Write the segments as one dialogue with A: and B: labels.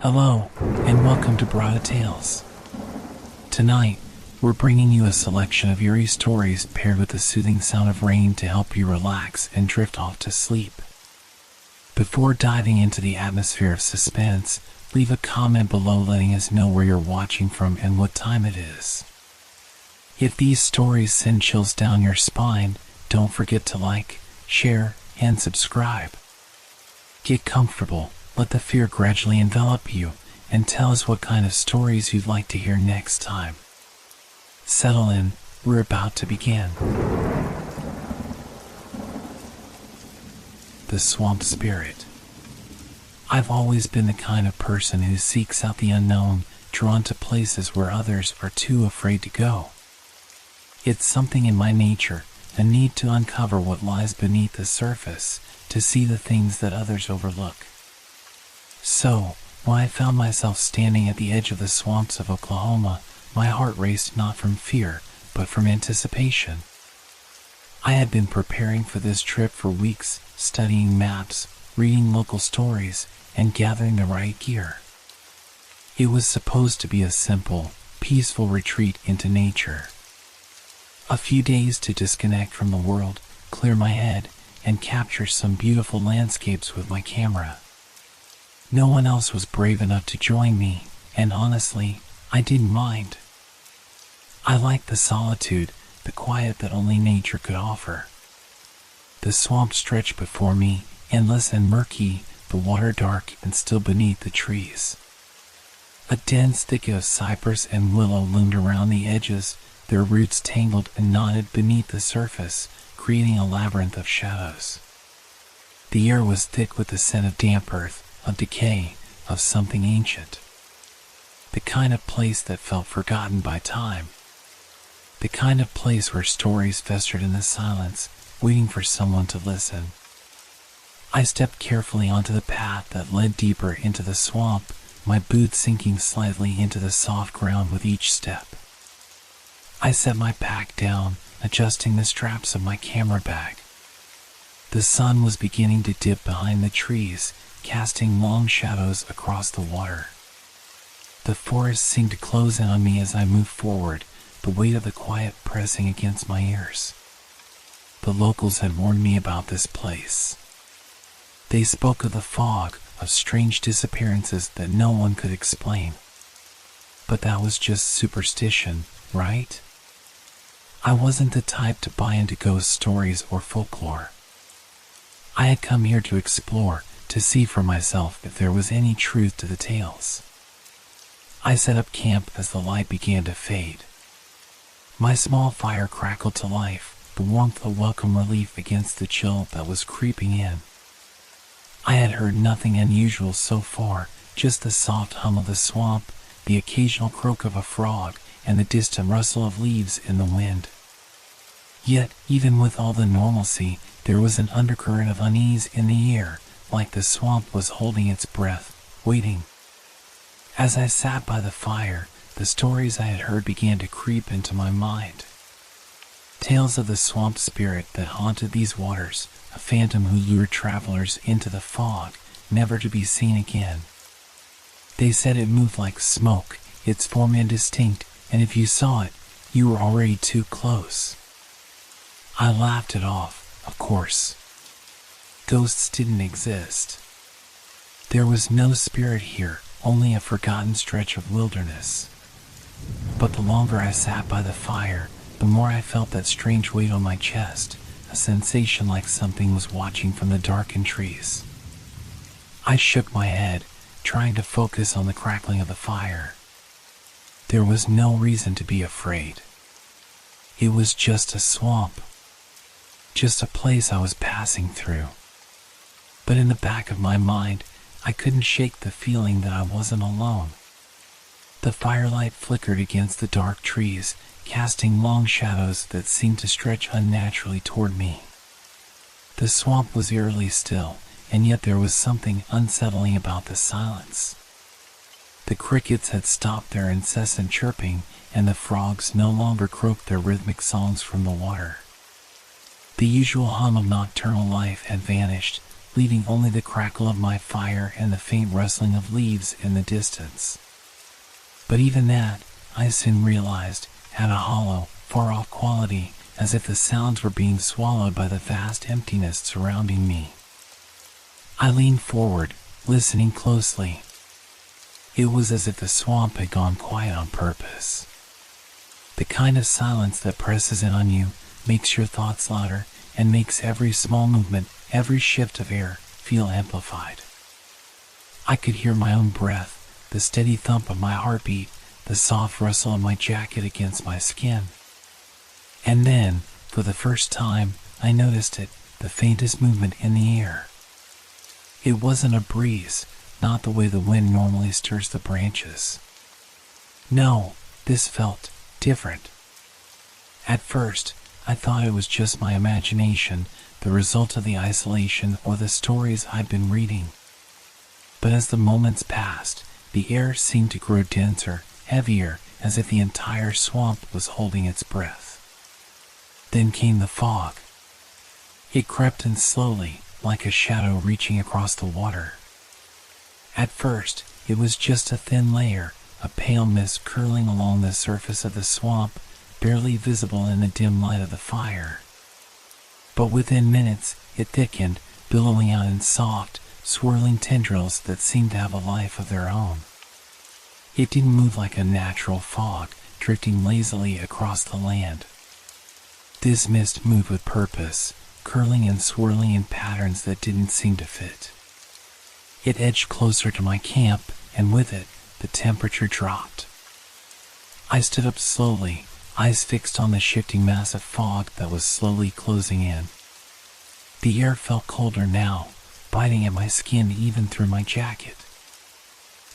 A: Hello, and welcome to Brada Tales. Tonight, we're bringing you a selection of eerie stories paired with the soothing sound of rain to help you relax and drift off to sleep. Before diving into the atmosphere of suspense, leave a comment below letting us know where you're watching from and what time it is. If these stories send chills down your spine, don't forget to like, share, and subscribe. Get comfortable, let the fear gradually envelop you, and tell us what kind of stories you'd like to hear next time. Settle in, we're about to begin. The Swamp Spirit. I've always been the kind of person who seeks out the unknown, drawn to places where others are too afraid to go. It's something in my nature, a need to uncover what lies beneath the surface, to see the things that others overlook. So, when I found myself standing at the edge of the swamps of Oklahoma, my heart raced not from fear, but from anticipation. I had been preparing for this trip for weeks, studying maps, reading local stories, and gathering the right gear. It was supposed to be a simple, peaceful retreat into nature. A few days to disconnect from the world, clear my head, and capture some beautiful landscapes with my camera. No one else was brave enough to join me, and honestly, I didn't mind. I liked the solitude, the quiet that only nature could offer. The swamp stretched before me, endless and murky, the water dark and still beneath the trees. A dense thicket of cypress and willow loomed around the edges, their roots tangled and knotted beneath the surface, creating a labyrinth of shadows. The air was thick with the scent of damp earth, of decay, of something ancient. The kind of place that felt forgotten by time. The kind of place where stories festered in the silence, waiting for someone to listen. I stepped carefully onto the path that led deeper into the swamp, my boots sinking slightly into the soft ground with each step. I set my pack down, adjusting the straps of my camera bag. The sun was beginning to dip behind the trees, casting long shadows across the water. The forest seemed to close in on me as I moved forward, the weight of the quiet pressing against my ears. The locals had warned me about this place. They spoke of the fog, of strange disappearances that no one could explain. But that was just superstition, right? I wasn't the type to buy into ghost stories or folklore. I had come here to explore, to see for myself if there was any truth to the tales. I set up camp as the light began to fade. My small fire crackled to life, the warmth a welcome relief against the chill that was creeping in. I had heard nothing unusual so far, just the soft hum of the swamp, the occasional croak of a frog, and the distant rustle of leaves in the wind. Yet, even with all the normalcy, there was an undercurrent of unease in the air, like the swamp was holding its breath, waiting. As I sat by the fire, the stories I had heard began to creep into my mind. Tales of the swamp spirit that haunted these waters, a phantom who lured travelers into the fog, never to be seen again. They said it moved like smoke, its form indistinct, and if you saw it, you were already too close. I laughed it off, of course. Ghosts didn't exist. There was no spirit here, only a forgotten stretch of wilderness. But the longer I sat by the fire, the more I felt that strange weight on my chest, a sensation like something was watching from the darkened trees. I shook my head, trying to focus on the crackling of the fire. There was no reason to be afraid. It was just a swamp. Just a place I was passing through. But in the back of my mind, I couldn't shake the feeling that I wasn't alone. The firelight flickered against the dark trees, casting long shadows that seemed to stretch unnaturally toward me. The swamp was eerily still, and yet there was something unsettling about the silence. The crickets had stopped their incessant chirping, and the frogs no longer croaked their rhythmic songs from the water. The usual hum of nocturnal life had vanished, leaving only the crackle of my fire and the faint rustling of leaves in the distance. But even that, I soon realized, had a hollow, far-off quality, as if the sounds were being swallowed by the vast emptiness surrounding me. I leaned forward, listening closely. It was as if the swamp had gone quiet on purpose. The kind of silence that presses in on you, makes your thoughts louder, and makes every small movement, every shift of air, feel amplified. I could hear my own breath, the steady thump of my heartbeat, the soft rustle of my jacket against my skin. And then, for the first time, I noticed it, the faintest movement in the air. It wasn't a breeze, not the way the wind normally stirs the branches. No, this felt different. At first, I thought it was just my imagination, the result of the isolation or the stories I'd been reading. But as the moments passed, the air seemed to grow denser, heavier, as if the entire swamp was holding its breath. Then came the fog. It crept in slowly, like a shadow reaching across the water. At first, it was just a thin layer, a pale mist curling along the surface of the swamp, barely visible in the dim light of the fire. But within minutes, it thickened, billowing out in soft, swirling tendrils that seemed to have a life of their own. It didn't move like a natural fog, drifting lazily across the land. This mist moved with purpose, curling and swirling in patterns that didn't seem to fit. It edged closer to my camp, and with it, the temperature dropped. I stood up slowly, eyes fixed on the shifting mass of fog that was slowly closing in. The air felt colder now, biting at my skin even through my jacket.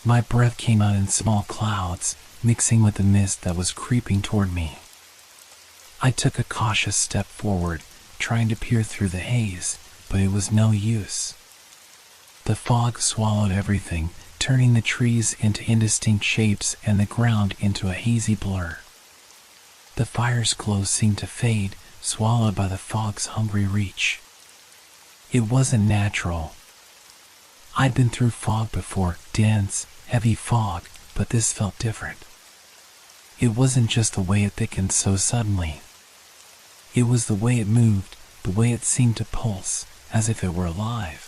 A: My breath came out in small clouds, mixing with the mist that was creeping toward me. I took a cautious step forward, trying to peer through the haze, but it was no use. The fog swallowed everything, turning the trees into indistinct shapes and the ground into a hazy blur. The fire's glow seemed to fade, swallowed by the fog's hungry reach. It wasn't natural. I'd been through fog before, dense, heavy fog, but this felt different. It wasn't just the way it thickened so suddenly. It was the way it moved, the way it seemed to pulse, as if it were alive.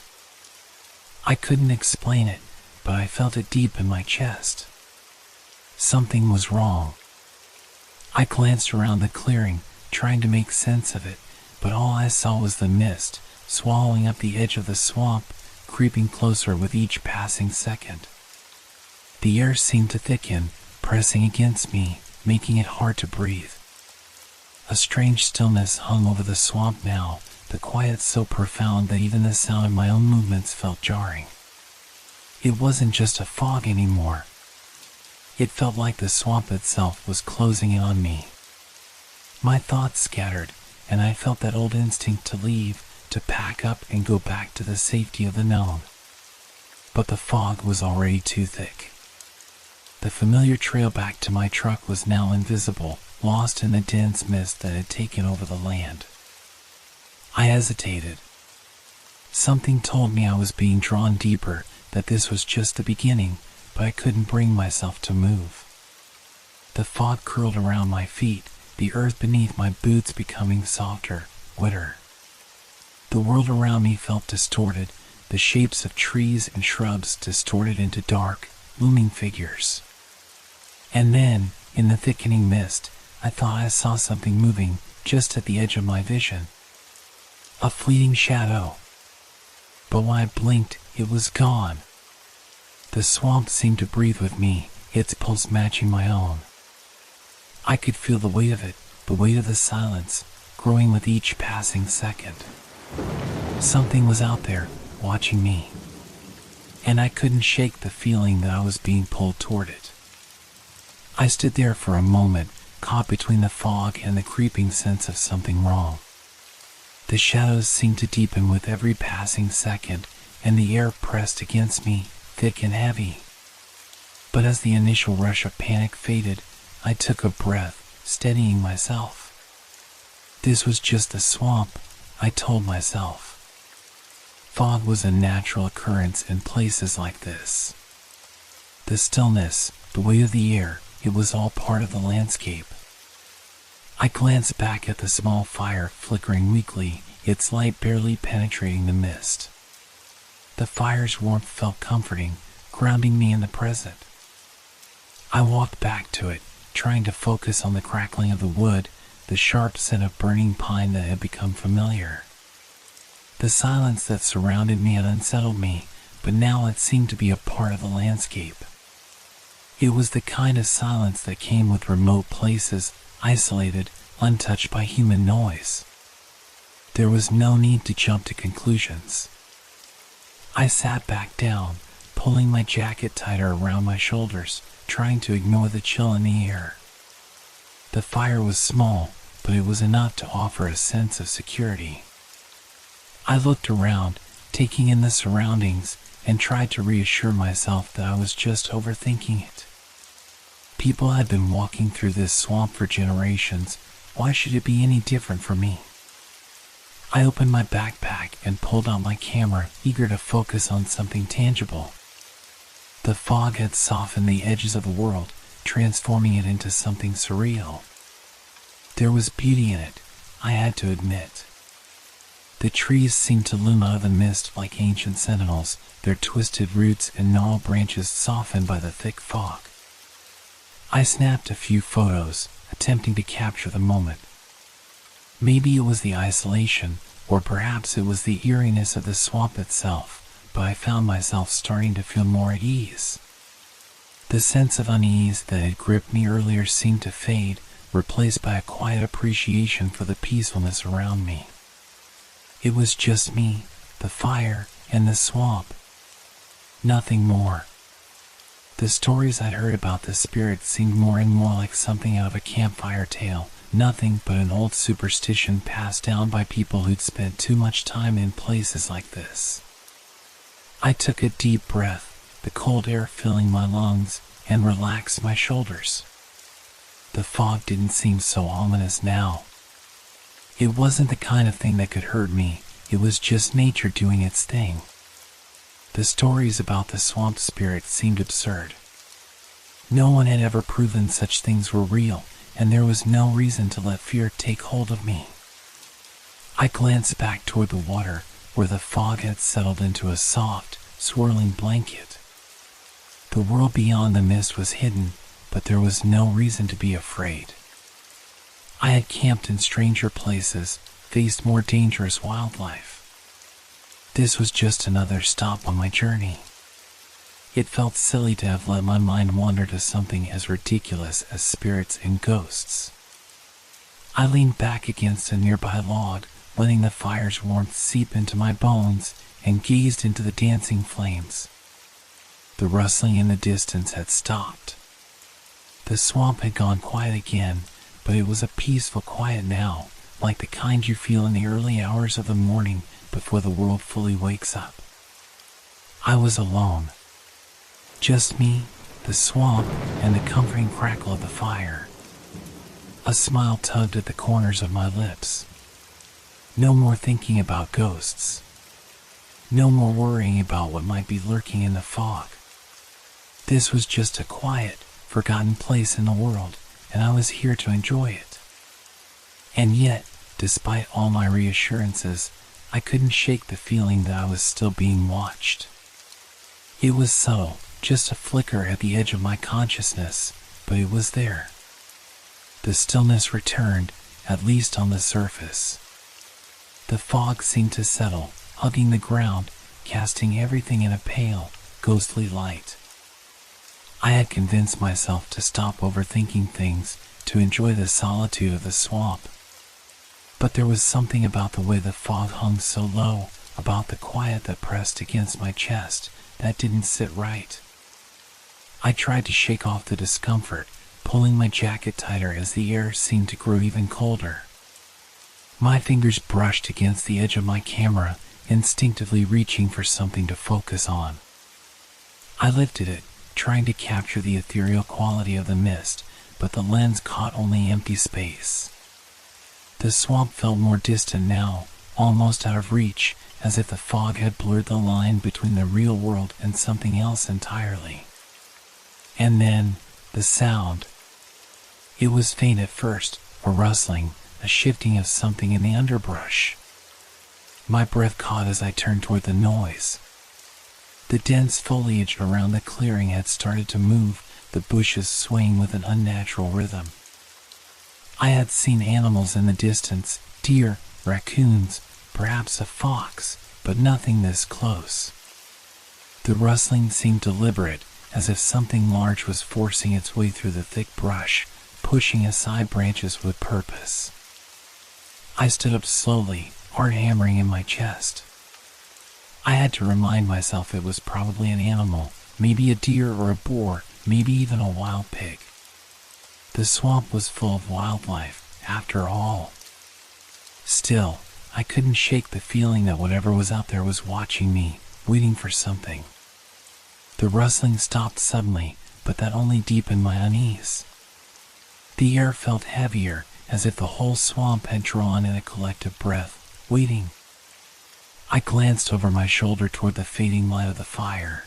A: I couldn't explain it, but I felt it deep in my chest. Something was wrong. I glanced around the clearing, trying to make sense of it, but all I saw was the mist, swallowing up the edge of the swamp, creeping closer with each passing second. The air seemed to thicken, pressing against me, making it hard to breathe. A strange stillness hung over the swamp now, the quiet so profound that even the sound of my own movements felt jarring. It wasn't just a fog anymore. It felt like the swamp itself was closing in on me. My thoughts scattered, and I felt that old instinct to leave, to pack up and go back to the safety of the known. But the fog was already too thick. The familiar trail back to my truck was now invisible, lost in the dense mist that had taken over the land. I hesitated. Something told me I was being drawn deeper, that this was just the beginning, but I couldn't bring myself to move. The fog curled around my feet, the earth beneath my boots becoming softer, wetter. The world around me felt distorted, the shapes of trees and shrubs distorted into dark, looming figures. And then, in the thickening mist, I thought I saw something moving just at the edge of my vision. A fleeting shadow. But when I blinked, it was gone. The swamp seemed to breathe with me, its pulse matching my own. I could feel the weight of it, the weight of the silence, growing with each passing second. Something was out there, watching me. And I couldn't shake the feeling that I was being pulled toward it. I stood there for a moment, caught between the fog and the creeping sense of something wrong. The shadows seemed to deepen with every passing second, and the air pressed against me, thick and heavy. But as the initial rush of panic faded, I took a breath, steadying myself. This was just the swamp, I told myself. fog was a natural occurrence in places like this. The stillness, the weight of the air, it was all part of the landscape. I glanced back at the small fire flickering weakly, its light barely penetrating the mist. The fire's warmth felt comforting, grounding me in the present. I walked back to it, trying to focus on the crackling of the wood, the sharp scent of burning pine that had become familiar. The silence that surrounded me had unsettled me, but now it seemed to be a part of the landscape. It was the kind of silence that came with remote places, isolated, untouched by human noise. There was no need to jump to conclusions. I sat back down, pulling my jacket tighter around my shoulders, trying to ignore the chill in the air. The fire was small, but it was enough to offer a sense of security. I looked around, taking in the surroundings, and tried to reassure myself that I was just overthinking it. People had been walking through this swamp for generations. Why should it be any different for me? I opened my backpack and pulled out my camera, eager to focus on something tangible. The fog had softened the edges of the world, transforming it into something surreal. There was beauty in it, I had to admit. The trees seemed to loom out of the mist like ancient sentinels, their twisted roots and gnarled branches softened by the thick fog. I snapped a few photos, attempting to capture the moment. Maybe it was the isolation, or perhaps it was the eeriness of the swamp itself, but I found myself starting to feel more at ease. The sense of unease that had gripped me earlier seemed to fade, replaced by a quiet appreciation for the peacefulness around me. It was just me, the fire, and the swamp. Nothing more. The stories I'd heard about the spirit seemed more and more like something out of a campfire tale, nothing but an old superstition passed down by people who'd spent too much time in places like this. I took a deep breath, the cold air filling my lungs, and relaxed my shoulders. The fog didn't seem so ominous now. It wasn't the kind of thing that could hurt me, it was just nature doing its thing. The stories about the swamp spirit seemed absurd. No one had ever proven such things were real, and there was no reason to let fear take hold of me. I glanced back toward the water, where the fog had settled into a soft, swirling blanket. The world beyond the mist was hidden, but there was no reason to be afraid. I had camped in stranger places, faced more dangerous wildlife. This was just another stop on my journey. It felt silly to have let my mind wander to something as ridiculous as spirits and ghosts. I leaned back against a nearby log, letting the fire's warmth seep into my bones, and gazed into the dancing flames. The rustling in the distance had stopped. The swamp had gone quiet again, but it was a peaceful quiet now, like the kind you feel in the early hours of the morning before the world fully wakes up. I was alone. Just me, the swamp, and the comforting crackle of the fire. A smile tugged at the corners of my lips. No more thinking about ghosts. No more worrying about what might be lurking in the fog. This was just a quiet, forgotten place in the world, and I was here to enjoy it. And yet, despite all my reassurances, I couldn't shake the feeling that I was still being watched. It was subtle, just a flicker at the edge of my consciousness, but it was there. The stillness returned, at least on the surface. The fog seemed to settle, hugging the ground, casting everything in a pale, ghostly light. I had convinced myself to stop overthinking things, to enjoy the solitude of the swamp. But there was something about the way the fog hung so low, about the quiet that pressed against my chest, that didn't sit right. I tried to shake off the discomfort, pulling my jacket tighter as the air seemed to grow even colder. My fingers brushed against the edge of my camera, instinctively reaching for something to focus on. I lifted it, trying to capture the ethereal quality of the mist, but the lens caught only empty space. The swamp felt more distant now, almost out of reach, as if the fog had blurred the line between the real world and something else entirely. And then, the sound. It was faint at first, a rustling, a shifting of something in the underbrush. My breath caught as I turned toward the noise. The dense foliage around the clearing had started to move, the bushes swaying with an unnatural rhythm. I had seen animals in the distance, deer, raccoons, perhaps a fox, but nothing this close. The rustling seemed deliberate, as if something large was forcing its way through the thick brush, pushing aside branches with purpose. I stood up slowly, heart hammering in my chest. I had to remind myself it was probably an animal, maybe a deer or a boar, maybe even a wild pig. The swamp was full of wildlife, after all. Still, I couldn't shake the feeling that whatever was out there was watching me, waiting for something. The rustling stopped suddenly, but that only deepened my unease. The air felt heavier, as if the whole swamp had drawn in a collective breath, waiting. I glanced over my shoulder toward the fading light of the fire.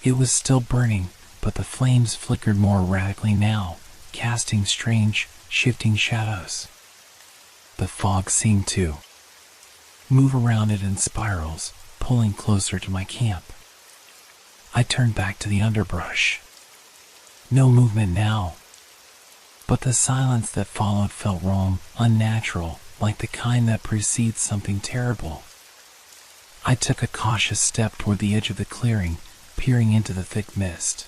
A: It was still burning, but the flames flickered more radically now, casting strange, shifting shadows. The fog seemed to move around it in spirals, pulling closer to my camp. I turned back to the underbrush. No movement now. But the silence that followed felt wrong, unnatural, like the kind that precedes something terrible. I took a cautious step toward the edge of the clearing, peering into the thick mist.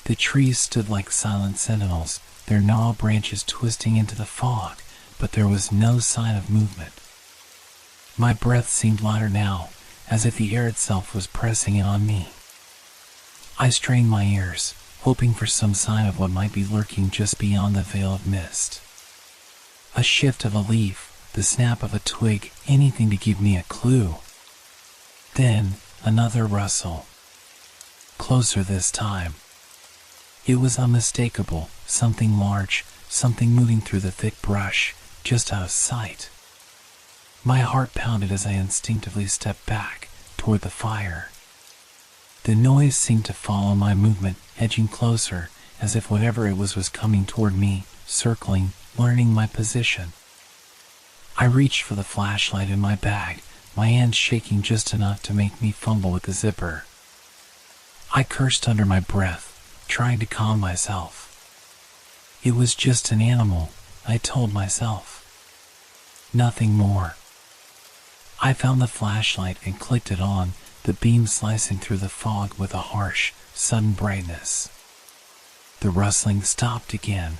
A: The trees stood like silent sentinels, their gnarled branches twisting into the fog, but there was no sign of movement. My breath seemed lighter now, as if the air itself was pressing in on me. I strained my ears, hoping for some sign of what might be lurking just beyond the veil of mist. A shift of a leaf, the snap of a twig, anything to give me a clue. Then, another rustle. Closer this time. It was unmistakable, something large, something moving through the thick brush, just out of sight. My heart pounded as I instinctively stepped back, toward the fire. The noise seemed to follow my movement, edging closer, as if whatever it was coming toward me, circling, learning my position. I reached for the flashlight in my bag, my hands shaking just enough to make me fumble with the zipper. I cursed under my breath, trying to calm myself. It was just an animal, I told myself. Nothing more. I found the flashlight and clicked it on, the beam slicing through the fog with a harsh, sudden brightness. The rustling stopped again.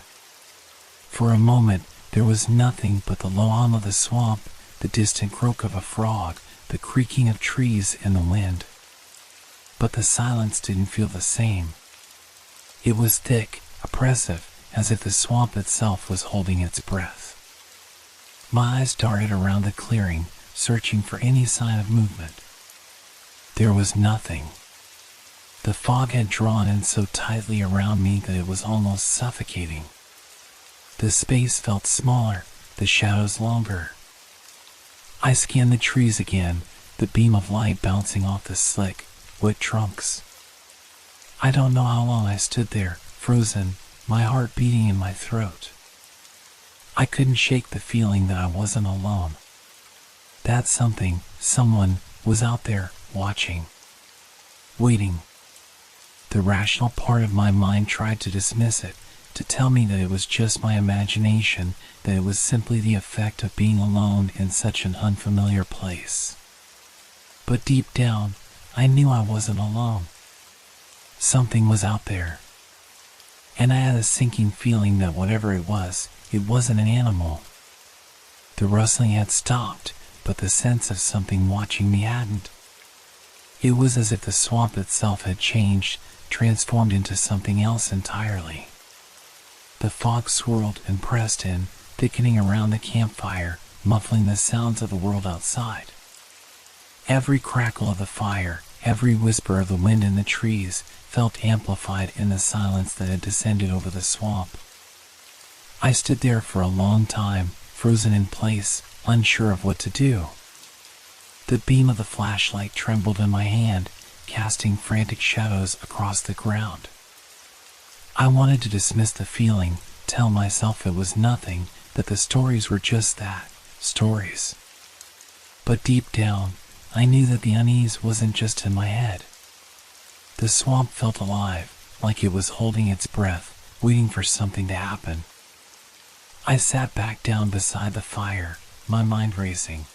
A: For a moment, there was nothing but the low hum of the swamp, the distant croak of a frog, the creaking of trees in the wind. But the silence didn't feel the same. It was thick, oppressive, as if the swamp itself was holding its breath. My eyes darted around the clearing, searching for any sign of movement. There was nothing. The fog had drawn in so tightly around me that it was almost suffocating. The space felt smaller, the shadows longer. I scanned the trees again, the beam of light bouncing off the slick, wet trunks. I don't know how long I stood there, frozen, my heart beating in my throat. I couldn't shake the feeling that I wasn't alone. That something, someone, was out there, watching. Waiting. The rational part of my mind tried to dismiss it, to tell me that it was just my imagination, that it was simply the effect of being alone in such an unfamiliar place. But deep down, I knew I wasn't alone. Something was out there. And I had a sinking feeling that whatever it wasn't an animal. The rustling had stopped, but the sense of something watching me hadn't. It was as if the swamp itself had changed, transformed into something else entirely. The fog swirled and pressed in, thickening around the campfire, muffling the sounds of the world outside. Every crackle of the fire, every whisper of the wind in the trees, felt amplified in the silence that had descended over the swamp. I stood there for a long time, frozen in place, unsure of what to do. The beam of the flashlight trembled in my hand, casting frantic shadows across the ground. I wanted to dismiss the feeling, tell myself it was nothing, that the stories were just that, stories. But deep down, I knew that the unease wasn't just in my head. The swamp felt alive, like it was holding its breath, waiting for something to happen. I sat back down beside the fire, my mind racing.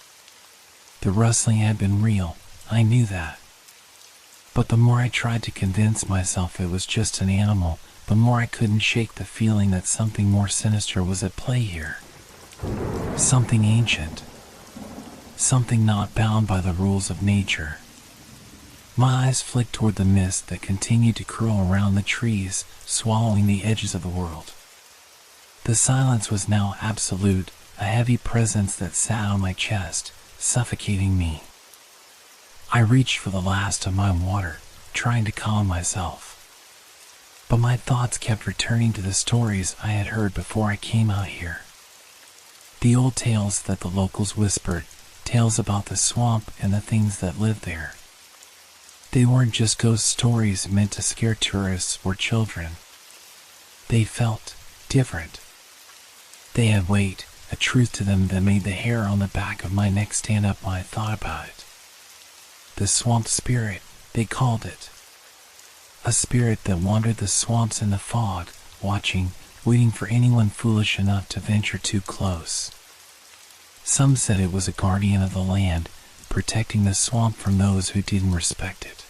A: The rustling had been real, I knew that. But the more I tried to convince myself it was just an animal, the more I couldn't shake the feeling that something more sinister was at play here. Something ancient. Something not bound by the rules of nature. My eyes flicked toward the mist that continued to curl around the trees, swallowing the edges of the world. The silence was now absolute, a heavy presence that sat on my chest, suffocating me. I reached for the last of my water, trying to calm myself. But my thoughts kept returning to the stories I had heard before I came out here. The old tales that the locals whispered, tales about the swamp and the things that lived there. They weren't just ghost stories meant to scare tourists or children. They felt different. They had weight, a truth to them that made the hair on the back of my neck stand up when I thought about it. The swamp spirit, they called it. A spirit that wandered the swamps in the fog, watching, waiting for anyone foolish enough to venture too close. Some said it was a guardian of the land, protecting the swamp from those who didn't respect it.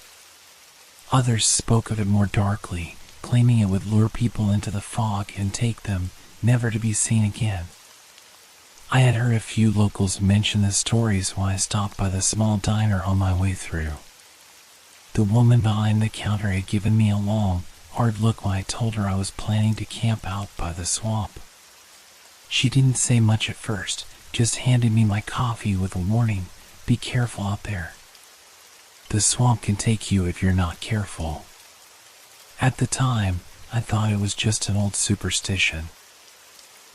A: Others spoke of it more darkly, claiming it would lure people into the fog and take them, never to be seen again. I had heard a few locals mention the stories when I stopped by the small diner on my way through. The woman behind the counter had given me a long, hard look when I told her I was planning to camp out by the swamp. She didn't say much at first, just handed me my coffee with a warning, "Be careful out there. The swamp can take you if you're not careful." At the time, I thought it was just an old superstition.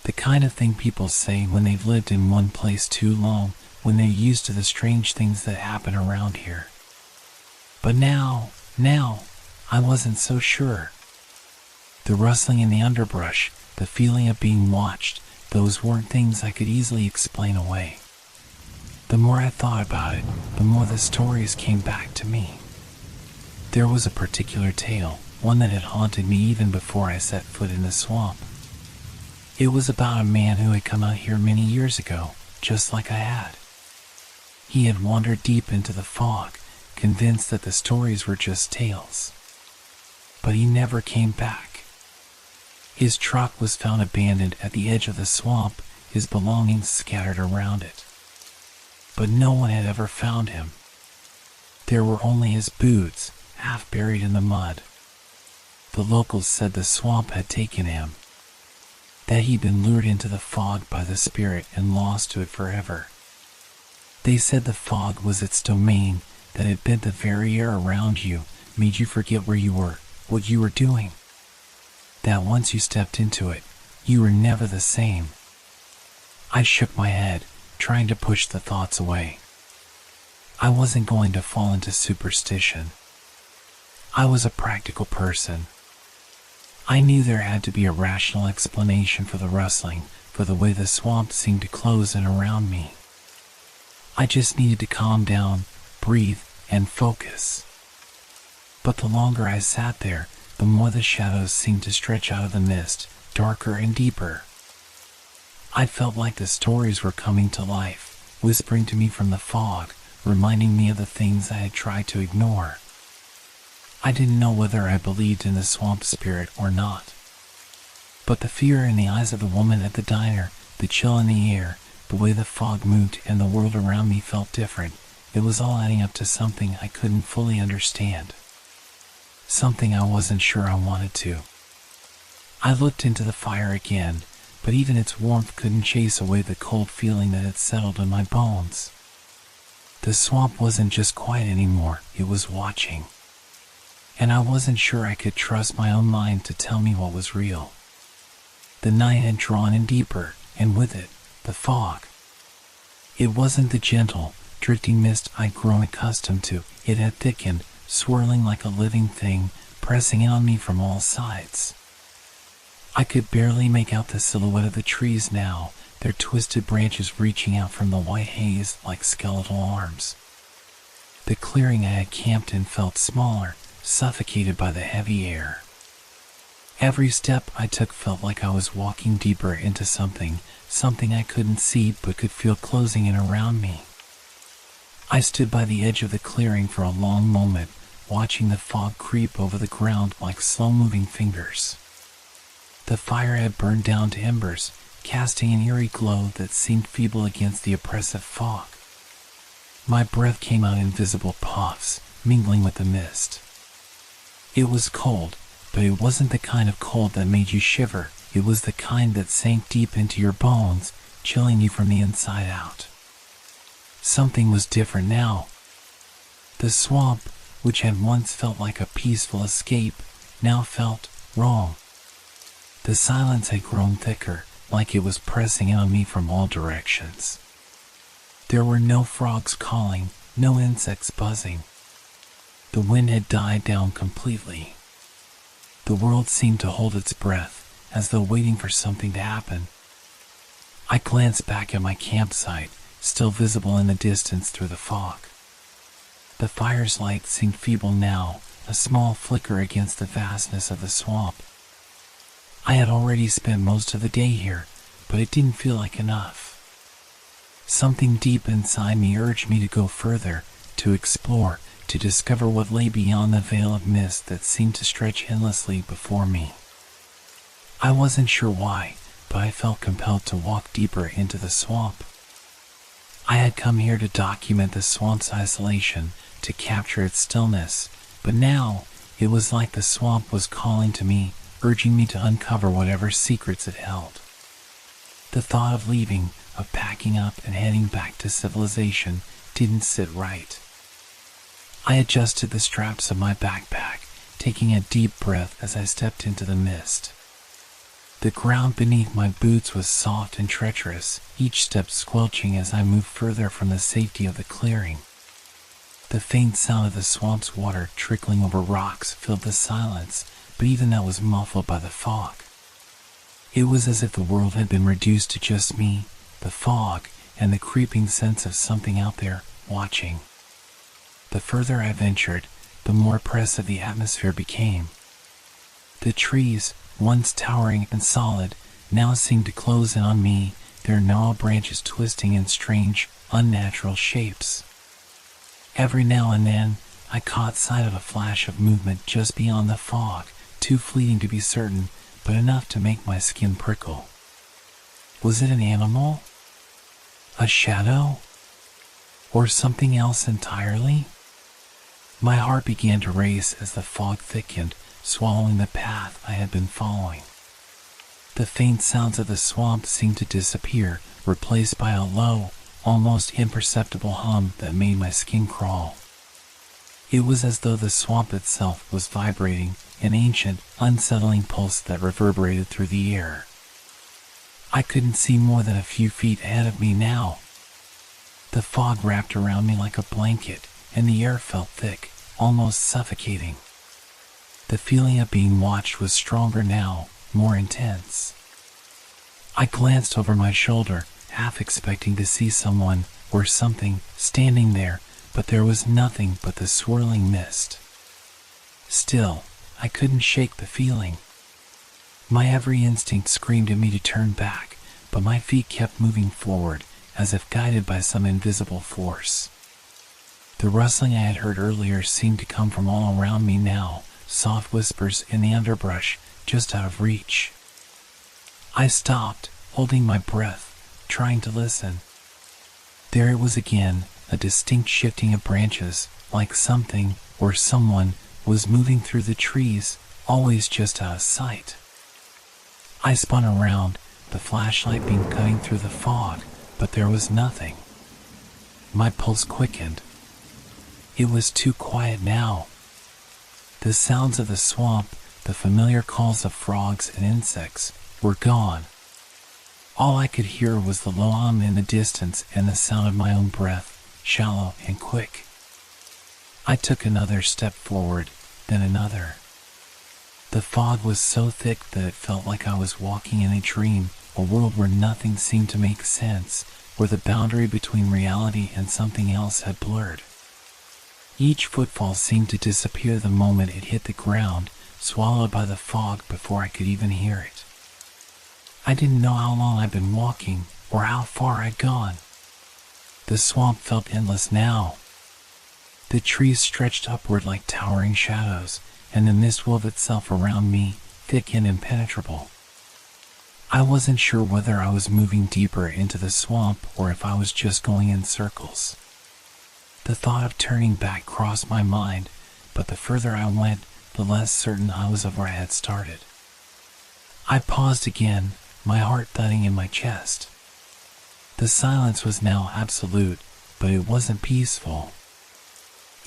A: The kind of thing people say when they've lived in one place too long, when they're used to the strange things that happen around here. But now, I wasn't so sure. The rustling in the underbrush, the feeling of being watched, those weren't things I could easily explain away. The more I thought about it, the more the stories came back to me. There was a particular tale, one that had haunted me even before I set foot in the swamp. It was about a man who had come out here many years ago, just like I had. He had wandered deep into the fog, convinced that the stories were just tales. But he never came back. His truck was found abandoned at the edge of the swamp, his belongings scattered around it. But no one had ever found him. There were only his boots, half buried in the mud. The locals said the swamp had taken him, that he'd been lured into the fog by the spirit and lost to it forever. They said the fog was its domain, that it bent the very air around you, made you forget where you were, what you were doing. That once you stepped into it, you were never the same. I shook my head, trying to push the thoughts away. I wasn't going to fall into superstition. I was a practical person. I knew there had to be a rational explanation for the rustling, for the way the swamp seemed to close in around me. I just needed to calm down, breathe, and focus. But the longer I sat there, the more the shadows seemed to stretch out of the mist, darker and deeper. I felt like the stories were coming to life, whispering to me from the fog, reminding me of the things I had tried to ignore. I didn't know whether I believed in the swamp spirit or not. But the fear in the eyes of the woman at the diner, the chill in the air, the way the fog moved and the world around me felt different, it was all adding up to something I couldn't fully understand. Something I wasn't sure I wanted to. I looked into the fire again, but even its warmth couldn't chase away the cold feeling that had settled in my bones. The swamp wasn't just quiet anymore, it was watching. And I wasn't sure I could trust my own mind to tell me what was real. The night had drawn in deeper, and with it, the fog. It wasn't the gentle, drifting mist I'd grown accustomed to. It had thickened, swirling like a living thing, pressing in on me from all sides. I could barely make out the silhouette of the trees now, their twisted branches reaching out from the white haze like skeletal arms. The clearing I had camped in felt smaller, suffocated by the heavy air. Every step I took felt like I was walking deeper into something I couldn't see but could feel closing in around me. I stood by the edge of the clearing for a long moment, watching the fog creep over the ground like slow-moving fingers. The fire had burned down to embers, casting an eerie glow that seemed feeble against the oppressive fog. My breath came out in visible puffs, mingling with the mist. It was cold, but it wasn't the kind of cold that made you shiver. It was the kind that sank deep into your bones, chilling you from the inside out. Something was different now. The swamp, which had once felt like a peaceful escape, now felt wrong. The silence had grown thicker, like it was pressing in on me from all directions. There were no frogs calling, no insects buzzing. The wind had died down completely. The world seemed to hold its breath, as though waiting for something to happen. I glanced back at my campsite, still visible in the distance through the fog. The fire's light seemed feeble now, a small flicker against the vastness of the swamp. I had already spent most of the day here, but it didn't feel like enough. Something deep inside me urged me to go further, to explore, to discover what lay beyond the veil of mist that seemed to stretch endlessly before me. I wasn't sure why, but I felt compelled to walk deeper into the swamp. I had come here to document the swamp's isolation, to capture its stillness, but now it was like the swamp was calling to me, urging me to uncover whatever secrets it held. The thought of leaving, of packing up and heading back to civilization, didn't sit right. I adjusted the straps of my backpack, taking a deep breath as I stepped into the mist. The ground beneath my boots was soft and treacherous, each step squelching as I moved further from the safety of the clearing. The faint sound of the swamp's water trickling over rocks filled the silence, but even that was muffled by the fog. It was as if the world had been reduced to just me, the fog, and the creeping sense of something out there, watching. The further I ventured, the more oppressive the atmosphere became. The trees, once towering and solid, now seemed to close in on me, their gnarled branches twisting in strange, unnatural shapes. Every now and then, I caught sight of a flash of movement just beyond the fog, too fleeting to be certain, but enough to make my skin prickle. Was it an animal? A shadow? Or something else entirely? My heart began to race as the fog thickened, swallowing the path I had been following. The faint sounds of the swamp seemed to disappear, replaced by a low, almost imperceptible hum that made my skin crawl. It was as though the swamp itself was vibrating, an ancient, unsettling pulse that reverberated through the air. I couldn't see more than a few feet ahead of me now. The fog wrapped around me like a blanket, and the air felt thick, almost suffocating. The feeling of being watched was stronger now, more intense. I glanced over my shoulder, half expecting to see someone, or something, standing there, but there was nothing but the swirling mist. Still, I couldn't shake the feeling. My every instinct screamed at me to turn back, but my feet kept moving forward, as if guided by some invisible force. The rustling I had heard earlier seemed to come from all around me now, soft whispers in the underbrush, just out of reach. I stopped, holding my breath, trying to listen. There it was again, a distinct shifting of branches, like something, or someone, was moving through the trees, always just out of sight. I spun around, the flashlight beam cutting through the fog, but there was nothing. My pulse quickened. It was too quiet now. The sounds of the swamp, the familiar calls of frogs and insects, were gone. All I could hear was the low hum in the distance and the sound of my own breath, shallow and quick. I took another step forward, then another. The fog was so thick that it felt like I was walking in a dream, a world where nothing seemed to make sense, where the boundary between reality and something else had blurred. Each footfall seemed to disappear the moment it hit the ground, swallowed by the fog before I could even hear it. I didn't know how long I'd been walking, or how far I'd gone. The swamp felt endless now. The trees stretched upward like towering shadows, and the mist wove itself around me, thick and impenetrable. I wasn't sure whether I was moving deeper into the swamp or if I was just going in circles. The thought of turning back crossed my mind, but the further I went, the less certain I was of where I had started. I paused again, my heart thudding in my chest. The silence was now absolute, but it wasn't peaceful.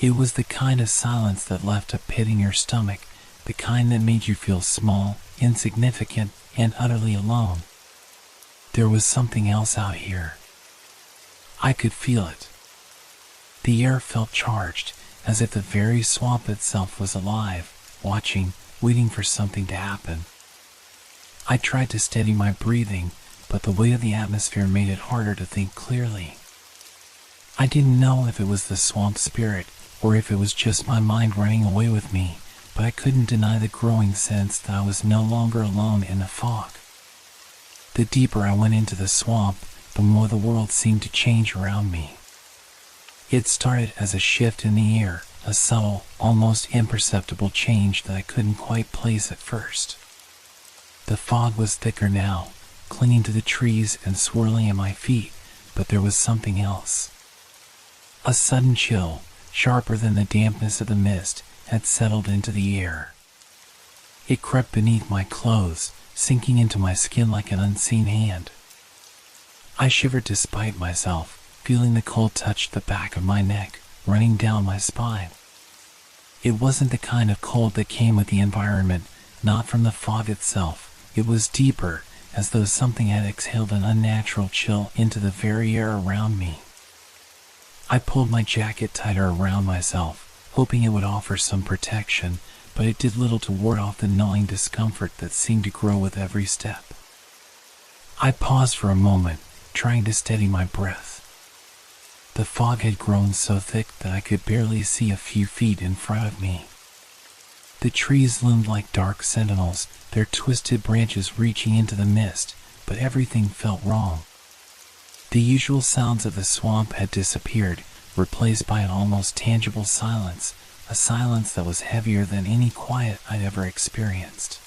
A: It was the kind of silence that left a pit in your stomach, the kind that made you feel small, insignificant, and utterly alone. There was something else out here. I could feel it. The air felt charged, as if the very swamp itself was alive, watching, waiting for something to happen. I tried to steady my breathing, but the weight of the atmosphere made it harder to think clearly. I didn't know if it was the swamp spirit, or if it was just my mind running away with me, but I couldn't deny the growing sense that I was no longer alone in the fog. The deeper I went into the swamp, the more the world seemed to change around me. It started as a shift in the air, a subtle, almost imperceptible change that I couldn't quite place at first. The fog was thicker now, clinging to the trees and swirling at my feet, but there was something else. A sudden chill, sharper than the dampness of the mist, had settled into the air. It crept beneath my clothes, sinking into my skin like an unseen hand. I shivered despite myself, feeling the cold touch the back of my neck, running down my spine. It wasn't the kind of cold that came with the environment, not from the fog itself. It was deeper, as though something had exhaled an unnatural chill into the very air around me. I pulled my jacket tighter around myself, hoping it would offer some protection, but it did little to ward off the gnawing discomfort that seemed to grow with every step. I paused for a moment, trying to steady my breath. The fog had grown so thick that I could barely see a few feet in front of me. The trees loomed like dark sentinels, their twisted branches reaching into the mist, but everything felt wrong. The usual sounds of the swamp had disappeared, replaced by an almost tangible silence, a silence that was heavier than any quiet I'd ever experienced.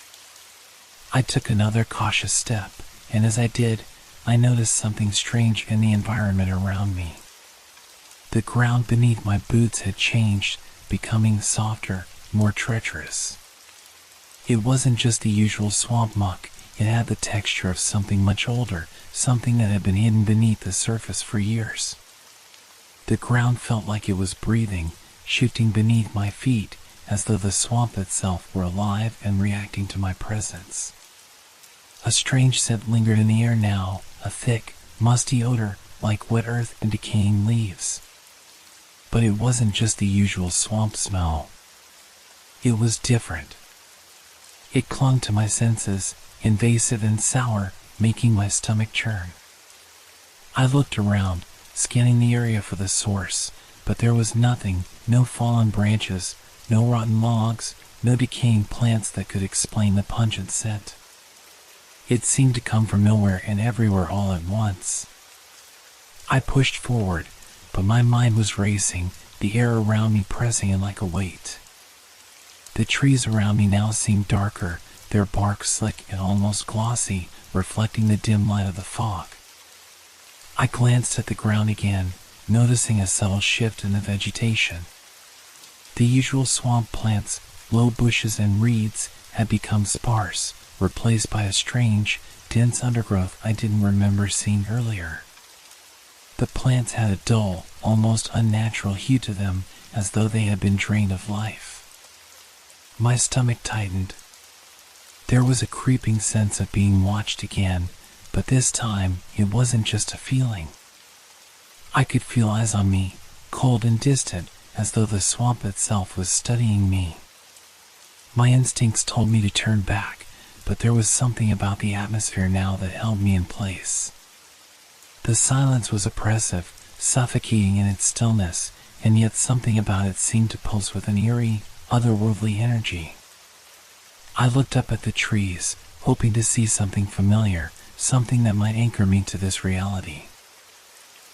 A: I took another cautious step, and as I did, I noticed something strange in the environment around me. The ground beneath my boots had changed, becoming softer, more treacherous. It wasn't just the usual swamp muck, it had the texture of something much older, something that had been hidden beneath the surface for years. The ground felt like it was breathing, shifting beneath my feet, as though the swamp itself were alive and reacting to my presence. A strange scent lingered in the air now, a thick, musty odor, like wet earth and decaying leaves. But it wasn't just the usual swamp smell. It was different. It clung to my senses, invasive and sour, making my stomach churn. I looked around, scanning the area for the source, but there was nothing, no fallen branches, no rotten logs, no decaying plants that could explain the pungent scent. It seemed to come from nowhere and everywhere all at once. I pushed forward, but my mind was racing, the air around me pressing in like a weight. The trees around me now seemed darker, their bark slick and almost glossy, reflecting the dim light of the fog. I glanced at the ground again, noticing a subtle shift in the vegetation. The usual swamp plants, low bushes and reeds, had become sparse, replaced by a strange, dense undergrowth I didn't remember seeing earlier. The plants had a dull, almost unnatural hue to them, as though they had been drained of life. My stomach tightened. There was a creeping sense of being watched again, but this time it wasn't just a feeling. I could feel eyes on me, cold and distant, as though the swamp itself was studying me. My instincts told me to turn back, but there was something about the atmosphere now that held me in place. The silence was oppressive, suffocating in its stillness, and yet something about it seemed to pulse with an eerie, otherworldly energy. I looked up at the trees, hoping to see something familiar, something that might anchor me to this reality.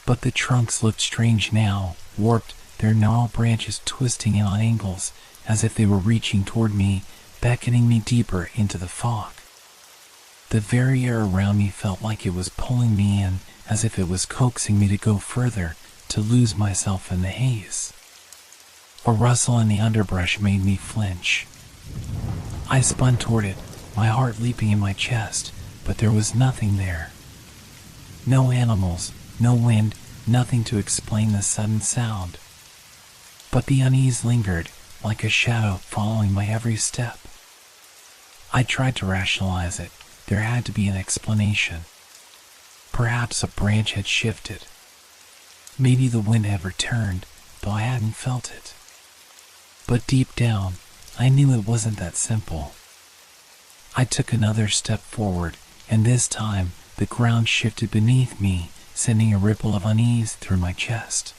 A: But the trunks looked strange now, warped, their gnarled branches twisting in on angles, as if they were reaching toward me, beckoning me deeper into the fog. The very air around me felt like it was pulling me in, as if it was coaxing me to go further, to lose myself in the haze. A rustle in the underbrush made me flinch. I spun toward it, my heart leaping in my chest, but there was nothing there. No animals, no wind, nothing to explain the sudden sound. But the unease lingered, like a shadow following my every step. I tried to rationalize it. There had to be an explanation. Perhaps a branch had shifted. Maybe the wind had returned, though I hadn't felt it. But deep down, I knew it wasn't that simple. I took another step forward, and this time, the ground shifted beneath me, sending a ripple of unease through my chest.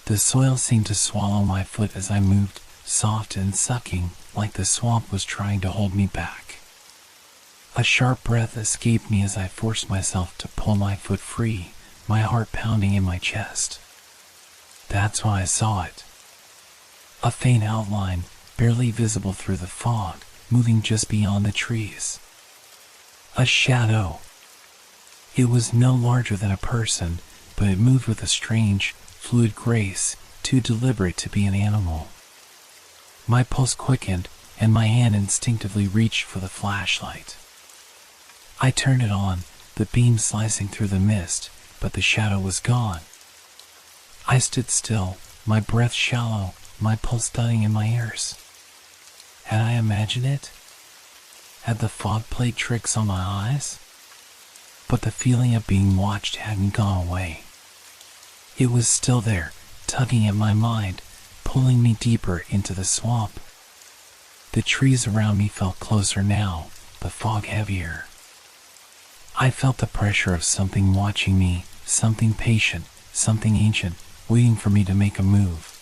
A: The soil seemed to swallow my foot as I moved, soft and sucking, like the swamp was trying to hold me back. A sharp breath escaped me as I forced myself to pull my foot free, my heart pounding in my chest. That's why I saw it. A faint outline, barely visible through the fog, moving just beyond the trees. A shadow. It was no larger than a person, but it moved with a strange, fluid grace, too deliberate to be an animal. My pulse quickened, and my hand instinctively reached for the flashlight. I turned it on, the beam slicing through the mist, but the shadow was gone. I stood still, my breath shallow, my pulse thudding in my ears. Had I imagined it? Had the fog played tricks on my eyes? But the feeling of being watched hadn't gone away. It was still there, tugging at my mind, pulling me deeper into the swamp. The trees around me felt closer now, the fog heavier. I felt the pressure of something watching me, something patient, something ancient, waiting for me to make a move.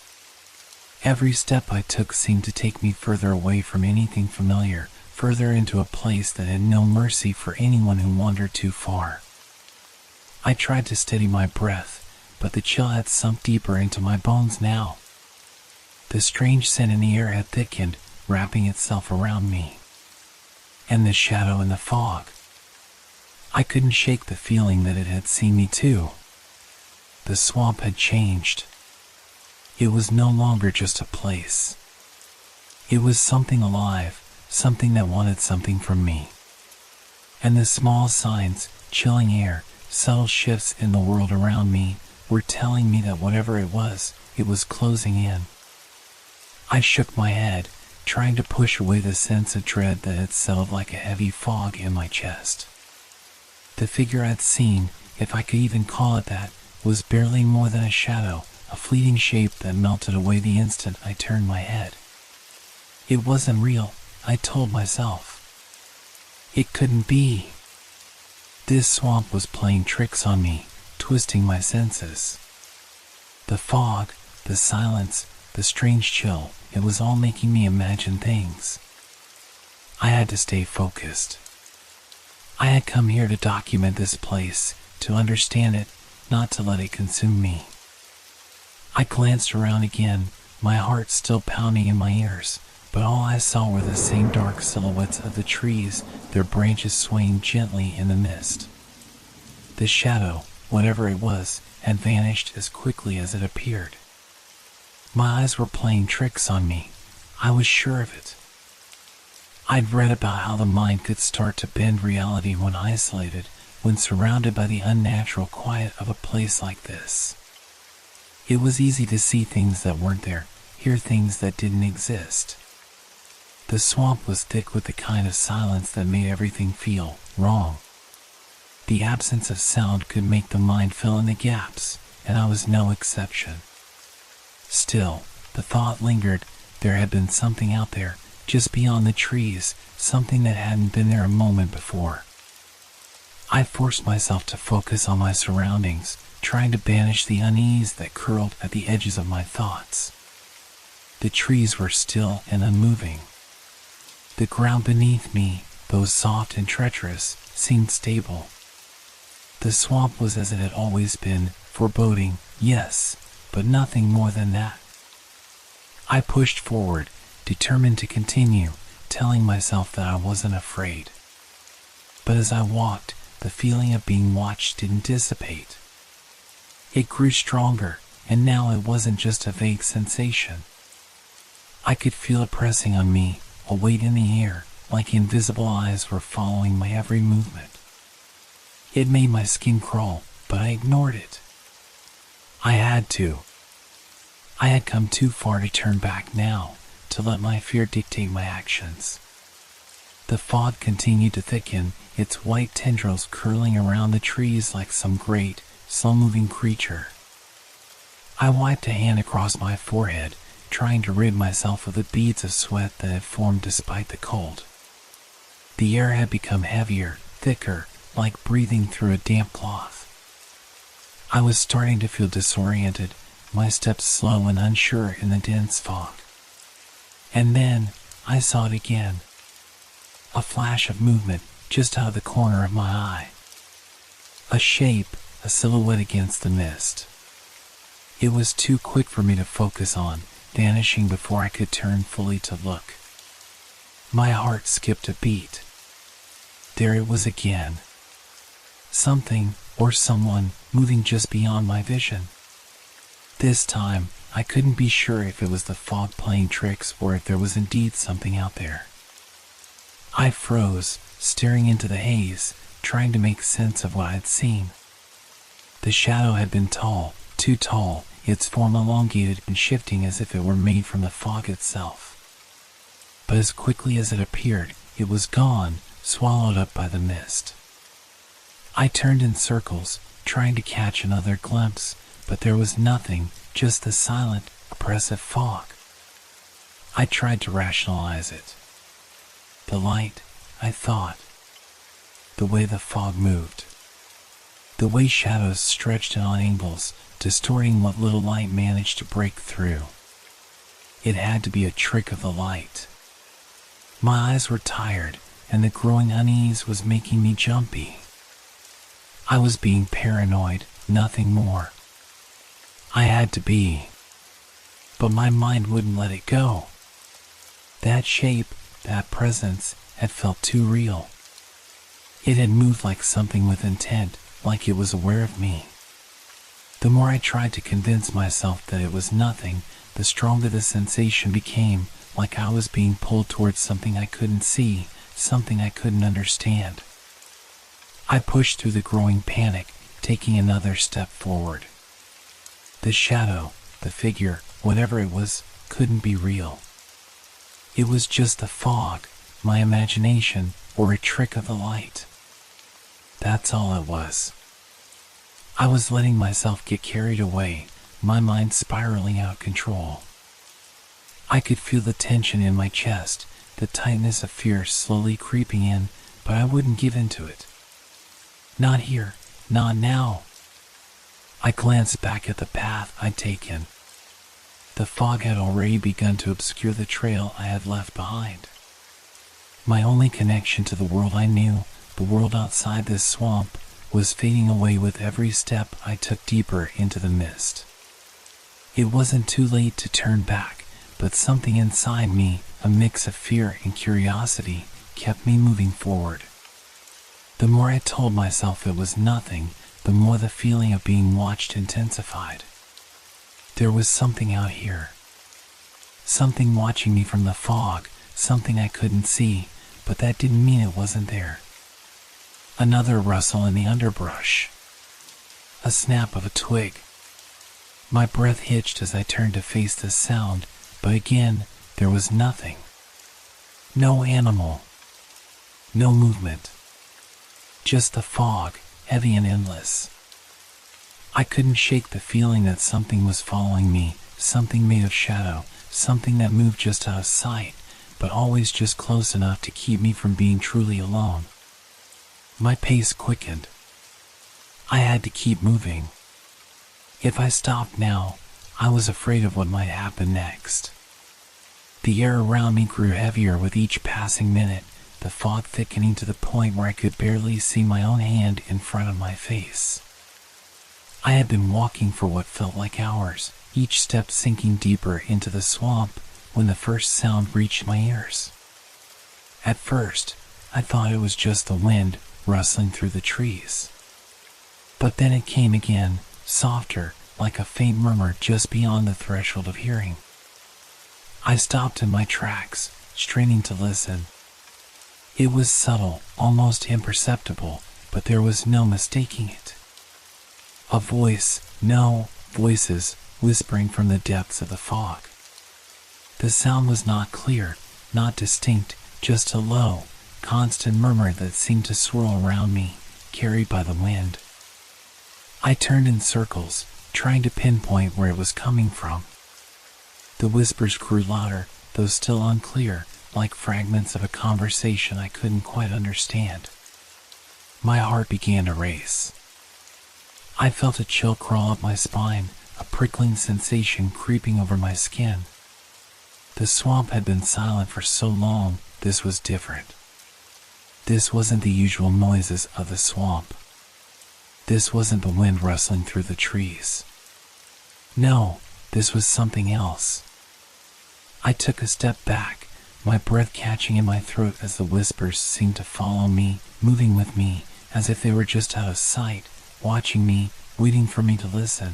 A: Every step I took seemed to take me further away from anything familiar, further into a place that had no mercy for anyone who wandered too far. I tried to steady my breath, but the chill had sunk deeper into my bones now. The strange scent in the air had thickened, wrapping itself around me. And the shadow in the fog. I couldn't shake the feeling that it had seen me too. The swamp had changed. It was no longer just a place. It was something alive, something that wanted something from me. And the small signs, chilling air, subtle shifts in the world around me, were telling me that whatever it was closing in. I shook my head, trying to push away the sense of dread that had settled like a heavy fog in my chest. The figure I'd seen, if I could even call it that, was barely more than a shadow, a fleeting shape that melted away the instant I turned my head. It wasn't real, I told myself. It couldn't be. This swamp was playing tricks on me, twisting my senses. The fog, the silence, the strange chill, it was all making me imagine things. I had to stay focused. I had come here to document this place, to understand it, not to let it consume me. I glanced around again, my heart still pounding in my ears, but all I saw were the same dark silhouettes of the trees, their branches swaying gently in the mist. The shadow, whatever it was, had vanished as quickly as it appeared. My eyes were playing tricks on me. I was sure of it. I'd read about how the mind could start to bend reality when isolated, when surrounded by the unnatural quiet of a place like this. It was easy to see things that weren't there, hear things that didn't exist. The swamp was thick with the kind of silence that made everything feel wrong. The absence of sound could make the mind fill in the gaps, and I was no exception. Still, the thought lingered. There had been something out there, just beyond the trees, something that hadn't been there a moment before. I forced myself to focus on my surroundings, trying to banish the unease that curled at the edges of my thoughts. The trees were still and unmoving. The ground beneath me, though soft and treacherous, seemed stable. The swamp was as it had always been, foreboding, yes, but nothing more than that. I pushed forward, determined to continue, telling myself that I wasn't afraid. But as I walked, the feeling of being watched didn't dissipate. It grew stronger, and now it wasn't just a vague sensation. I could feel it pressing on me, a weight in the air, like invisible eyes were following my every movement. It made my skin crawl, but I ignored it. I had to. I had come too far to turn back now, to let my fear dictate my actions. The fog continued to thicken, its white tendrils curling around the trees like some great, slow-moving creature. I wiped a hand across my forehead, trying to rid myself of the beads of sweat that had formed despite the cold. The air had become heavier, thicker, like breathing through a damp cloth. I was starting to feel disoriented, my steps slow and unsure in the dense fog. And then, I saw it again. A flash of movement just out of the corner of my eye. A shape, a silhouette against the mist. It was too quick for me to focus on, vanishing before I could turn fully to look. My heart skipped a beat. There it was again. Something, or someone, moving just beyond my vision. This time, I couldn't be sure if it was the fog playing tricks or if there was indeed something out there. I froze, staring into the haze, trying to make sense of what I'd seen. The shadow had been tall, too tall, its form elongated and shifting as if it were made from the fog itself. But as quickly as it appeared, it was gone, swallowed up by the mist. I turned in circles, trying to catch another glimpse, but there was nothing, just the silent, oppressive fog. I tried to rationalize it. The light, I thought. The way the fog moved. The way shadows stretched on angles, distorting what little light managed to break through. It had to be a trick of the light. My eyes were tired, and the growing unease was making me jumpy. I was being paranoid, nothing more. I had to be. But my mind wouldn't let it go. That shape, that presence, had felt too real. It had moved like something with intent, like it was aware of me. The more I tried to convince myself that it was nothing, the stronger the sensation became, like I was being pulled towards something I couldn't see, something I couldn't understand. I pushed through the growing panic, taking another step forward. The shadow, the figure, whatever it was, couldn't be real. It was just the fog, my imagination, or a trick of the light. That's all it was. I was letting myself get carried away, my mind spiraling out of control. I could feel the tension in my chest, the tightness of fear slowly creeping in, but I wouldn't give in to it. Not here, not now. I glanced back at the path I'd taken. The fog had already begun to obscure the trail I had left behind. My only connection to the world I knew, the world outside this swamp, was fading away with every step I took deeper into the mist. It wasn't too late to turn back, but something inside me, a mix of fear and curiosity, kept me moving forward. The more I told myself it was nothing, the more the feeling of being watched intensified. There was something out here. Something watching me from the fog, something I couldn't see, but that didn't mean it wasn't there. Another rustle in the underbrush. A snap of a twig. My breath hitched as I turned to face the sound, but again, there was nothing. No animal. No movement. Just the fog, heavy and endless. I couldn't shake the feeling that something was following me, something made of shadow, something that moved just out of sight, but always just close enough to keep me from being truly alone. My pace quickened. I had to keep moving. If I stopped now, I was afraid of what might happen next. The air around me grew heavier with each passing minute, the fog thickening to the point where I could barely see my own hand in front of my face. I had been walking for what felt like hours, each step sinking deeper into the swamp, when the first sound reached my ears. At first, I thought it was just the wind rustling through the trees. But then it came again, softer, like a faint murmur just beyond the threshold of hearing. I stopped in my tracks, straining to listen. It was subtle, almost imperceptible, but there was no mistaking it. A voice, no, voices, whispering from the depths of the fog. The sound was not clear, not distinct, just a low, constant murmur that seemed to swirl around me, carried by the wind. I turned in circles, trying to pinpoint where it was coming from. The whispers grew louder, though still unclear, like fragments of a conversation I couldn't quite understand. My heart began to race. I felt a chill crawl up my spine, a prickling sensation creeping over my skin. The swamp had been silent for so long, this was different. This wasn't the usual noises of the swamp. This wasn't the wind rustling through the trees. No, this was something else. I took a step back, my breath catching in my throat as the whispers seemed to follow me, moving with me, as if they were just out of sight, watching me, waiting for me to listen.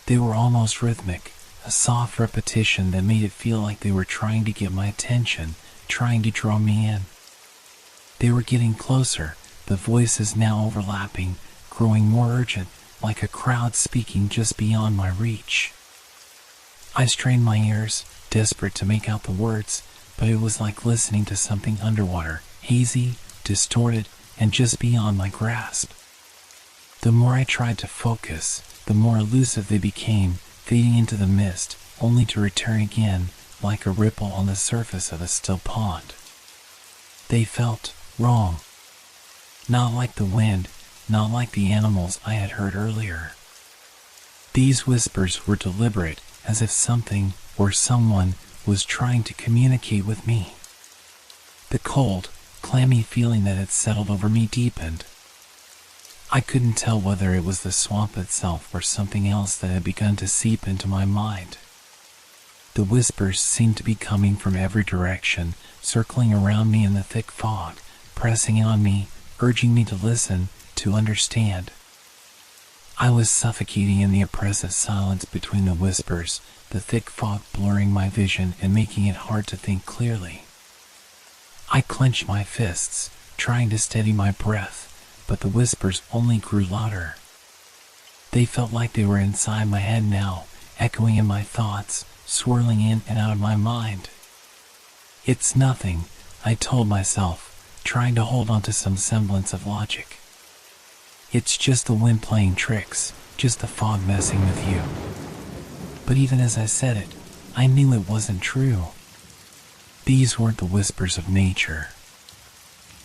A: They were almost rhythmic, a soft repetition that made it feel like they were trying to get my attention, trying to draw me in. They were getting closer, the voices now overlapping, growing more urgent, like a crowd speaking just beyond my reach. I strained my ears, desperate to make out the words, but it was like listening to something underwater, hazy, distorted, and just beyond my grasp. The more I tried to focus, the more elusive they became, fading into the mist, only to return again, like a ripple on the surface of a still pond. They felt wrong. Not like the wind, not like the animals I had heard earlier. These whispers were deliberate, as if something, or someone, was trying to communicate with me. The cold, clammy feeling that had settled over me deepened. I couldn't tell whether it was the swamp itself or something else that had begun to seep into my mind. The whispers seemed to be coming from every direction, circling around me in the thick fog, pressing on me, urging me to listen, to understand. I was suffocating in the oppressive silence between the whispers, the thick fog blurring my vision and making it hard to think clearly. I clenched my fists, trying to steady my breath, but the whispers only grew louder. They felt like they were inside my head now, echoing in my thoughts, swirling in and out of my mind. It's nothing, I told myself, trying to hold on to some semblance of logic. It's just the wind playing tricks, just the fog messing with you. But even as I said it, I knew it wasn't true. These weren't the whispers of nature.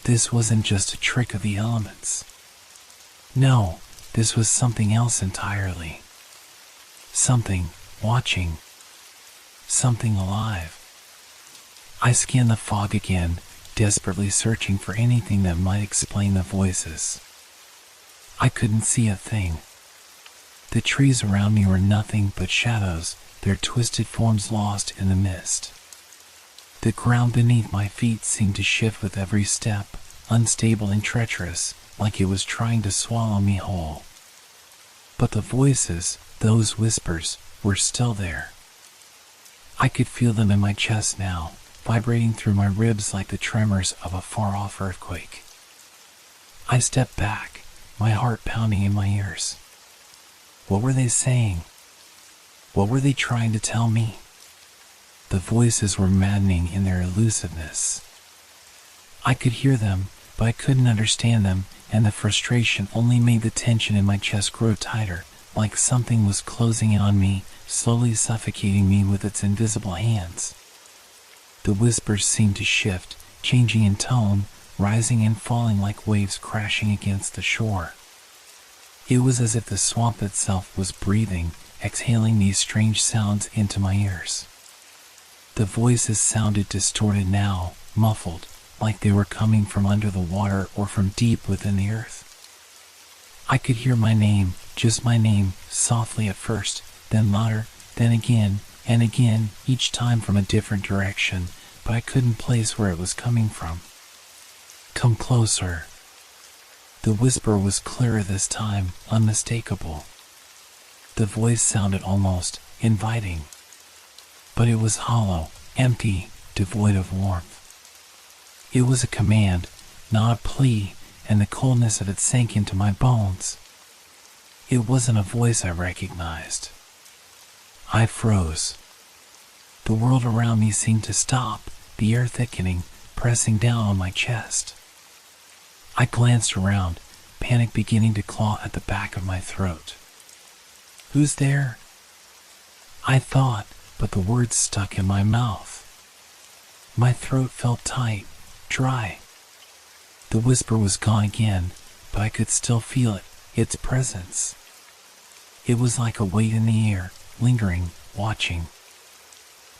A: This wasn't just a trick of the elements. No, this was something else entirely. Something watching. Something alive. I scanned the fog again, desperately searching for anything that might explain the voices. I couldn't see a thing. The trees around me were nothing but shadows, their twisted forms lost in the mist. The ground beneath my feet seemed to shift with every step, unstable and treacherous, like it was trying to swallow me whole. But the voices, those whispers, were still there. I could feel them in my chest now, vibrating through my ribs like the tremors of a far-off earthquake. I stepped back, my heart pounding in my ears. What were they saying? What were they trying to tell me? The voices were maddening in their elusiveness. I could hear them, but I couldn't understand them, and the frustration only made the tension in my chest grow tighter, like something was closing in on me, slowly suffocating me with its invisible hands. The whispers seemed to shift, changing in tone, rising and falling like waves crashing against the shore. It was as if the swamp itself was breathing, exhaling these strange sounds into my ears. The voices sounded distorted now, muffled, like they were coming from under the water or from deep within the earth. I could hear my name, just my name, softly at first, then louder, then again, and again, each time from a different direction, but I couldn't place where it was coming from. Come closer. The whisper was clearer this time, unmistakable. The voice sounded almost inviting. But it was hollow, empty, devoid of warmth. It was a command, not a plea, and the coldness of it sank into my bones. It wasn't a voice I recognized. I froze. The world around me seemed to stop, the air thickening, pressing down on my chest. I glanced around, panic beginning to claw at the back of my throat. Who's there? I thought, but the words stuck in my mouth. My throat felt tight, dry. The whisper was gone again, but I could still feel it, its presence. It was like a weight in the air, lingering, watching.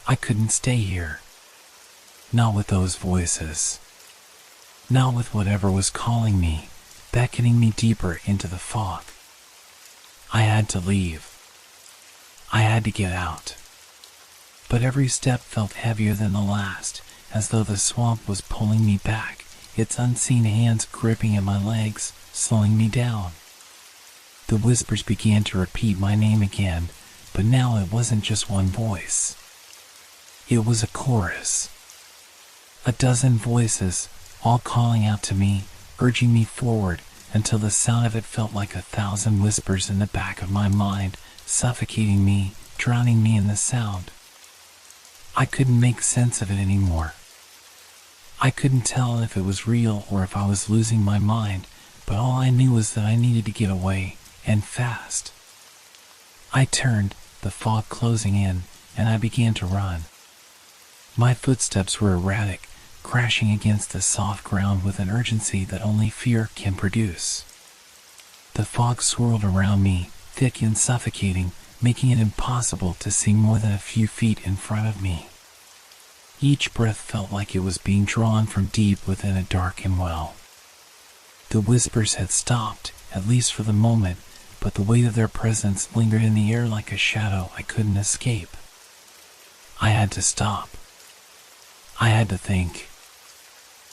A: I couldn't stay here. Not with those voices. Not with whatever was calling me, beckoning me deeper into the fog. I had to leave. I had to get out. But every step felt heavier than the last, as though the swamp was pulling me back, its unseen hands gripping at my legs, slowing me down. The whispers began to repeat my name again, but now it wasn't just one voice. It was a chorus. A dozen voices, all calling out to me, urging me forward, until the sound of it felt like 1,000 whispers in the back of my mind, suffocating me, drowning me in the sound. I couldn't make sense of it anymore. I couldn't tell if it was real or if I was losing my mind, but all I knew was that I needed to get away, and fast. I turned, the fog closing in, and I began to run. My footsteps were erratic, crashing against the soft ground with an urgency that only fear can produce. The fog swirled around me, thick and suffocating, making it impossible to see more than a few feet in front of me. Each breath felt like it was being drawn from deep within a darkened well. The whispers had stopped, at least for the moment, but the weight of their presence lingered in the air like a shadow I couldn't escape. I had to stop. I had to think.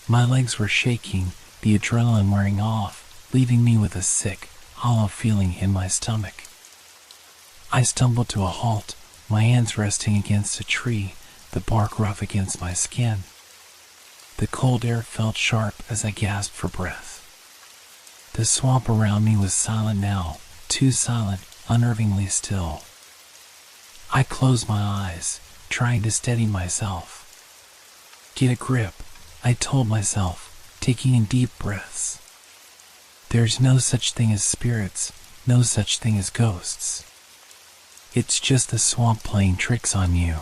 A: My legs were shaking, the adrenaline wearing off, leaving me with a sick, hollow feeling in my stomach. I stumbled to a halt, my hands resting against a tree, the bark rough against my skin. The cold air felt sharp as I gasped for breath. The swamp around me was silent now, too silent, unnervingly still. I closed my eyes, trying to steady myself. Get a grip, I told myself, taking in deep breaths. There's no such thing as spirits, no such thing as ghosts. It's just the swamp playing tricks on you.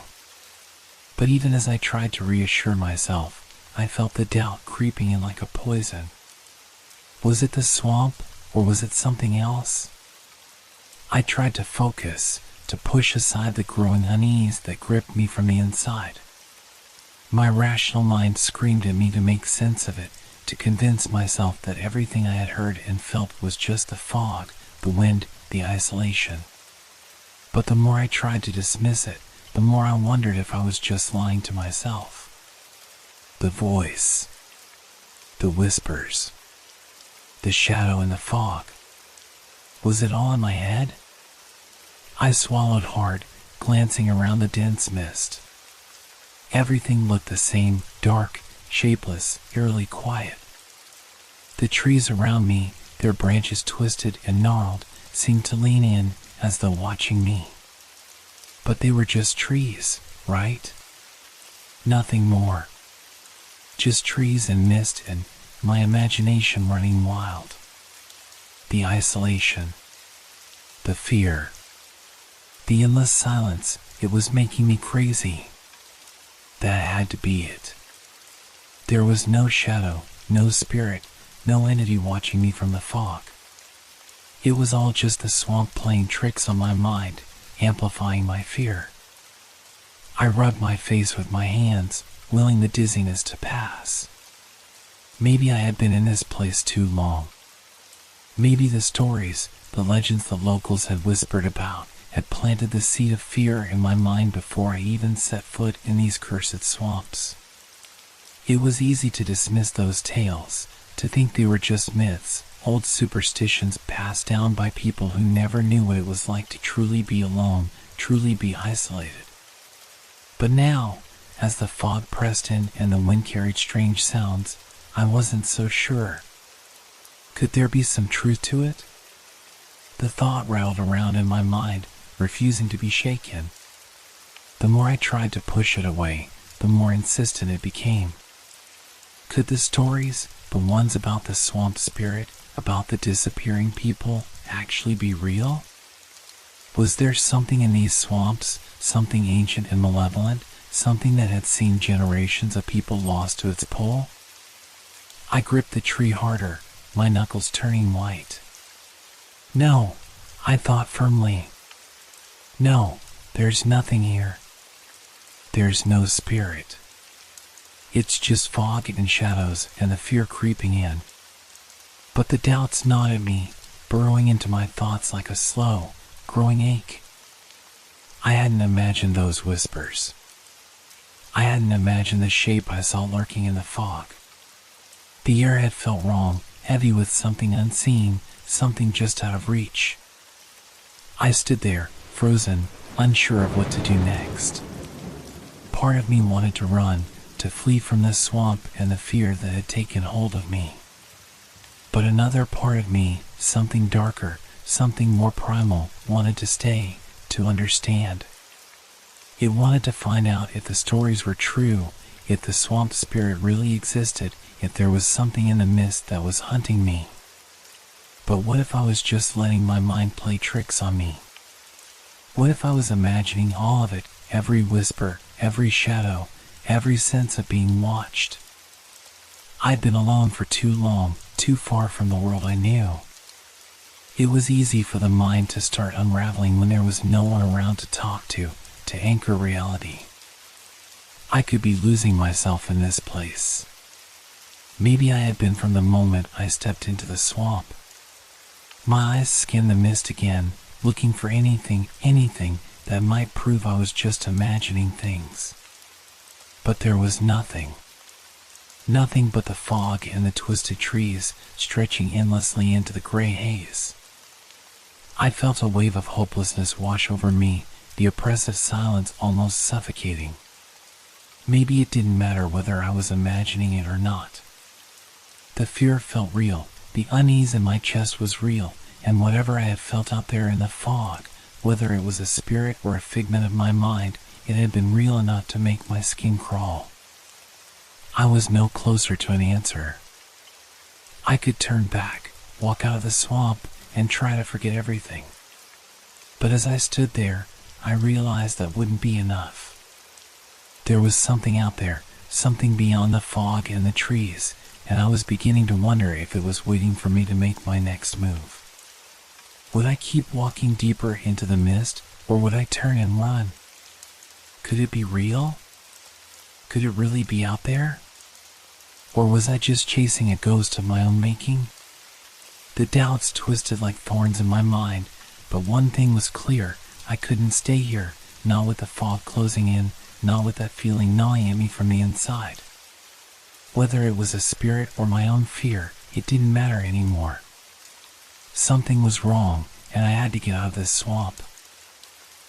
A: But even as I tried to reassure myself, I felt the doubt creeping in like a poison. Was it the swamp, or was it something else? I tried to focus, to push aside the growing unease that gripped me from the inside. My rational mind screamed at me to make sense of it, to convince myself that everything I had heard and felt was just the fog, the wind, the isolation. But the more I tried to dismiss it, the more I wondered if I was just lying to myself. The voice, the whispers, the shadow in the fog. Was it all in my head? I swallowed hard, glancing around the dense mist. Everything looked the same, dark, shapeless, eerily quiet. The trees around me, their branches twisted and gnarled, seemed to lean in as though watching me. But they were just trees, right? Nothing more. Just trees and mist and my imagination running wild. The isolation. The fear. The endless silence, it was making me crazy. That had to be it. There was no shadow, no spirit, no entity watching me from the fog. It was all just the swamp playing tricks on my mind, amplifying my fear. I rubbed my face with my hands, willing the dizziness to pass. Maybe I had been in this place too long. Maybe the stories, the legends the locals had whispered about, had planted the seed of fear in my mind before I even set foot in these cursed swamps. It was easy to dismiss those tales, to think they were just myths, old superstitions passed down by people who never knew what it was like to truly be alone, truly be isolated. But now, as the fog pressed in and the wind carried strange sounds, I wasn't so sure. Could there be some truth to it? The thought rattled around in my mind, refusing to be shaken. The more I tried to push it away, the more insistent it became. Could the stories, the ones about the swamp spirit, about the disappearing people, actually be real? Was there something in these swamps, something ancient and malevolent, something that had seen generations of people lost to its pull? I gripped the tree harder, my knuckles turning white. No, I thought firmly. No, there's nothing here. There's no spirit. It's just fog and shadows and the fear creeping in. But the doubts gnawed at me, burrowing into my thoughts like a slow, growing ache. I hadn't imagined those whispers. I hadn't imagined the shape I saw lurking in the fog. The air had felt wrong, heavy with something unseen, something just out of reach. I stood there, frozen, unsure of what to do next. Part of me wanted to run, to flee from this swamp and the fear that had taken hold of me. But another part of me, something darker, something more primal, wanted to stay, to understand. It wanted to find out if the stories were true, if the swamp spirit really existed, if there was something in the mist that was hunting me. But what if I was just letting my mind play tricks on me? What if I was imagining all of it, every whisper, every shadow, every sense of being watched? I'd been alone for too long, too far from the world I knew. It was easy for the mind to start unraveling when there was no one around to talk to anchor reality. I could be losing myself in this place. Maybe I had been from the moment I stepped into the swamp. My eyes scanned the mist again, looking for anything that might prove I was just imagining things. But there was nothing. Nothing but the fog and the twisted trees stretching endlessly into the gray haze. I felt a wave of hopelessness wash over me, the oppressive silence almost suffocating. Maybe it didn't matter whether I was imagining it or not. The fear felt real, the unease in my chest was real, and whatever I had felt out there in the fog, whether it was a spirit or a figment of my mind, it had been real enough to make my skin crawl. I was no closer to an answer. I could turn back, walk out of the swamp, and try to forget everything. But as I stood there, I realized that wouldn't be enough. There was something out there, something beyond the fog and the trees, and I was beginning to wonder if it was waiting for me to make my next move. Would I keep walking deeper into the mist, or would I turn and run? Could it be real? Could it really be out there? Or was I just chasing a ghost of my own making? The doubts twisted like thorns in my mind, but one thing was clear: I couldn't stay here, not with the fog closing in, not with that feeling gnawing at me from the inside. Whether it was a spirit or my own fear, it didn't matter anymore. Something was wrong, and I had to get out of this swamp.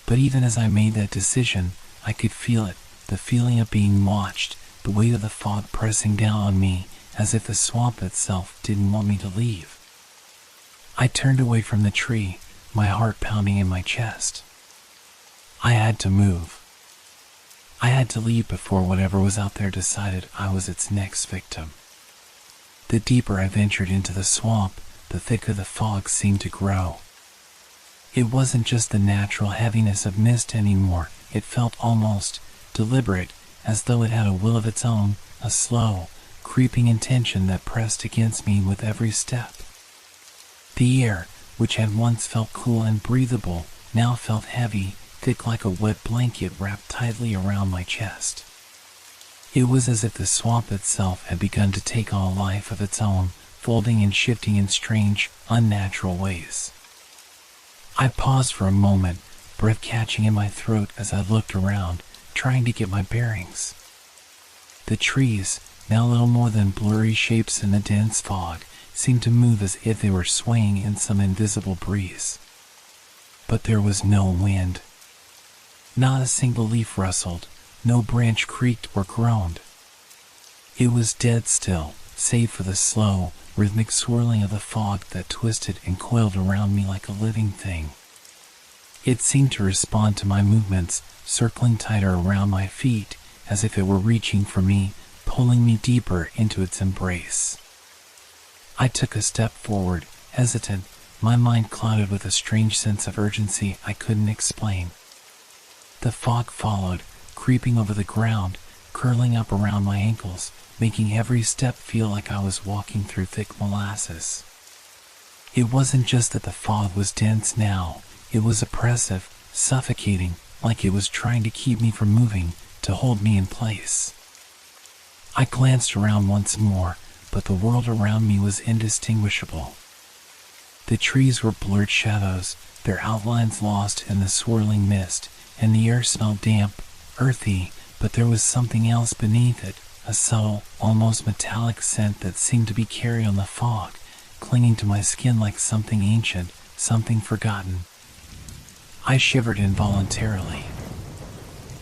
A: But even as I made that decision, I could feel it, the feeling of being watched, the weight of the fog pressing down on me, as if the swamp itself didn't want me to leave. I turned away from the tree, my heart pounding in my chest. I had to move. I had to leave before whatever was out there decided I was its next victim. The deeper I ventured into the swamp, the thicker the fog seemed to grow. It wasn't just the natural heaviness of mist anymore. It felt almost deliberate, as though it had a will of its own, a slow, creeping intention that pressed against me with every step. The air, which had once felt cool and breathable, now felt heavy, thick like a wet blanket wrapped tightly around my chest. It was as if the swamp itself had begun to take on a life of its own, folding and shifting in strange, unnatural ways. I paused for a moment, breath catching in my throat as I looked around, trying to get my bearings. The trees, now little more than blurry shapes in the dense fog, seemed to move as if they were swaying in some invisible breeze. But there was no wind. Not a single leaf rustled, no branch creaked or groaned. It was dead still, save for the slow, rhythmic swirling of the fog that twisted and coiled around me like a living thing. It seemed to respond to my movements, circling tighter around my feet, as if it were reaching for me, pulling me deeper into its embrace. I took a step forward, hesitant, my mind clouded with a strange sense of urgency I couldn't explain. The fog followed, creeping over the ground, curling up around my ankles, making every step feel like I was walking through thick molasses. It wasn't just that the fog was dense now, it was oppressive, suffocating, like it was trying to keep me from moving, to hold me in place. I glanced around once more, but the world around me was indistinguishable. The trees were blurred shadows, their outlines lost in the swirling mist, and the air smelled damp, earthy, but there was something else beneath it, a subtle, almost metallic scent that seemed to be carried on the fog, clinging to my skin like something ancient, something forgotten. I shivered involuntarily.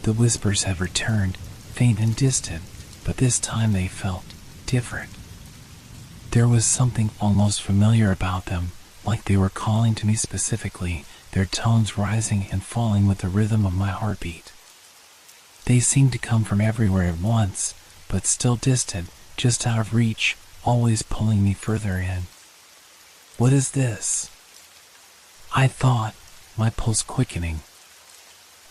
A: The whispers had returned, faint and distant, but this time they felt different. There was something almost familiar about them, like they were calling to me specifically, their tones rising and falling with the rhythm of my heartbeat. They seemed to come from everywhere at once, but still distant, just out of reach, always pulling me further in. What is this? I thought, my pulse quickening.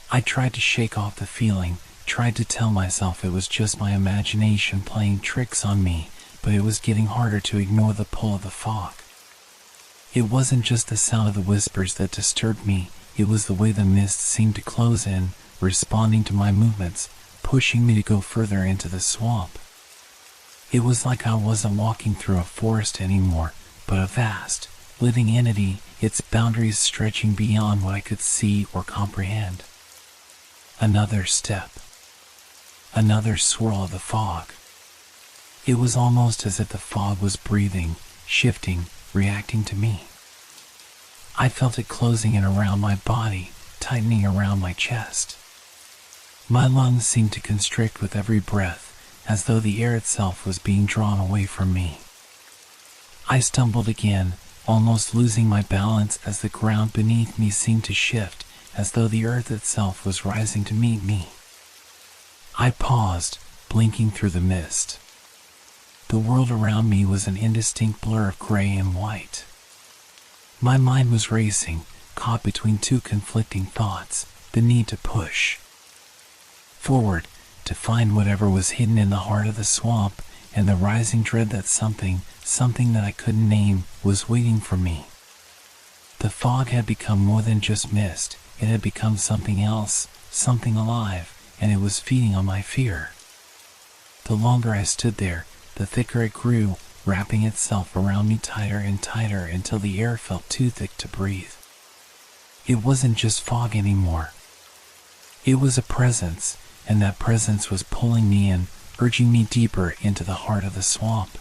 A: I tried to shake off the feeling, tried to tell myself it was just my imagination playing tricks on me, but it was getting harder to ignore the pull of the fog. It wasn't just the sound of the whispers that disturbed me, it was the way the mist seemed to close in, responding to my movements, pushing me to go further into the swamp. It was like I wasn't walking through a forest anymore, but a vast, living entity, its boundaries stretching beyond what I could see or comprehend. Another step. Another swirl of the fog. It was almost as if the fog was breathing, shifting, reacting to me. I felt it closing in around my body, tightening around my chest. My lungs seemed to constrict with every breath, as though the air itself was being drawn away from me. I stumbled again, almost losing my balance as the ground beneath me seemed to shift, as though the earth itself was rising to meet me. I paused, blinking through the mist. The world around me was an indistinct blur of gray and white. My mind was racing, caught between two conflicting thoughts, the need to push forward, to find whatever was hidden in the heart of the swamp, and the rising dread that something that I couldn't name, was waiting for me. The fog had become more than just mist, it had become something else, something alive, and it was feeding on my fear. The longer I stood there, the thicker it grew, wrapping itself around me tighter and tighter until the air felt too thick to breathe. It wasn't just fog anymore. It was a presence, and that presence was pulling me in, urging me deeper into the heart of the swamp.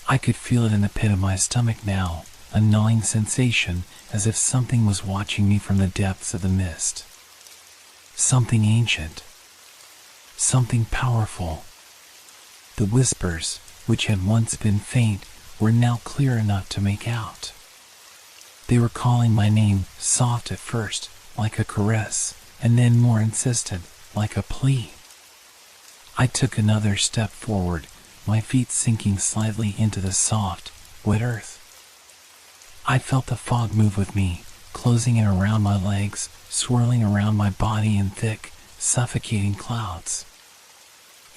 A: I could feel it in the pit of my stomach now, a gnawing sensation, as if something was watching me from the depths of the mist. Something ancient. Something powerful. The whispers, which had once been faint, were now clear enough to make out. They were calling my name, soft at first, like a caress, and then more insistent, like a plea. I took another step forward, my feet sinking slightly into the soft, wet earth. I felt the fog move with me, closing in around my legs, swirling around my body in thick, suffocating clouds.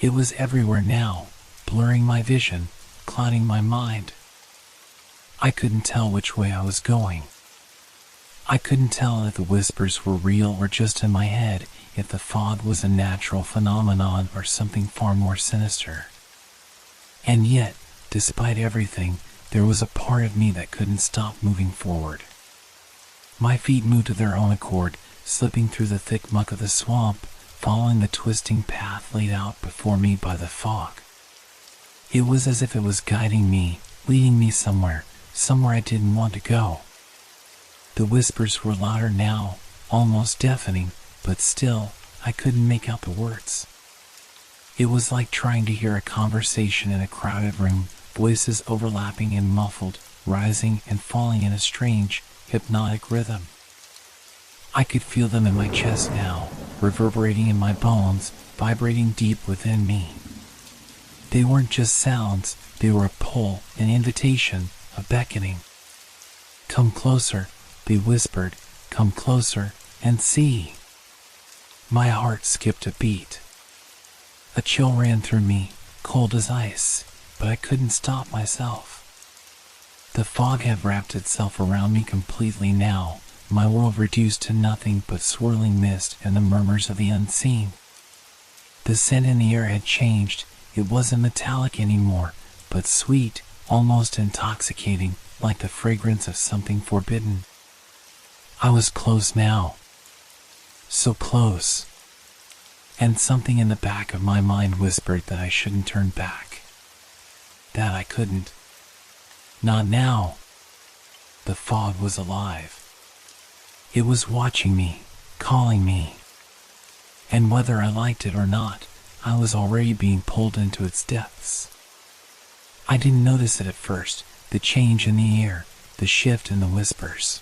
A: It was everywhere now, blurring my vision, clouding my mind. I couldn't tell which way I was going. I couldn't tell if the whispers were real or just in my head, if the fog was a natural phenomenon or something far more sinister. And yet, despite everything, there was a part of me that couldn't stop moving forward. My feet moved of their own accord, slipping through the thick muck of the swamp, following the twisting path laid out before me by the fog. It was as if it was guiding me, leading me somewhere I didn't want to go. The whispers were louder now, almost deafening, but still, I couldn't make out the words. It was like trying to hear a conversation in a crowded room, voices overlapping and muffled, rising and falling in a strange, hypnotic rhythm. I could feel them in my chest now, reverberating in my bones, vibrating deep within me. They weren't just sounds, they were a pull, an invitation, a beckoning. "Come closer," they whispered, "come closer and see." My heart skipped a beat. A chill ran through me, cold as ice, but I couldn't stop myself. The fog had wrapped itself around me completely now, my world reduced to nothing but swirling mist and the murmurs of the unseen. The scent in the air had changed. It wasn't metallic anymore, but sweet, almost intoxicating, like the fragrance of something forbidden. I was close now. So close. And something in the back of my mind whispered that I shouldn't turn back. That I couldn't. Not now. The fog was alive. It was watching me, calling me. And whether I liked it or not, I was already being pulled into its depths. I didn't notice it at first, the change in the air, the shift in the whispers.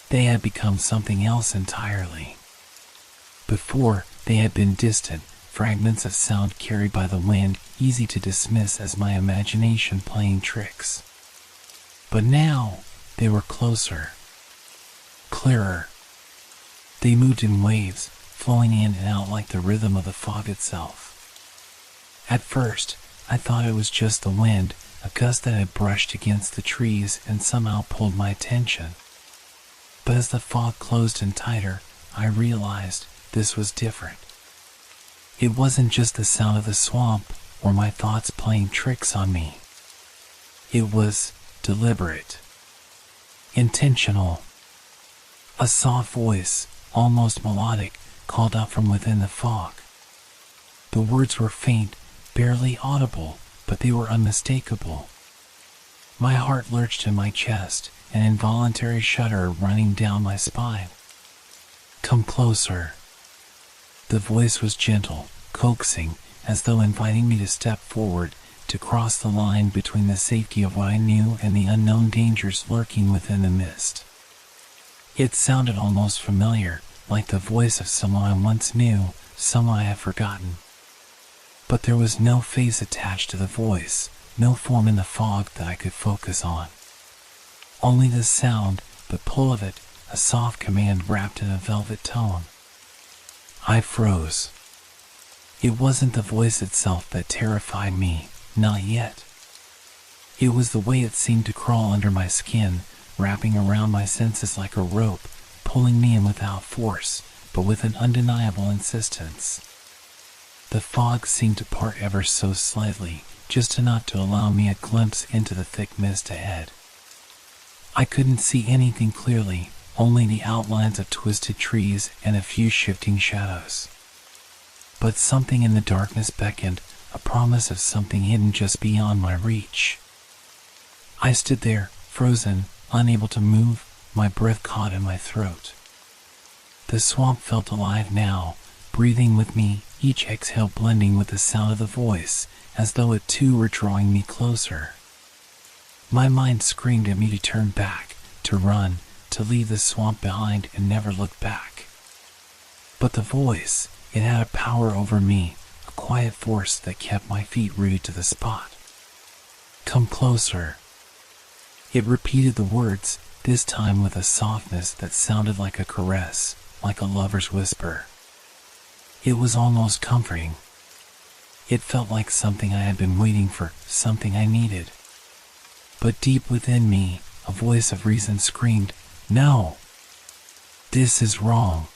A: They had become something else entirely. Before, they had been distant, fragments of sound carried by the wind, easy to dismiss as my imagination playing tricks. But now, they were closer. Clearer. They moved in waves, flowing in and out like the rhythm of the fog itself. At first, I thought it was just the wind, a gust that had brushed against the trees and somehow pulled my attention. But as the fog closed in tighter, I realized this was different. It wasn't just the sound of the swamp or my thoughts playing tricks on me. It was deliberate, intentional. A soft voice, almost melodic, called out from within the fog. The words were faint, barely audible, but they were unmistakable. My heart lurched in my chest, an involuntary shudder running down my spine. "Come closer." The voice was gentle, coaxing, as though inviting me to step forward, to cross the line between the safety of what I knew and the unknown dangers lurking within the mist. It sounded almost familiar, like the voice of someone I once knew, someone I had forgotten. But there was no face attached to the voice, no form in the fog that I could focus on. Only the sound, the pull of it, a soft command wrapped in a velvet tone. I froze. It wasn't the voice itself that terrified me, not yet. It was the way it seemed to crawl under my skin, wrapping around my senses like a rope, pulling me in without force, but with an undeniable insistence. The fog seemed to part ever so slightly, just enough to allow me a glimpse into the thick mist ahead. I couldn't see anything clearly, only the outlines of twisted trees and a few shifting shadows. But something in the darkness beckoned, a promise of something hidden just beyond my reach. I stood there, frozen, unable to move, my breath caught in my throat. The swamp felt alive now, breathing with me, each exhale blending with the sound of the voice, as though it too were drawing me closer. My mind screamed at me to turn back, to run, to leave the swamp behind and never look back. But the voice, it had a power over me, a quiet force that kept my feet rooted to the spot. "Come closer." It repeated the words, this time with a softness that sounded like a caress, like a lover's whisper. It was almost comforting. It felt like something I had been waiting for, something I needed. But deep within me, a voice of reason screamed, "No! This is wrong."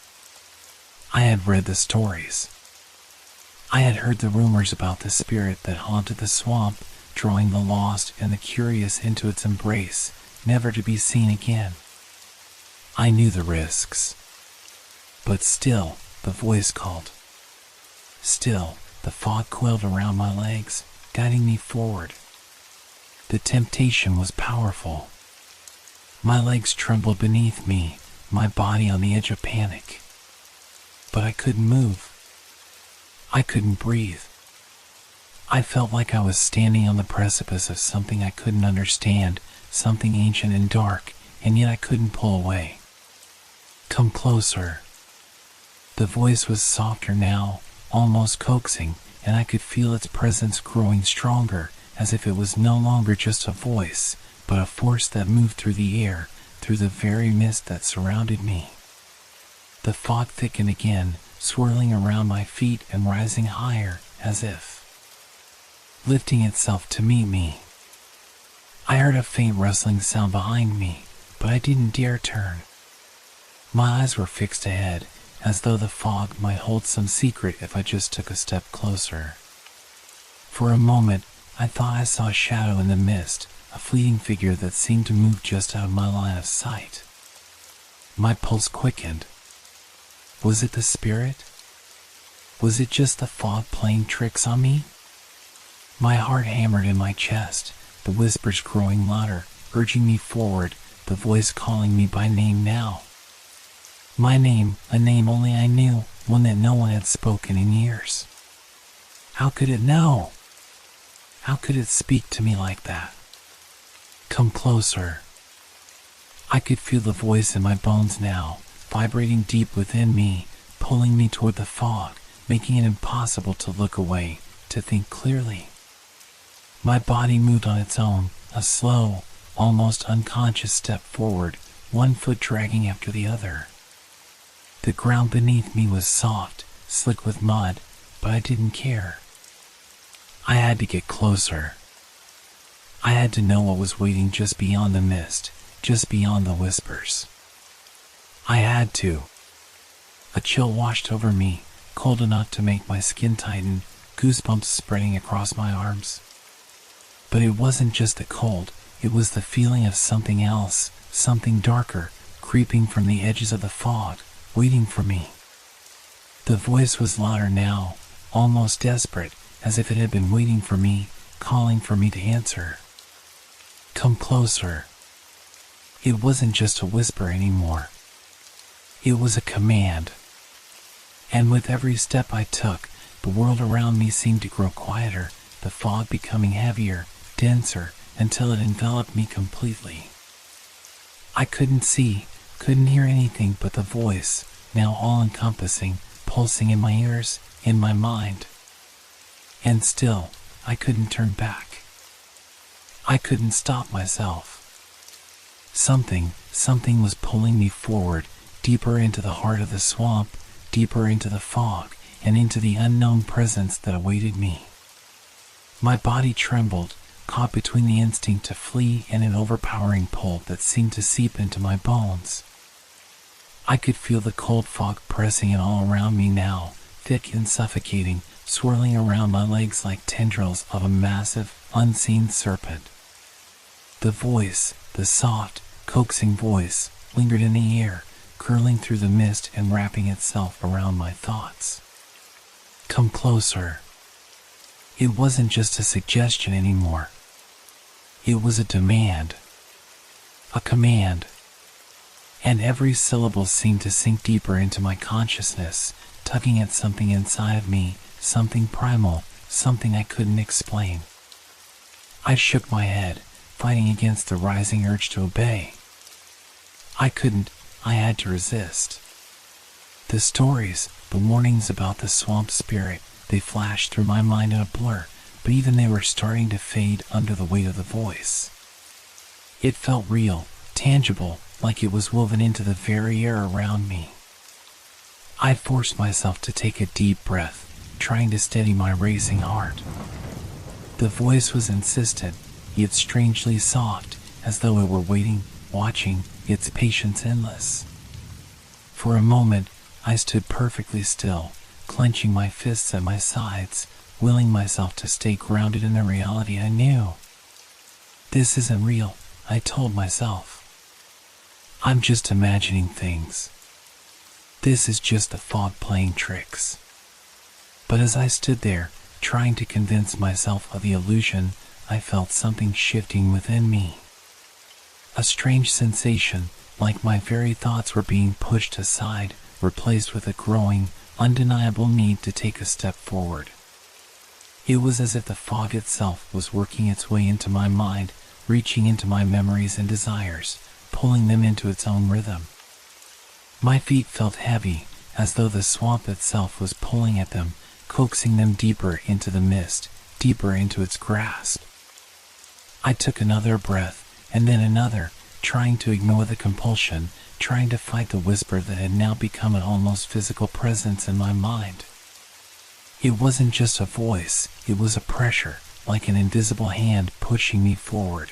A: I had read the stories. I had heard the rumors about the spirit that haunted the swamp, drawing the lost and the curious into its embrace, never to be seen again. I knew the risks. But still, the voice called. Still, the fog coiled around my legs, guiding me forward. The temptation was powerful. My legs trembled beneath me, my body on the edge of panic. But I couldn't move. I couldn't breathe. I felt like I was standing on the precipice of something I couldn't understand, something ancient and dark, and yet I couldn't pull away. "Come closer." The voice was softer now, almost coaxing, and I could feel its presence growing stronger, as if it was no longer just a voice, but a force that moved through the air, through the very mist that surrounded me. The fog thickened again, swirling around my feet and rising higher, as if lifting itself to meet me. I heard a faint rustling sound behind me, but I didn't dare turn. My eyes were fixed ahead, as though the fog might hold some secret if I just took a step closer. For a moment, I thought I saw a shadow in the mist, a fleeting figure that seemed to move just out of my line of sight. My pulse quickened. Was it the spirit? Was it just the fog playing tricks on me? My heart hammered in my chest, the whispers growing louder, urging me forward, the voice calling me by name now. My name, a name only I knew, one that no one had spoken in years. How could it know? How could it speak to me like that? "Come closer." I could feel the voice in my bones now, vibrating deep within me, pulling me toward the fog, making it impossible to look away, to think clearly. My body moved on its own, a slow, almost unconscious step forward, one foot dragging after the other. The ground beneath me was soft, slick with mud, but I didn't care. I had to get closer. I had to know what was waiting just beyond the mist, just beyond the whispers. I had to. A chill washed over me, cold enough to make my skin tighten, goosebumps spreading across my arms. But it wasn't just the cold, it was the feeling of something else, something darker, creeping from the edges of the fog, waiting for me. The voice was louder now, almost desperate, as if it had been waiting for me, calling for me to answer. "Come closer." It wasn't just a whisper anymore. It was a command. And with every step I took, the world around me seemed to grow quieter, the fog becoming heavier, denser, until it enveloped me completely. I couldn't see, couldn't hear anything but the voice, now all-encompassing, pulsing in my ears, in my mind. And still, I couldn't turn back. I couldn't stop myself. Something was pulling me forward, deeper into the heart of the swamp, deeper into the fog, and into the unknown presence that awaited me. My body trembled, caught between the instinct to flee and an overpowering pull that seemed to seep into my bones. I could feel the cold fog pressing in all around me now, thick and suffocating, swirling around my legs like tendrils of a massive, unseen serpent. The voice, the soft, coaxing voice, lingered in the air, curling through the mist and wrapping itself around my thoughts. "Come closer." It wasn't just a suggestion anymore. It was a demand. A command. And every syllable seemed to sink deeper into my consciousness, tugging at something inside of me, something primal, something I couldn't explain. I shook my head, fighting against the rising urge to obey. I couldn't, I had to resist. The stories, the warnings about the swamp spirit, they flashed through my mind in a blur, but even they were starting to fade under the weight of the voice. It felt real, tangible, like it was woven into the very air around me. I forced myself to take a deep breath, trying to steady my racing heart. The voice was insistent, yet strangely soft, as though it were waiting, watching, its patience endless. For a moment, I stood perfectly still, clenching my fists at my sides, willing myself to stay grounded in the reality I knew. This isn't real, I told myself. I'm just imagining things. This is just the fog playing tricks. But as I stood there, trying to convince myself of the illusion, I felt something shifting within me. A strange sensation, like my very thoughts were being pushed aside, replaced with a growing, undeniable need to take a step forward. It was as if the fog itself was working its way into my mind, reaching into my memories and desires, pulling them into its own rhythm. My feet felt heavy, as though the swamp itself was pulling at them, coaxing them deeper into the mist, deeper into its grasp. I took another breath, and then another, trying to ignore the compulsion, trying to fight the whisper that had now become an almost physical presence in my mind. It wasn't just a voice, it was a pressure, like an invisible hand pushing me forward.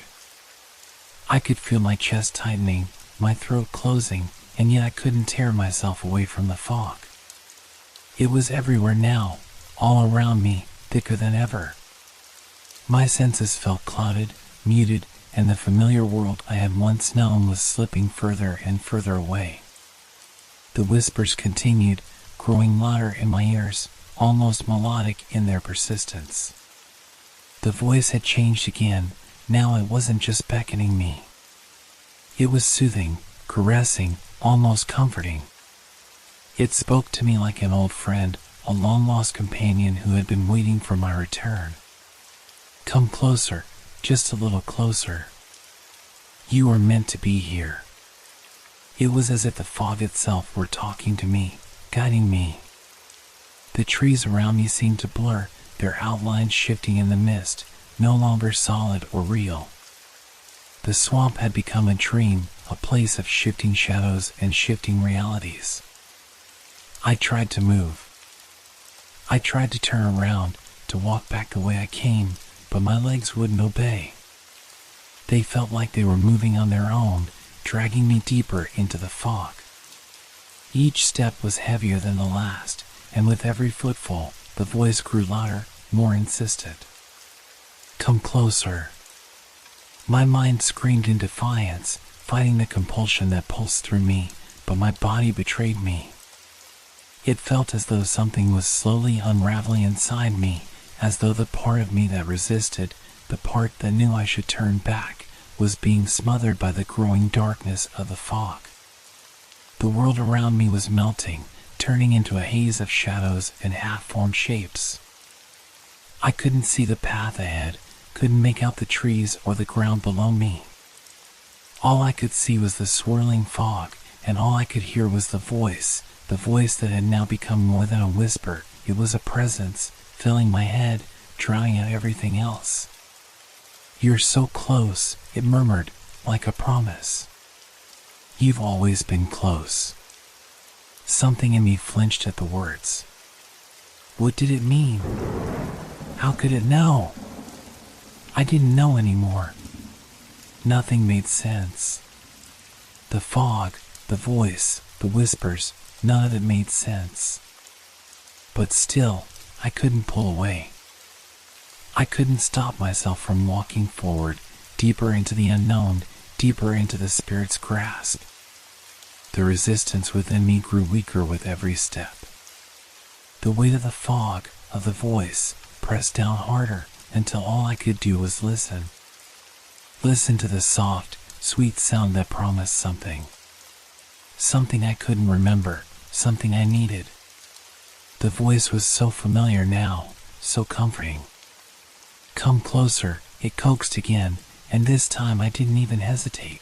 A: I could feel my chest tightening, my throat closing, and yet I couldn't tear myself away from the fog. It was everywhere now, all around me, thicker than ever. My senses felt clouded, muted, and the familiar world I had once known was slipping further and further away. The whispers continued, growing louder in my ears, almost melodic in their persistence. The voice had changed again. Now it wasn't just beckoning me. It was soothing, caressing, almost comforting. It spoke to me like an old friend, a long-lost companion who had been waiting for my return. Come closer, just a little closer. You are meant to be here. It was as if the fog itself were talking to me, guiding me. The trees around me seemed to blur, their outlines shifting in the mist, no longer solid or real. The swamp had become a dream, a place of shifting shadows and shifting realities. I tried to move. I tried to turn around, to walk back the way I came, but my legs wouldn't obey. They felt like they were moving on their own, dragging me deeper into the fog. Each step was heavier than the last, and with every footfall, the voice grew louder, more insistent. Come closer. My mind screamed in defiance, fighting the compulsion that pulsed through me, but my body betrayed me. It felt as though something was slowly unraveling inside me, as though the part of me that resisted, the part that knew I should turn back, was being smothered by the growing darkness of the fog. The world around me was melting, turning into a haze of shadows and half-formed shapes. I couldn't see the path ahead, couldn't make out the trees or the ground below me. All I could see was the swirling fog, and all I could hear was the voice that had now become more than a whisper. It was a presence, filling my head, drowning out everything else. You're so close, it murmured, like a promise. You've always been close. Something in me flinched at the words. What did it mean? How could it know? I didn't know anymore. Nothing made sense. The fog, the voice, the whispers, none of it made sense. But still, I couldn't pull away. I couldn't stop myself from walking forward, deeper into the unknown, deeper into the spirit's grasp. The resistance within me grew weaker with every step. The weight of the fog, of the voice, pressed down harder until all I could do was listen. Listen to the soft, sweet sound that promised something. Something I couldn't remember, something I needed. The voice was so familiar now, so comforting. Come closer, it coaxed again, and this time I didn't even hesitate.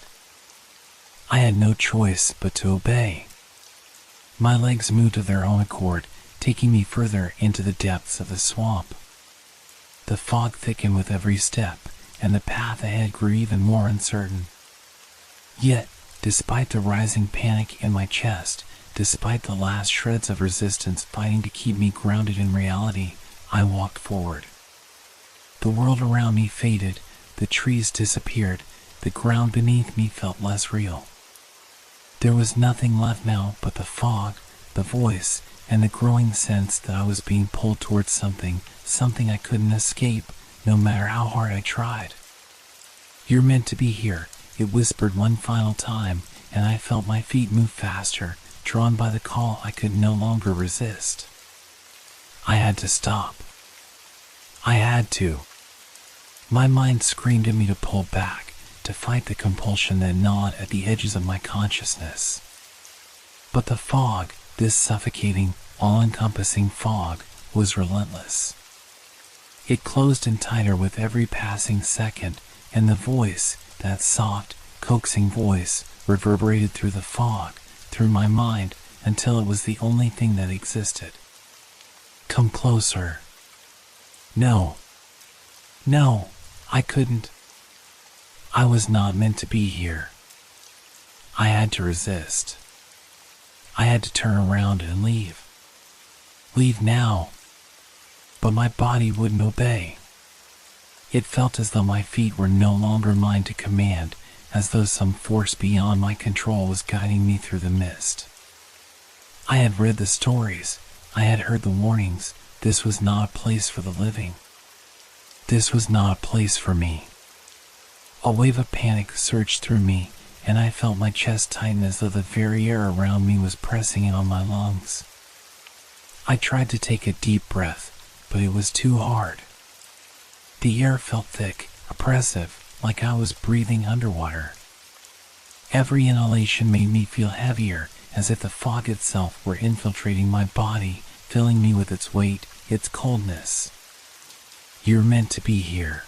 A: I had no choice but to obey. My legs moved of their own accord, taking me further into the depths of the swamp. The fog thickened with every step, and the path ahead grew even more uncertain. Yet, despite the rising panic in my chest, despite the last shreds of resistance fighting to keep me grounded in reality, I walked forward. The world around me faded, the trees disappeared, the ground beneath me felt less real. There was nothing left now but the fog, the voice, and the growing sense that I was being pulled towards something I couldn't escape, no matter how hard I tried. "You're meant to be here," it whispered one final time, and I felt my feet move faster, drawn by the call I could no longer resist. I had to stop. I had to. My mind screamed at me to pull back, to fight the compulsion that gnawed at the edges of my consciousness. But the fog, this suffocating, all-encompassing fog, was relentless. It closed in tighter with every passing second, and the voice, that soft, coaxing voice, reverberated through the fog, through my mind, until it was the only thing that existed. "Come closer." No, I couldn't. I was not meant to be here. I had to resist. I had to turn around and leave. Leave now. But my body wouldn't obey. It felt as though my feet were no longer mine to command, as though some force beyond my control was guiding me through the mist. I had read the stories. I had heard the warnings. This was not a place for the living. This was not a place for me. A wave of panic surged through me, and I felt my chest tighten as though the very air around me was pressing in on my lungs. I tried to take a deep breath, but it was too hard. The air felt thick, oppressive, like I was breathing underwater. Every inhalation made me feel heavier, as if the fog itself were infiltrating my body, filling me with its weight, its coldness. "You're meant to be here."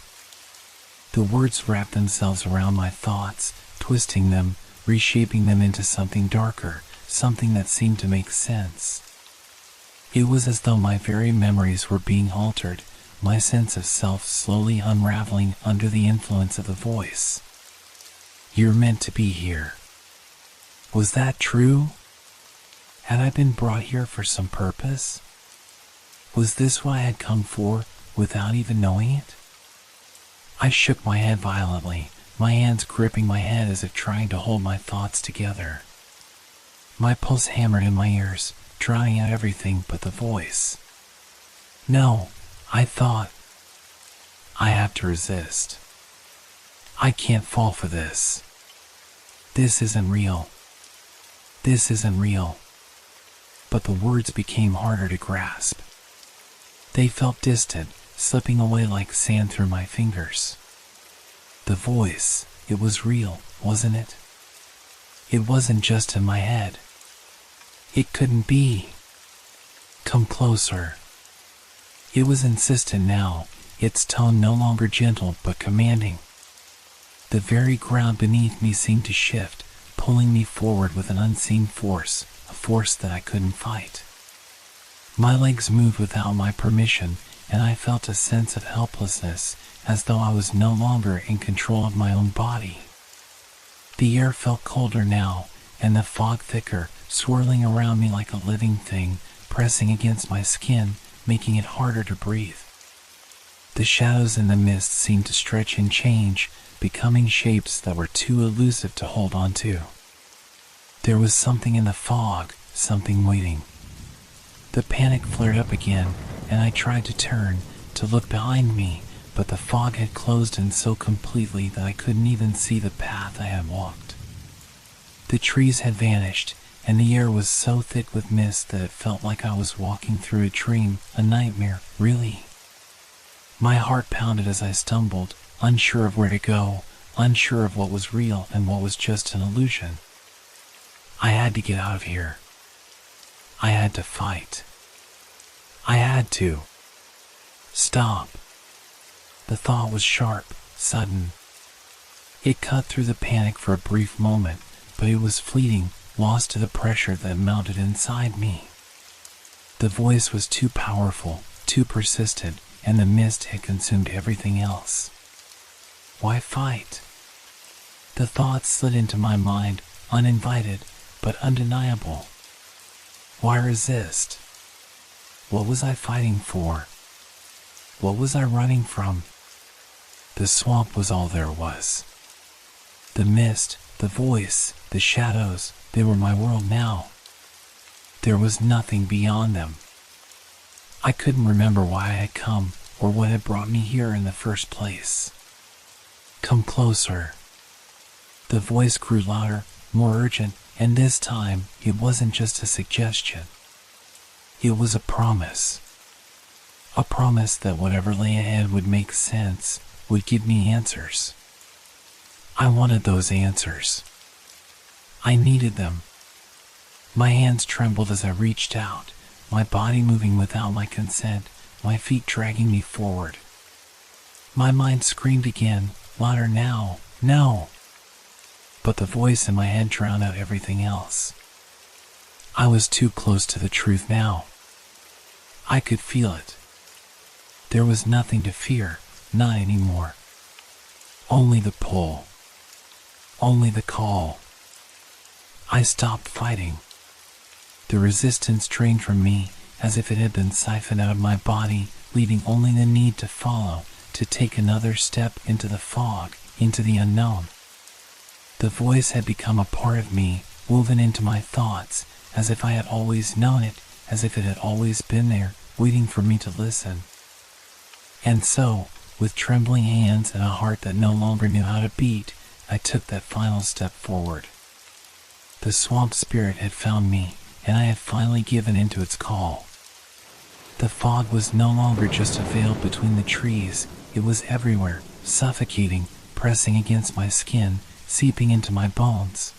A: The words wrapped themselves around my thoughts, twisting them, reshaping them into something darker, something that seemed to make sense. It was as though my very memories were being altered, my sense of self slowly unraveling under the influence of the voice. "You're meant to be here." Was that true? Had I been brought here for some purpose? Was this what I had come for, without even knowing it? I shook my head violently, my hands gripping my head as if trying to hold my thoughts together. My pulse hammered in my ears, drowning out everything but the voice. "No," I thought. "I have to resist. I can't fall for this. This isn't real. This isn't real." But the words became harder to grasp. They felt distant, slipping away like sand through my fingers. The voice, it was real, wasn't it? It wasn't just in my head. It couldn't be. "Come closer." It was insistent now, its tone no longer gentle but commanding. The very ground beneath me seemed to shift, pulling me forward with an unseen force, a force that I couldn't fight. My legs moved without my permission, and I felt a sense of helplessness, as though I was no longer in control of my own body. The air felt colder now, and the fog thicker, swirling around me like a living thing, pressing against my skin, making it harder to breathe. The shadows in the mist seemed to stretch and change, becoming shapes that were too elusive to hold on to. There was something in the fog, something waiting. The panic flared up again, and I tried to turn, to look behind me, but the fog had closed in so completely that I couldn't even see the path I had walked. The trees had vanished, and the air was so thick with mist that it felt like I was walking through a dream, a nightmare, really. My heart pounded as I stumbled, unsure of where to go, unsure of what was real and what was just an illusion. I had to get out of here. I had to fight. I had to. Stop. The thought was sharp, sudden. It cut through the panic for a brief moment, but it was fleeting, lost to the pressure that mounted inside me. The voice was too powerful, too persistent, and the mist had consumed everything else. Why fight? The thoughts slid into my mind, uninvited, but undeniable. Why resist? What was I fighting for? What was I running from? The swamp was all there was. The mist, the voice, the shadows, they were my world now. There was nothing beyond them. I couldn't remember why I had come or what had brought me here in the first place. Come closer. The voice grew louder, more urgent, and this time it wasn't just a suggestion. It was a promise. A promise that whatever lay ahead would make sense, would give me answers. I wanted those answers. I needed them. My hands trembled as I reached out, my body moving without my consent, my feet dragging me forward. My mind screamed again, louder now, no. But the voice in my head drowned out everything else. I was too close to the truth now. I could feel it. There was nothing to fear, not anymore. Only the pull. Only the call. I stopped fighting. The resistance drained from me as if it had been siphoned out of my body, leaving only the need to follow, to take another step into the fog, into the unknown. The voice had become a part of me, woven into my thoughts, as if I had always known it, as if it had always been there, waiting for me to listen. And so, with trembling hands and a heart that no longer knew how to beat, I took that final step forward. The swamp spirit had found me, and I had finally given into its call. The fog was no longer just a veil between the trees, it was everywhere, suffocating, pressing against my skin, seeping into my bones.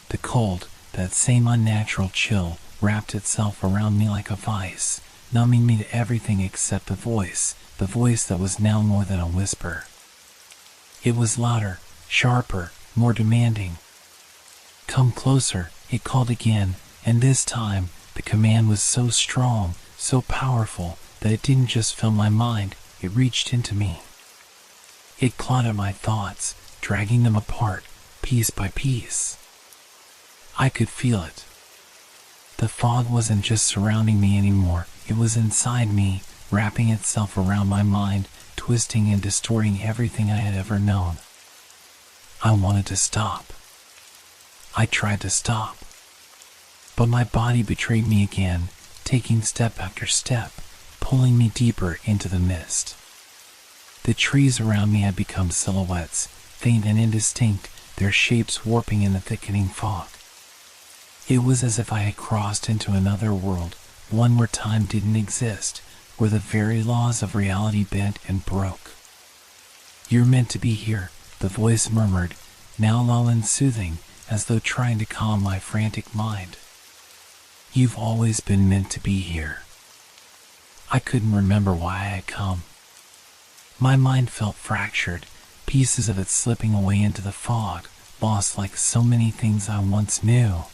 A: The cold, that same unnatural chill, wrapped itself around me like a vice, numbing me to everything except the voice that was now more than a whisper. It was louder, sharper, more demanding. Come closer, it called again, and this time, the command was so strong, so powerful, that it didn't just fill my mind, it reached into me. It clawed at my thoughts, dragging them apart, piece by piece. I could feel it. The fog wasn't just surrounding me anymore, it was inside me, wrapping itself around my mind, twisting and distorting everything I had ever known. I wanted to stop. I tried to stop. But my body betrayed me again, taking step after step, pulling me deeper into the mist. The trees around me had become silhouettes, faint and indistinct, their shapes warping in the thickening fog. It was as if I had crossed into another world, one where time didn't exist, where the very laws of reality bent and broke. You're meant to be here, the voice murmured, now low and soothing, as though trying to calm my frantic mind. You've always been meant to be here. I couldn't remember why I had come. My mind felt fractured, pieces of it slipping away into the fog, lost like so many things I once knew.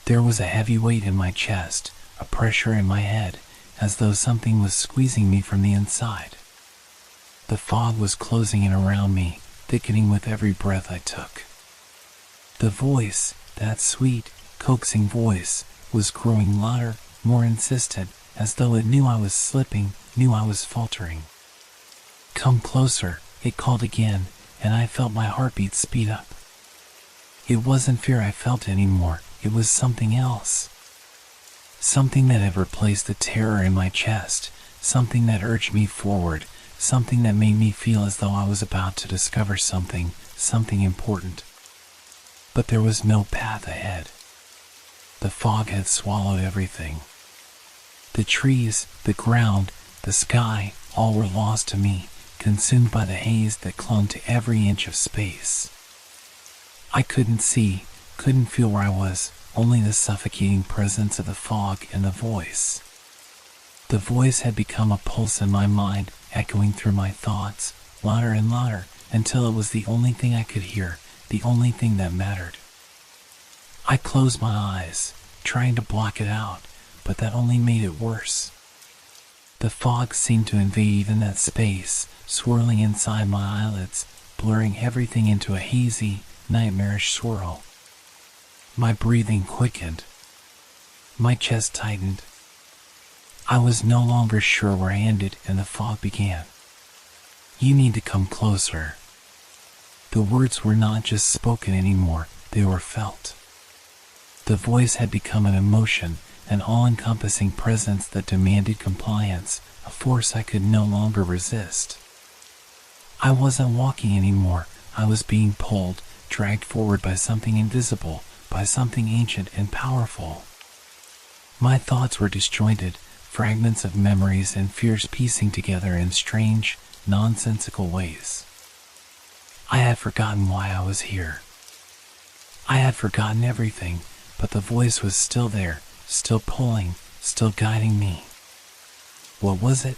A: There was a heavy weight in my chest, a pressure in my head, as though something was squeezing me from the inside. The fog was closing in around me, thickening with every breath I took. The voice, that sweet, coaxing voice, was growing louder, more insistent, as though it knew I was slipping, knew I was faltering. Come closer, it called again, and I felt my heartbeat speed up. It wasn't fear I felt anymore, it was something else. Something that had replaced the terror in my chest, something that urged me forward, something that made me feel as though I was about to discover something important. But there was no path ahead. The fog had swallowed everything. The trees, the ground, the sky, all were lost to me, consumed by the haze that clung to every inch of space. I couldn't see, couldn't feel where I was, only the suffocating presence of the fog and the voice. The voice had become a pulse in my mind, echoing through my thoughts, louder and louder, until it was the only thing I could hear, the only thing that mattered. I closed my eyes, trying to block it out, but that only made it worse. The fog seemed to invade even that space, swirling inside my eyelids, blurring everything into a hazy, nightmarish swirl. My breathing quickened. My chest tightened. I was no longer sure where I ended and the fog began. "You need to come closer." The words were not just spoken anymore, they were felt. The voice had become an emotion, an all-encompassing presence that demanded compliance, a force I could no longer resist. I wasn't walking anymore, I was being pulled, dragged forward by something invisible, by something ancient and powerful. My thoughts were disjointed, fragments of memories and fears piecing together in strange, nonsensical ways. I had forgotten why I was here. I had forgotten everything, but the voice was still there, still pulling, still guiding me. What was it?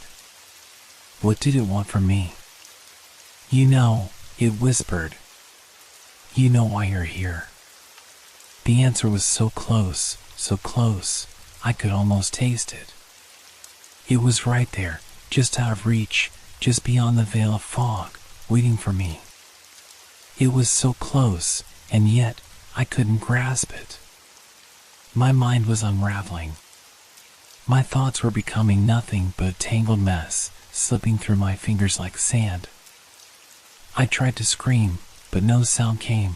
A: What did it want from me? "You know," it whispered. "You know why you're here." The answer was so close, I could almost taste it. It was right there, just out of reach, just beyond the veil of fog, waiting for me. It was so close, and yet I couldn't grasp it. My mind was unraveling. My thoughts were becoming nothing but a tangled mess, slipping through my fingers like sand. I tried to scream, but no sound came.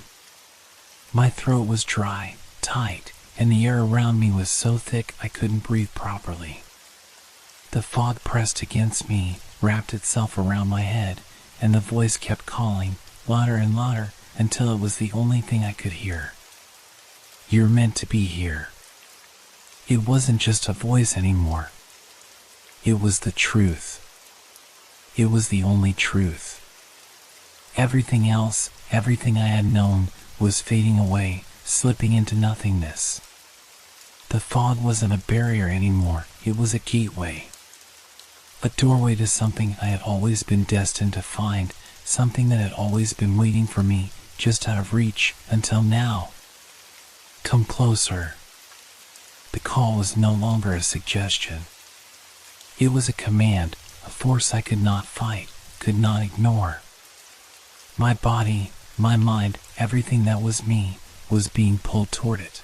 A: My throat was dry, tight, and the air around me was so thick I couldn't breathe properly. The fog pressed against me, wrapped itself around my head, and the voice kept calling, louder and louder, until it was the only thing I could hear. "You're meant to be here." It wasn't just a voice anymore. It was the truth. It was the only truth. Everything else, everything I had known, was fading away, slipping into nothingness. The fog wasn't a barrier anymore, it was a gateway. A doorway to something I had always been destined to find, something that had always been waiting for me, just out of reach, until now. "Come closer." The call was no longer a suggestion. It was a command, a force I could not fight, could not ignore. My body, my mind, everything that was me, was being pulled toward it.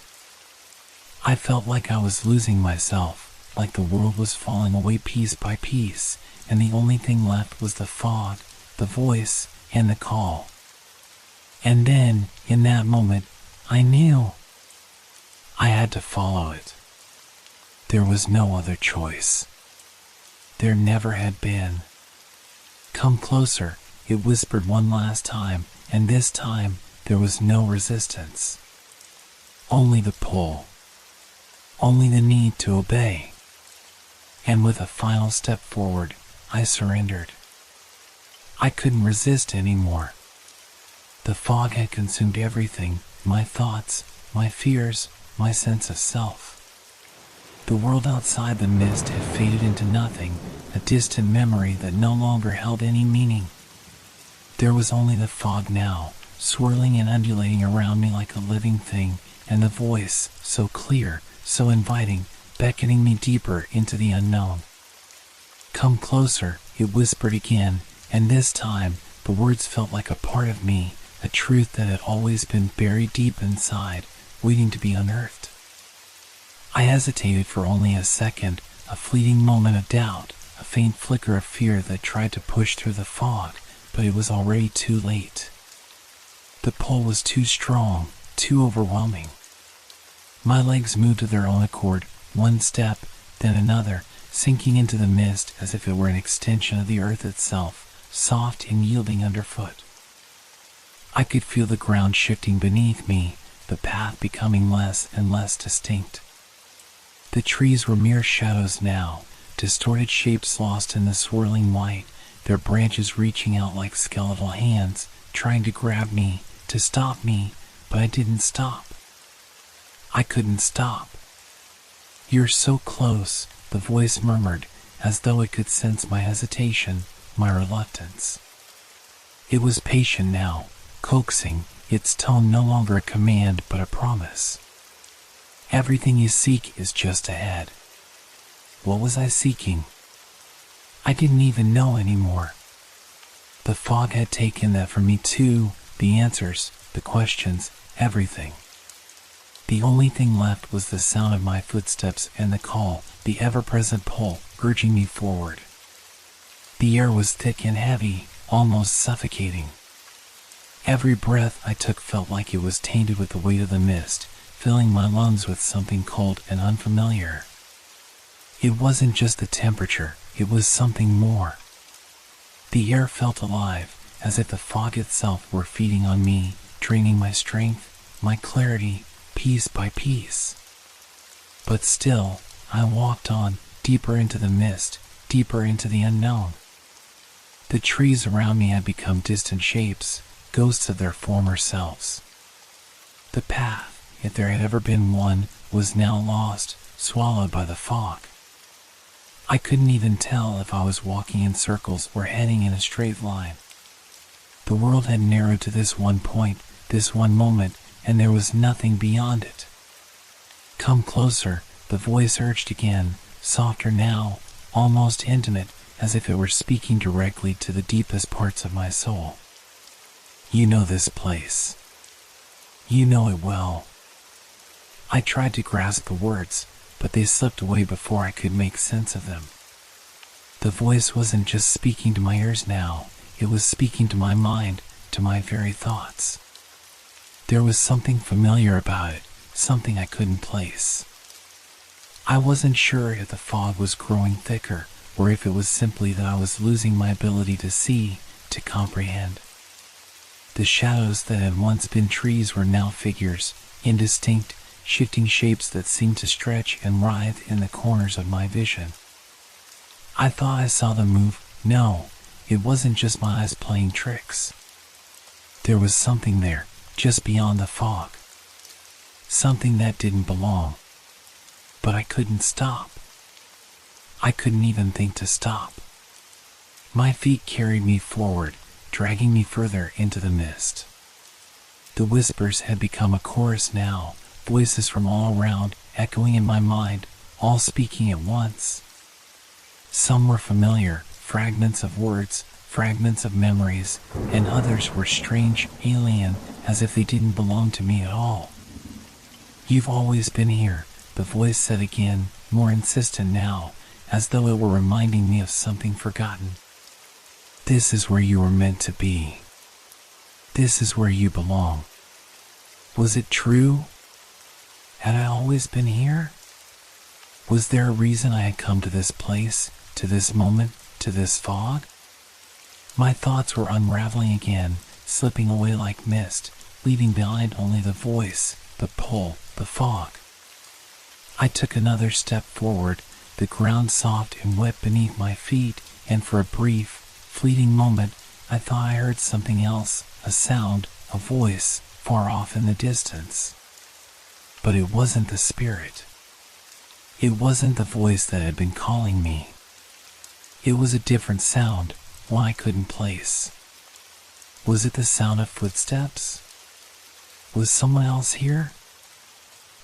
A: I felt like I was losing myself, like the world was falling away piece by piece, and the only thing left was the fog, the voice, and the call. And then, in that moment, I knew. I had to follow it. There was no other choice. There never had been. "Come closer," it whispered one last time, and this time there was no resistance. Only the pull. Only the need to obey. And with a final step forward, I surrendered. I couldn't resist anymore. The fog had consumed everything, my thoughts, my fears, my sense of self. The world outside the mist had faded into nothing, a distant memory that no longer held any meaning. There was only the fog now, swirling and undulating around me like a living thing, and the voice, so clear, so inviting, beckoning me deeper into the unknown. "Come closer," it whispered again, and this time the words felt like a part of me, a truth that had always been buried deep inside, waiting to be unearthed. I hesitated for only a second, a fleeting moment of doubt, a faint flicker of fear that tried to push through the fog, but it was already too late. The pull was too strong, too overwhelming. My legs moved of their own accord, one step, then another, sinking into the mist as if it were an extension of the earth itself, soft and yielding underfoot. I could feel the ground shifting beneath me, the path becoming less and less distinct. The trees were mere shadows now, distorted shapes lost in the swirling light, their branches reaching out like skeletal hands, trying to grab me, to stop me, but I didn't stop. I couldn't stop. "You're so close," the voice murmured, as though it could sense my hesitation, my reluctance. It was patient now, coaxing, its tone no longer a command but a promise. "Everything you seek is just ahead." What was I seeking? I didn't even know anymore. The fog had taken that from me too, the answers, the questions, everything. The only thing left was the sound of my footsteps and the call, the ever-present pull, urging me forward. The air was thick and heavy, almost suffocating. Every breath I took felt like it was tainted with the weight of the mist, filling my lungs with something cold and unfamiliar. It wasn't just the temperature, it was something more. The air felt alive, as if the fog itself were feeding on me, draining my strength, my clarity, piece by piece. But still, I walked on, deeper into the mist, deeper into the unknown. The trees around me had become distant shapes, ghosts of their former selves. The path, if there had ever been one, was now lost, swallowed by the fog. I couldn't even tell if I was walking in circles or heading in a straight line. The world had narrowed to this one point, this one moment, and there was nothing beyond it. Come closer, the voice urged again, softer now, almost intimate, as if it were speaking directly to the deepest parts of my soul. You know this place. You know it well. I tried to grasp the words, but they slipped away before I could make sense of them. The voice wasn't just speaking to my ears now, it was speaking to my mind, to my very thoughts. There was something familiar about it, something I couldn't place. I wasn't sure if the fog was growing thicker, or if it was simply that I was losing my ability to see, to comprehend. The shadows that had once been trees were now figures, indistinct, shifting shapes that seemed to stretch and writhe in the corners of my vision. I thought I saw them move. No, it wasn't just my eyes playing tricks. There was something there, just beyond the fog. Something that didn't belong. But I couldn't stop. I couldn't even think to stop. My feet carried me forward, dragging me further into the mist. The whispers had become a chorus now, voices from all around, echoing in my mind, all speaking at once. Some were familiar, fragments of words, fragments of memories, and others were strange, alien, as if they didn't belong to me at all. You've always been here, the voice said again, more insistent now, as though it were reminding me of something forgotten. This is where you were meant to be. This is where you belong. Was it true? Had I always been here? Was there a reason I had come to this place, to this moment, to this fog? My thoughts were unraveling again, slipping away like mist, leaving behind only the voice, the pull, the fog. I took another step forward, the ground soft and wet beneath my feet, and for a brief, fleeting moment, I thought I heard something else, a sound, a voice, far off in the distance. But it wasn't the spirit. It wasn't the voice that had been calling me. It was a different sound, one I couldn't place. Was it the sound of footsteps? Was someone else here?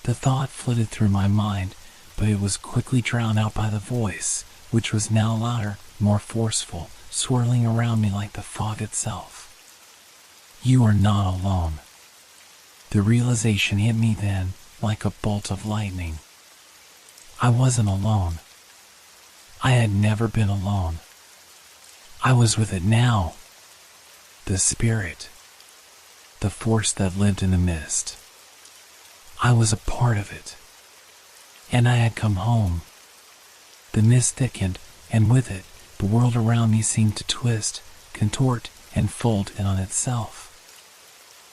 A: The thought flitted through my mind, but it was quickly drowned out by the voice, which was now louder, more forceful, swirling around me like the fog itself. You are not alone. The realization hit me then, like a bolt of lightning. I wasn't alone. I had never been alone. I was with it now. The spirit. The force that lived in the mist. I was a part of it. And I had come home. The mist thickened, and with it, the world around me seemed to twist, contort, and fold in on itself.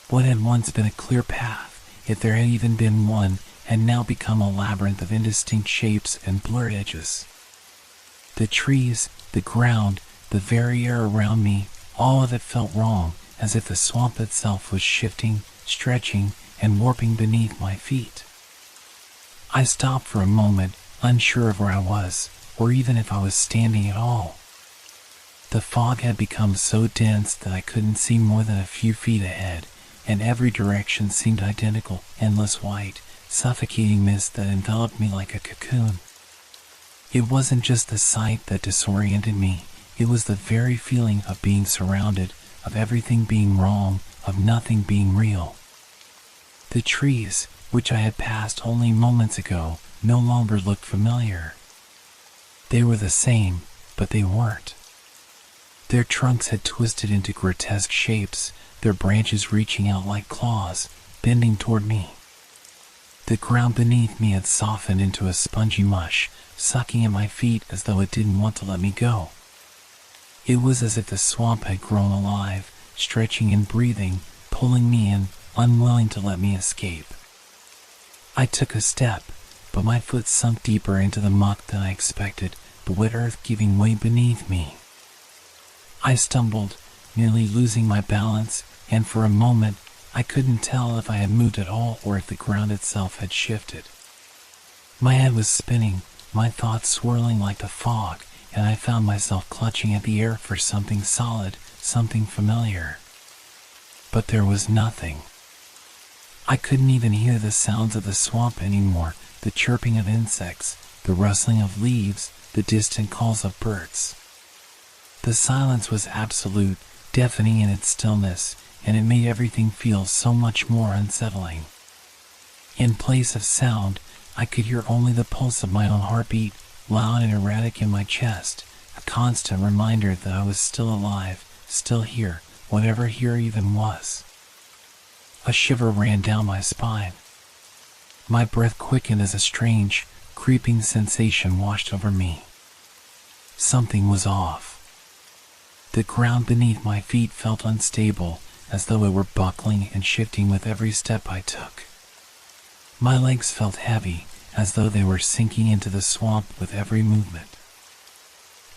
A: What had once been a clear path, if there had even been one, had now become a labyrinth of indistinct shapes and blurred edges. The trees, the ground, the very air around me, all of it felt wrong, as if the swamp itself was shifting, stretching, and warping beneath my feet. I stopped for a moment, unsure of where I was, or even if I was standing at all. The fog had become so dense that I couldn't see more than a few feet ahead, and every direction seemed identical, endless white, suffocating mist that enveloped me like a cocoon. It wasn't just the sight that disoriented me, It was the very feeling of being surrounded, of everything being wrong, of nothing being real. The trees, which I had passed only moments ago, no longer looked familiar. They were the same, but they weren't. Their trunks had twisted into grotesque shapes, their branches reaching out like claws, bending toward me. The ground beneath me had softened into a spongy mush, sucking at my feet as though it didn't want to let me go. It was as if the swamp had grown alive, stretching and breathing, pulling me in, unwilling to let me escape. I took a step, but my foot sunk deeper into the muck than I expected, the wet earth giving way beneath me. I stumbled, nearly losing my balance, and for a moment, I couldn't tell if I had moved at all or if the ground itself had shifted. My head was spinning, my thoughts swirling like the fog, and I found myself clutching at the air for something solid, something familiar. But there was nothing. I couldn't even hear the sounds of the swamp anymore, the chirping of insects, the rustling of leaves, the distant calls of birds. The silence was absolute, deafening in its stillness, and it made everything feel so much more unsettling. In place of sound, I could hear only the pulse of my own heartbeat, loud and erratic in my chest, a constant reminder that I was still alive, still here, whatever here even was. A shiver ran down my spine. My breath quickened as a strange, creeping sensation washed over me. Something was off. The ground beneath my feet felt unstable, as though it were buckling and shifting with every step I took. My legs felt heavy, as though they were sinking into the swamp with every movement.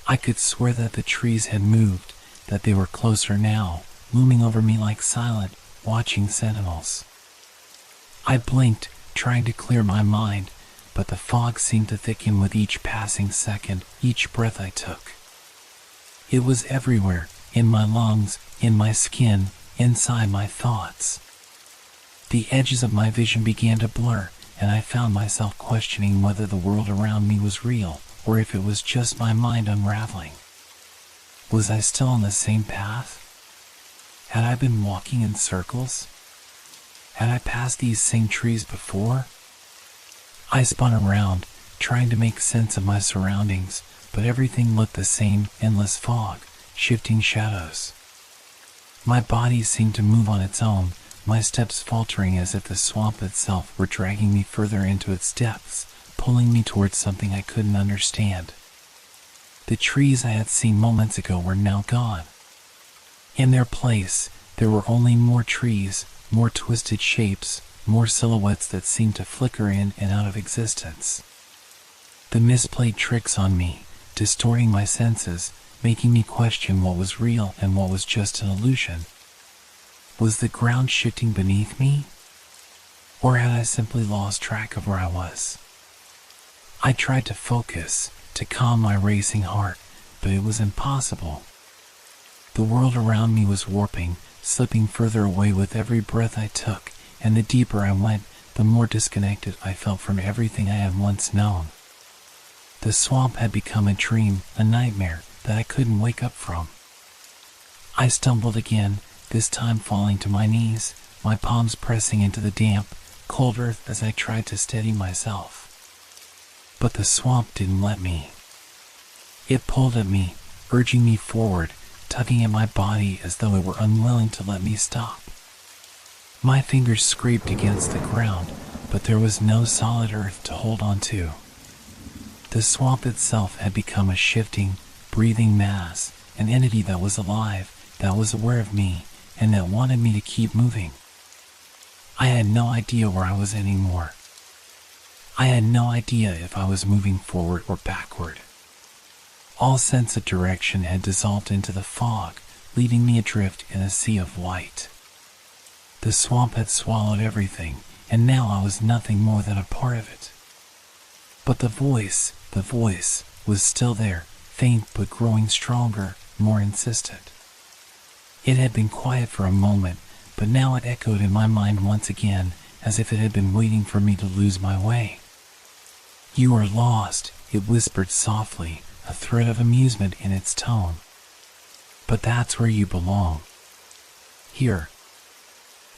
A: I could swear that the trees had moved, that they were closer now, looming over me like silent, watching sentinels. I blinked, trying to clear my mind, but the fog seemed to thicken with each passing second, each breath I took. It was everywhere, in my lungs, in my skin, inside my thoughts. The edges of my vision began to blur, and I found myself questioning whether the world around me was real, or if it was just my mind unraveling. Was I still on the same path? Had I been walking in circles? Had I passed these same trees before? I spun around, trying to make sense of my surroundings, but everything looked the same, endless fog, shifting shadows. My body seemed to move on its own, my steps faltering as if the swamp itself were dragging me further into its depths, pulling me towards something I couldn't understand. The trees I had seen moments ago were now gone. In their place, there were only more trees, more twisted shapes, more silhouettes that seemed to flicker in and out of existence. The mist played tricks on me, distorting my senses, making me question what was real and what was just an illusion. Was the ground shifting beneath me? Or had I simply lost track of where I was? I tried to focus, to calm my racing heart, but it was impossible. The world around me was warping, slipping further away with every breath I took, and the deeper I went, the more disconnected I felt from everything I had once known. The swamp had become a dream, a nightmare that I couldn't wake up from. I stumbled again, this time falling to my knees, my palms pressing into the damp, cold earth as I tried to steady myself. But the swamp didn't let me. It pulled at me, urging me forward, tugging at my body as though it were unwilling to let me stop. My fingers scraped against the ground, but there was no solid earth to hold on to. The swamp itself had become a shifting, breathing mass, an entity that was alive, that was aware of me, and that wanted me to keep moving. I had no idea where I was anymore. I had no idea if I was moving forward or backward. All sense of direction had dissolved into the fog, leaving me adrift in a sea of white. The swamp had swallowed everything, and now I was nothing more than a part of it. But the voice was still there, faint but growing stronger, more insistent. It had been quiet for a moment, but now it echoed in my mind once again, as if it had been waiting for me to lose my way. "You are lost," it whispered softly, a thread of amusement in its tone. But that's where you belong. Here.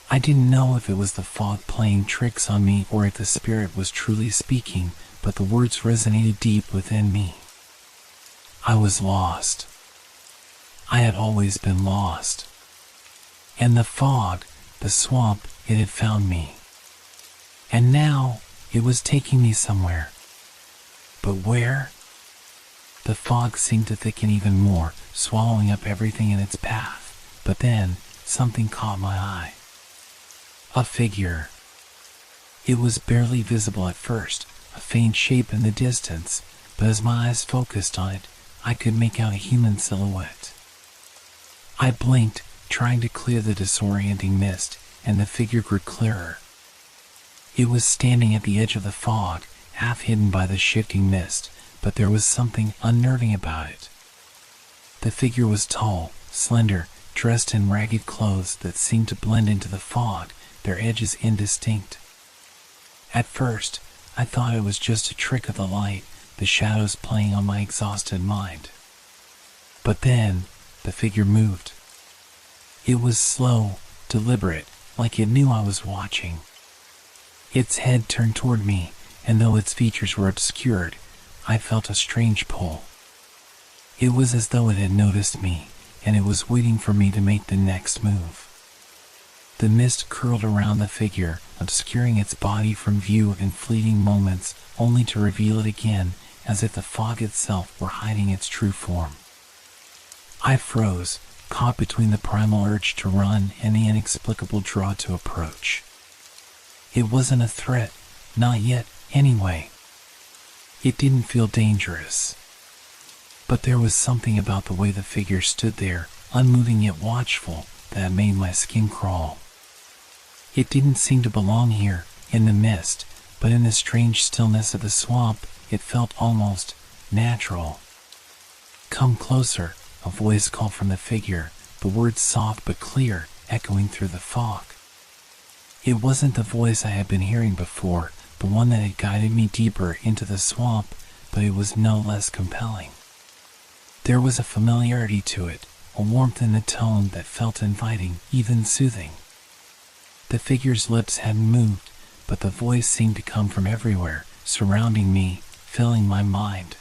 A: I didn't know if it was the fog playing tricks on me or if the spirit was truly speaking, but the words resonated deep within me. I was lost. I had always been lost. And the fog, the swamp, it had found me. And now, it was taking me somewhere. But where? The fog seemed to thicken even more, swallowing up everything in its path. But then, something caught my eye. A figure. It was barely visible at first, a faint shape in the distance, but as my eyes focused on it, I could make out a human silhouette. I blinked, trying to clear the disorienting mist, and the figure grew clearer. It was standing at the edge of the fog, half hidden by the shifting mist, but there was something unnerving about it. The figure was tall, slender, dressed in ragged clothes that seemed to blend into the fog, their edges indistinct. At first, I thought it was just a trick of the light, the shadows playing on my exhausted mind. But then, the figure moved. It was slow, deliberate, like it knew I was watching. Its head turned toward me, and though its features were obscured, I felt a strange pull. It was as though it had noticed me, and it was waiting for me to make the next move. The mist curled around the figure, obscuring its body from view in fleeting moments, only to reveal it again, as if the fog itself were hiding its true form. I froze, caught between the primal urge to run and the inexplicable draw to approach. It wasn't a threat, not yet, anyway. It didn't feel dangerous. But there was something about the way the figure stood there, unmoving yet watchful, that made my skin crawl. It didn't seem to belong here, in the mist, but in the strange stillness of the swamp, it felt almost natural. "Come closer," a voice called from the figure, the words soft but clear, echoing through the fog. It wasn't the voice I had been hearing before, the one that had guided me deeper into the swamp, but it was no less compelling. There was a familiarity to it, a warmth in the tone that felt inviting, even soothing. The figure's lips hadn't moved, but the voice seemed to come from everywhere, surrounding me, filling my mind.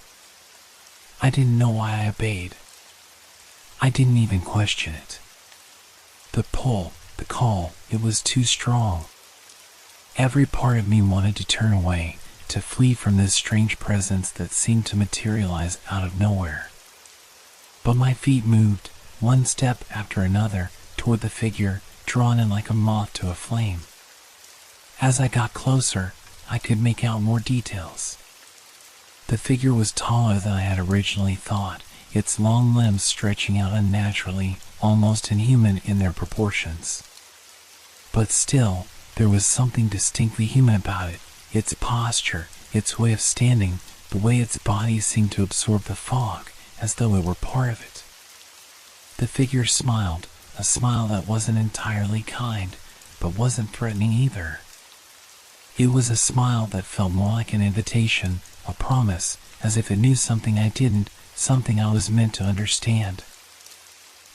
A: I didn't know why I obeyed. I didn't even question it. The pull, the call, it was too strong. Every part of me wanted to turn away, to flee from this strange presence that seemed to materialize out of nowhere. But my feet moved, one step after another, toward the figure, drawn in like a moth to a flame. As I got closer, I could make out more details. The figure was taller than I had originally thought, its long limbs stretching out unnaturally, almost inhuman in their proportions. But still, there was something distinctly human about it, its posture, its way of standing, the way its body seemed to absorb the fog, as though it were part of it. The figure smiled, a smile that wasn't entirely kind, but wasn't threatening either. It was a smile that felt more like an invitation, a promise, as if it knew something I didn't, something I was meant to understand.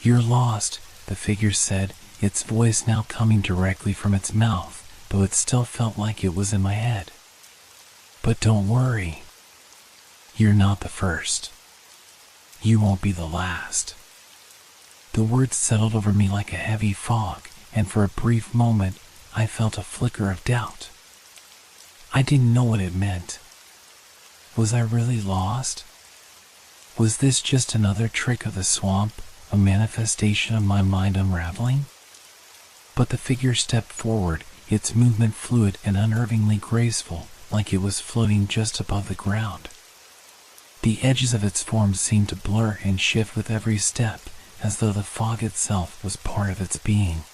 A: "You're lost," the figure said, its voice now coming directly from its mouth, though it still felt like it was in my head. "But don't worry. You're not the first. You won't be the last." The words settled over me like a heavy fog, and for a brief moment, I felt a flicker of doubt. I didn't know what it meant. Was I really lost? Was this just another trick of the swamp, a manifestation of my mind unraveling? But the figure stepped forward, its movement fluid and unnervingly graceful, like it was floating just above the ground. The edges of its form seemed to blur and shift with every step, as though the fog itself was part of its being.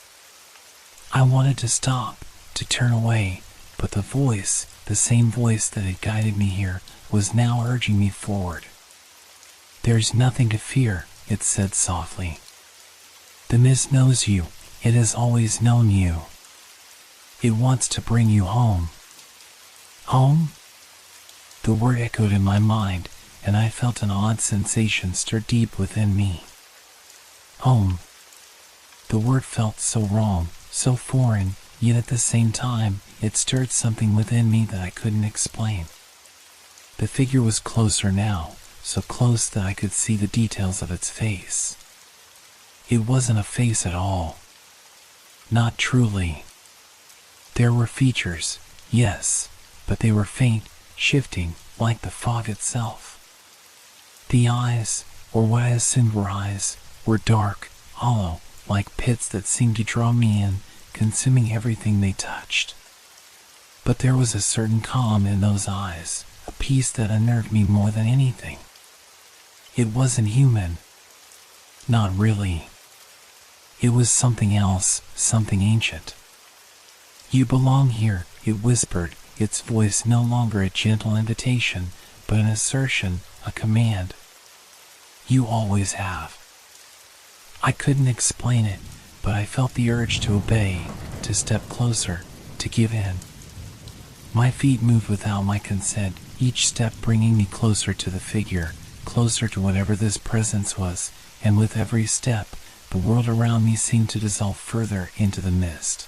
A: I wanted to stop, to turn away, but the voice, the same voice that had guided me here, was now urging me forward. "There's nothing to fear," it said softly. "The mist knows you, it has always known you. It wants to bring you home." Home? The word echoed in my mind, and I felt an odd sensation stir deep within me. Home. The word felt so wrong, so foreign, yet at the same time, it stirred something within me that I couldn't explain. The figure was closer now, so close that I could see the details of its face. It wasn't a face at all. Not truly. There were features, yes, but they were faint, shifting, like the fog itself. The eyes, or what I assumed were eyes, were dark, hollow, like pits that seemed to draw me in, consuming everything they touched. But there was a certain calm in those eyes, a peace that unnerved me more than anything. It wasn't human. Not really. It was something else, something ancient. "You belong here," it whispered, its voice no longer a gentle invitation, but an assertion, a command. "You always have." I couldn't explain it, but I felt the urge to obey, to step closer, to give in. My feet moved without my consent, each step bringing me closer to the figure, closer to whatever this presence was, and with every step, the world around me seemed to dissolve further into the mist.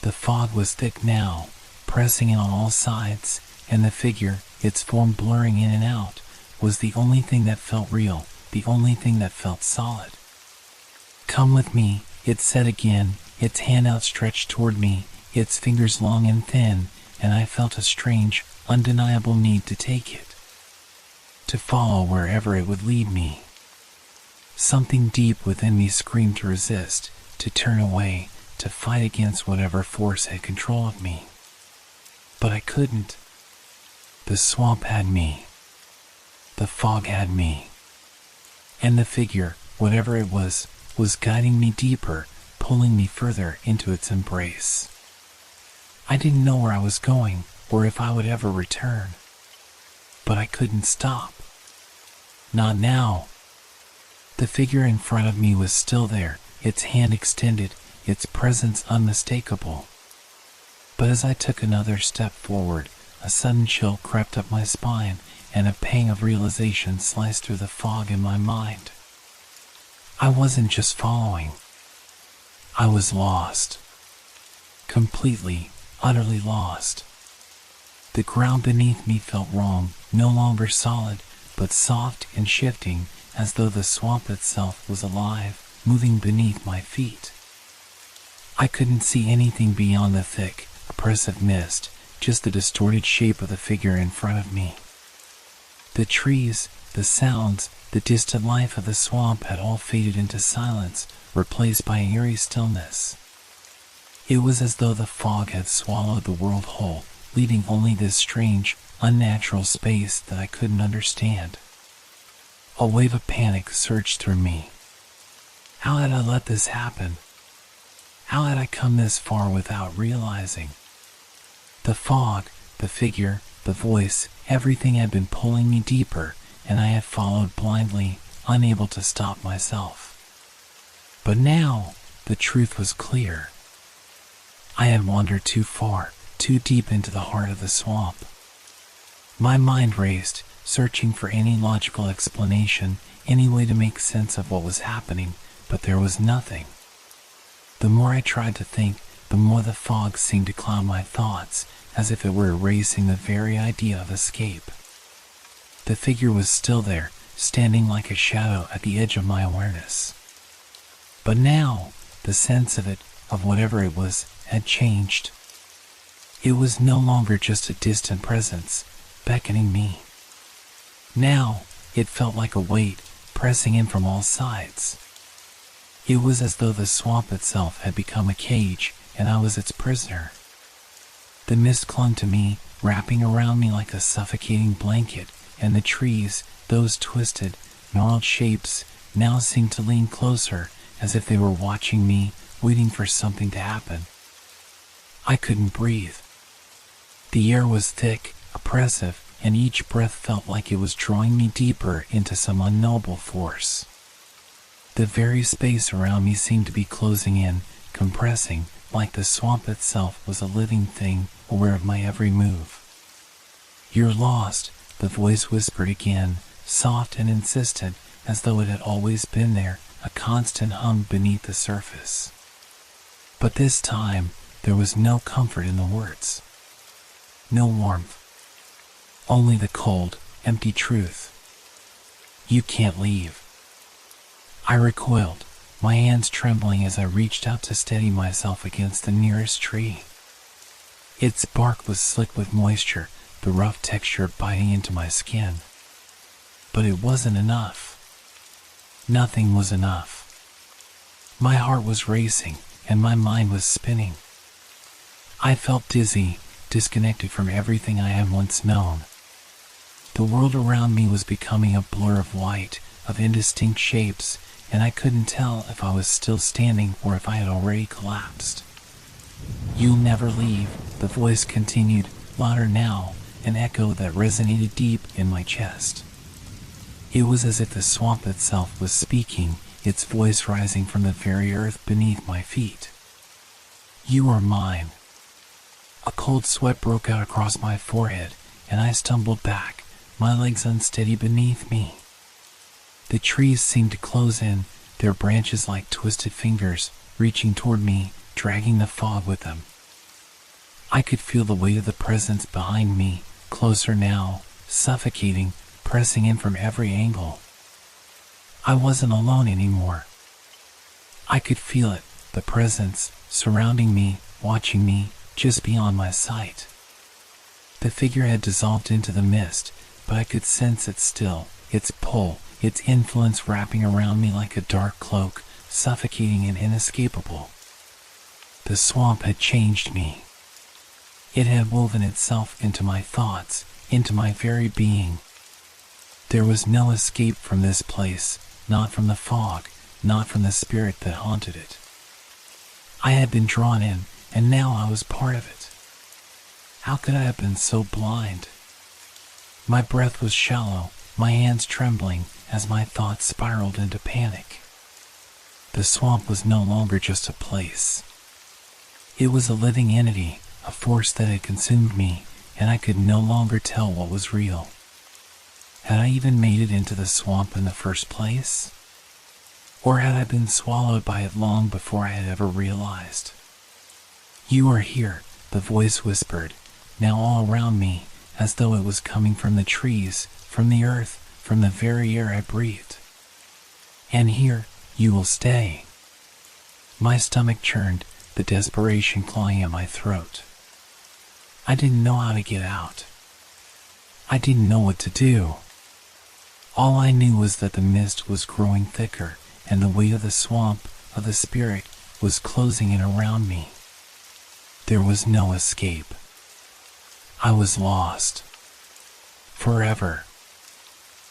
A: The fog was thick now, pressing in on all sides, and the figure, its form blurring in and out, was the only thing that felt real, the only thing that felt solid. "Come with me," it said again, its hand outstretched toward me, its fingers long and thin, and I felt a strange, undeniable need to take it. To follow wherever it would lead me. Something deep within me screamed to resist, to turn away, to fight against whatever force had control of me. But I couldn't. The swamp had me. The fog had me. And the figure, whatever it was guiding me deeper, pulling me further into its embrace. I didn't know where I was going, or if I would ever return. But I couldn't stop. Not now. The figure in front of me was still there, its hand extended, its presence unmistakable. But as I took another step forward, a sudden chill crept up my spine, and a pang of realization sliced through the fog in my mind. I wasn't just following. I was lost. Completely, utterly lost. The ground beneath me felt wrong, no longer solid, but soft and shifting, as though the swamp itself was alive, moving beneath my feet. I couldn't see anything beyond the thick, oppressive mist, just the distorted shape of the figure in front of me. The trees, the sounds, the distant life of the swamp had all faded into silence, replaced by an eerie stillness. It was as though the fog had swallowed the world whole, leaving only this strange, unnatural space that I couldn't understand. A wave of panic surged through me. How had I let this happen? How had I come this far without realizing? The fog, the figure, the voice, everything had been pulling me deeper, and I had followed blindly, unable to stop myself. But now, the truth was clear. I had wandered too far, too deep into the heart of the swamp. My mind raced, searching for any logical explanation, any way to make sense of what was happening, but there was nothing. The more I tried to think, the more the fog seemed to cloud my thoughts, as if it were erasing the very idea of escape. The figure was still there, standing like a shadow at the edge of my awareness. But now, the sense of it, of whatever it was, had changed. It was no longer just a distant presence, beckoning me. Now, it felt like a weight, pressing in from all sides. It was as though the swamp itself had become a cage, and I was its prisoner. The mist clung to me, wrapping around me like a suffocating blanket, and the trees, those twisted, gnarled shapes, now seemed to lean closer, as if they were watching me, waiting for something to happen. I couldn't breathe. The air was thick, oppressive, and each breath felt like it was drawing me deeper into some unknowable force. The very space around me seemed to be closing in, compressing, like the swamp itself was a living thing, aware of my every move. "You're lost," the voice whispered again, soft and insistent, as though it had always been there, a constant hum beneath the surface. But this time, there was no comfort in the words. No warmth. Only the cold, empty truth. You can't leave. I recoiled, my hands trembling as I reached out to steady myself against the nearest tree. Its bark was slick with moisture, the rough texture biting into my skin. But it wasn't enough. Nothing was enough. My heart was racing, and my mind was spinning. I felt dizzy, disconnected from everything I had once known. The world around me was becoming a blur of white, of indistinct shapes, and I couldn't tell if I was still standing or if I had already collapsed. "You'll never leave," the voice continued, louder now, an echo that resonated deep in my chest. It was as if the swamp itself was speaking, its voice rising from the very earth beneath my feet. "You are mine." A cold sweat broke out across my forehead, and I stumbled back, my legs unsteady beneath me. The trees seemed to close in, their branches like twisted fingers, reaching toward me, dragging the fog with them. I could feel the weight of the presence behind me, closer now, suffocating, pressing in from every angle. I wasn't alone anymore. I could feel it, the presence, surrounding me, watching me, just beyond my sight. The figure had dissolved into the mist, but I could sense it still, its pull, its influence wrapping around me like a dark cloak, suffocating and inescapable. The swamp had changed me. It had woven itself into my thoughts, into my very being. There was no escape from this place, not from the fog, not from the spirit that haunted it. I had been drawn in, and now I was part of it. How could I have been so blind? My breath was shallow, my hands trembling, as my thoughts spiraled into panic. The swamp was no longer just a place. It was a living entity, a force that had consumed me, and I could no longer tell what was real. Had I even made it into the swamp in the first place? Or had I been swallowed by it long before I had ever realized? "You are here," the voice whispered, now all around me, as though it was coming from the trees, from the earth, from the very air I breathed. "And here, you will stay." My stomach churned, the desperation clawing at my throat. I didn't know how to get out. I didn't know what to do. All I knew was that the mist was growing thicker, and the weight of the swamp, of the spirit, was closing in around me. There was no escape. I was lost. Forever.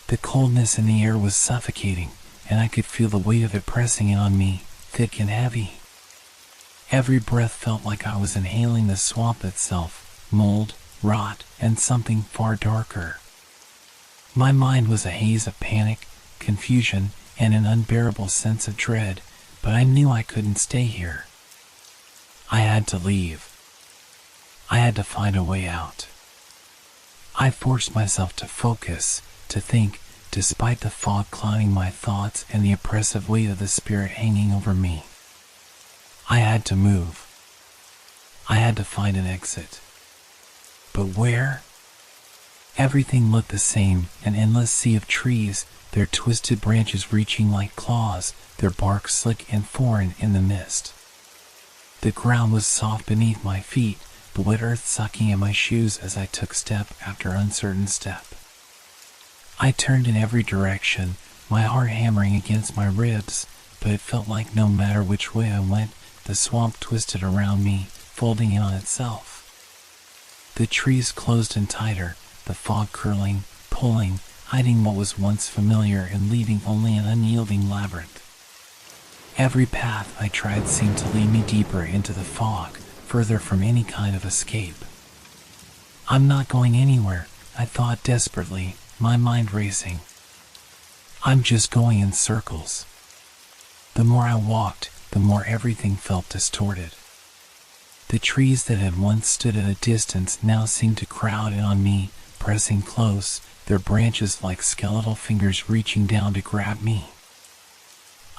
A: The coldness in the air was suffocating, and I could feel the weight of it pressing in on me, thick and heavy. Every breath felt like I was inhaling the swamp itself, mold, rot, and something far darker. My mind was a haze of panic, confusion, and an unbearable sense of dread, but I knew I couldn't stay here. I had to leave. I had to find a way out. I forced myself to focus, to think, despite the fog clouding my thoughts and the oppressive weight of the spirit hanging over me. I had to move. I had to find an exit. But where? Everything looked the same, an endless sea of trees, their twisted branches reaching like claws, their bark slick and foreign in the mist. The ground was soft beneath my feet, the wet earth sucking at my shoes as I took step after uncertain step. I turned in every direction, my heart hammering against my ribs, but it felt like no matter which way I went, the swamp twisted around me, folding in on itself. The trees closed in tighter, the fog curling, pulling, hiding what was once familiar and leaving only an unyielding labyrinth. Every path I tried seemed to lead me deeper into the fog, further from any kind of escape. "I'm not going anywhere," I thought desperately, my mind racing. "I'm just going in circles." The more I walked, the more everything felt distorted. The trees that had once stood at a distance now seemed to crowd in on me, pressing close, their branches like skeletal fingers reaching down to grab me.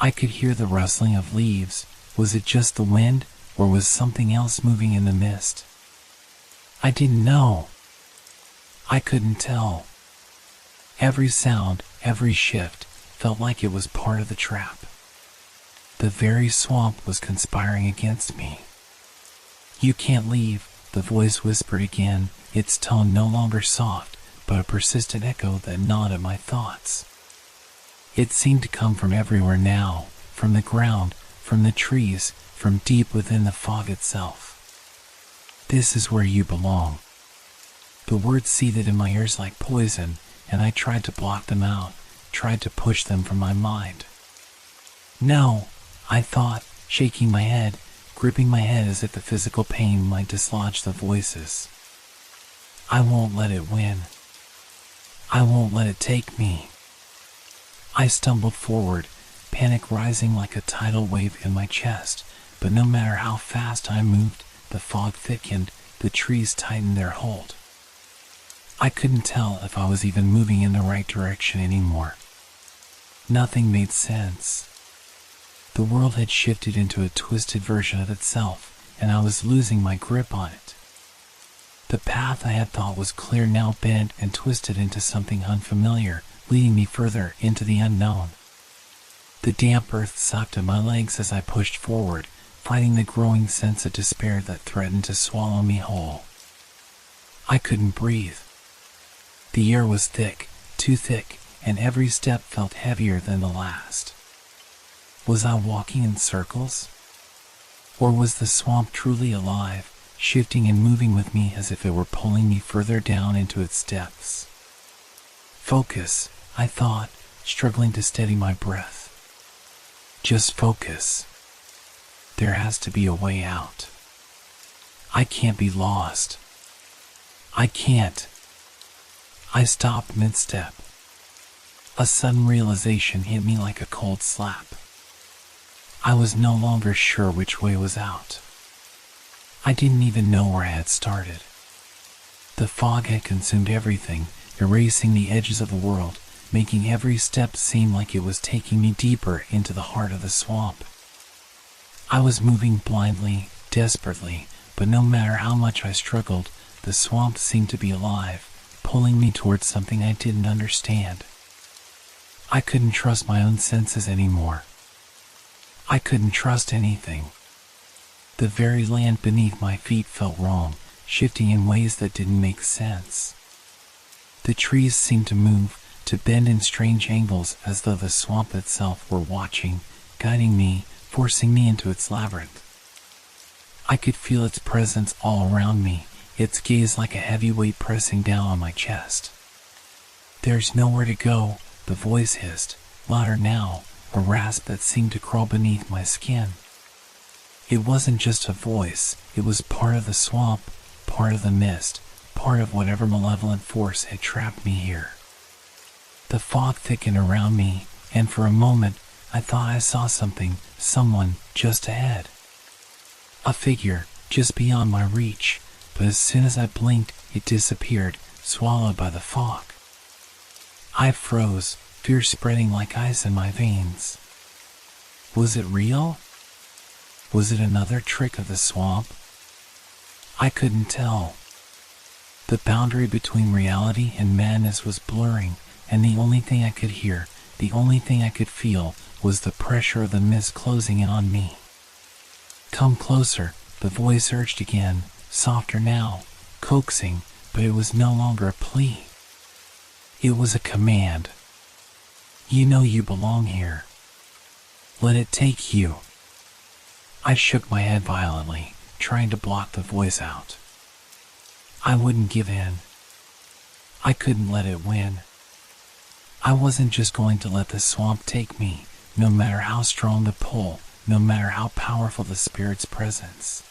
A: I could hear the rustling of leaves. Was it just the wind, or was something else moving in the mist? I didn't know. I couldn't tell. Every sound, every shift, felt like it was part of the trap. The very swamp was conspiring against me. "You can't leave," the voice whispered again, its tone no longer soft, but a persistent echo that gnawed at my thoughts. It seemed to come from everywhere now, from the ground, from the trees, from deep within the fog itself. "This is where you belong." The words seethed in my ears like poison, and I tried to block them out, tried to push them from my mind. "No," I thought, shaking my head, gripping my head as if the physical pain might dislodge the voices. "I won't let it win. I won't let it take me." I stumbled forward, panic rising like a tidal wave in my chest, but no matter how fast I moved, the fog thickened, the trees tightened their hold. I couldn't tell if I was even moving in the right direction anymore. Nothing made sense. The world had shifted into a twisted version of itself, and I was losing my grip on it. The path I had thought was clear now bent and twisted into something unfamiliar, leading me further into the unknown. The damp earth sucked at my legs as I pushed forward, fighting the growing sense of despair that threatened to swallow me whole. I couldn't breathe. The air was thick, too thick, and every step felt heavier than the last. Was I walking in circles? Or was the swamp truly alive, shifting and moving with me as if it were pulling me further down into its depths? "Focus," I thought, struggling to steady my breath. "Just focus. There has to be a way out. I can't be lost. I can't." I stopped mid-step. A sudden realization hit me like a cold slap. I was no longer sure which way was out. I didn't even know where I had started. The fog had consumed everything, erasing the edges of the world, making every step seem like it was taking me deeper into the heart of the swamp. I was moving blindly, desperately, but no matter how much I struggled, the swamp seemed to be alive, pulling me towards something I didn't understand. I couldn't trust my own senses anymore. I couldn't trust anything. The very land beneath my feet felt wrong, shifting in ways that didn't make sense. The trees seemed to move, to bend in strange angles as though the swamp itself were watching, guiding me, forcing me into its labyrinth. I could feel its presence all around me, its gaze like a heavy weight pressing down on my chest. "There's nowhere to go," the voice hissed, louder now, a rasp that seemed to crawl beneath my skin. It wasn't just a voice, it was part of the swamp, part of the mist, part of whatever malevolent force had trapped me here. The fog thickened around me, and for a moment, I thought I saw something, someone, just ahead. A figure, just beyond my reach, but as soon as I blinked, it disappeared, swallowed by the fog. I froze, fear spreading like ice in my veins. Was it real? Was it another trick of the swamp? I couldn't tell. The boundary between reality and madness was blurring, and the only thing I could hear, the only thing I could feel, was the pressure of the mist closing in on me. "Come closer," the voice urged again, softer now, coaxing, but it was no longer a plea. It was a command. "You know you belong here. Let it take you." I shook my head violently, trying to block the voice out. I wouldn't give in. I couldn't let it win. I wasn't just going to let the swamp take me, no matter how strong the pull, no matter how powerful the spirit's presence.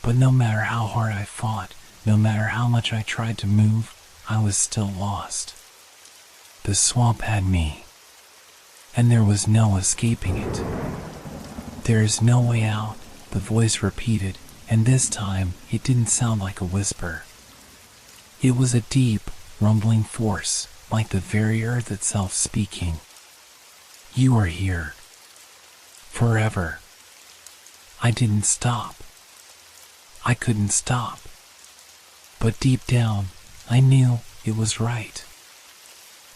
A: But no matter how hard I fought, no matter how much I tried to move, I was still lost. The swamp had me, and there was no escaping it. "There is no way out," the voice repeated, and this time it didn't sound like a whisper. It was a deep, rumbling force, like the very earth itself speaking. "You are here. forever. I didn't stop. I couldn't stop. But deep down, I knew it was right.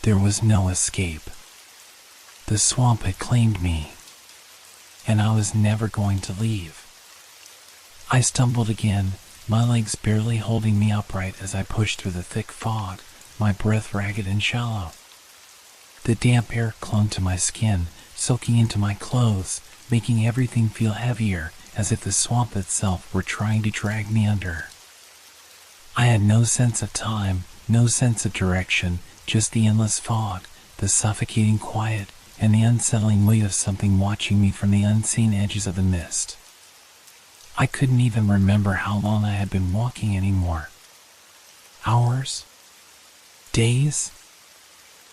A: There was no escape. The swamp had claimed me, and I was never going to leave. I stumbled again, my legs barely holding me upright as I pushed through the thick fog, my breath ragged and shallow. The damp air clung to my skin, soaking into my clothes, making everything feel heavier, as if the swamp itself were trying to drag me under. I had no sense of time, no sense of direction, just the endless fog, the suffocating quiet, and the unsettling weight of something watching me from the unseen edges of the mist. I couldn't even remember how long I had been walking anymore. Hours? Days?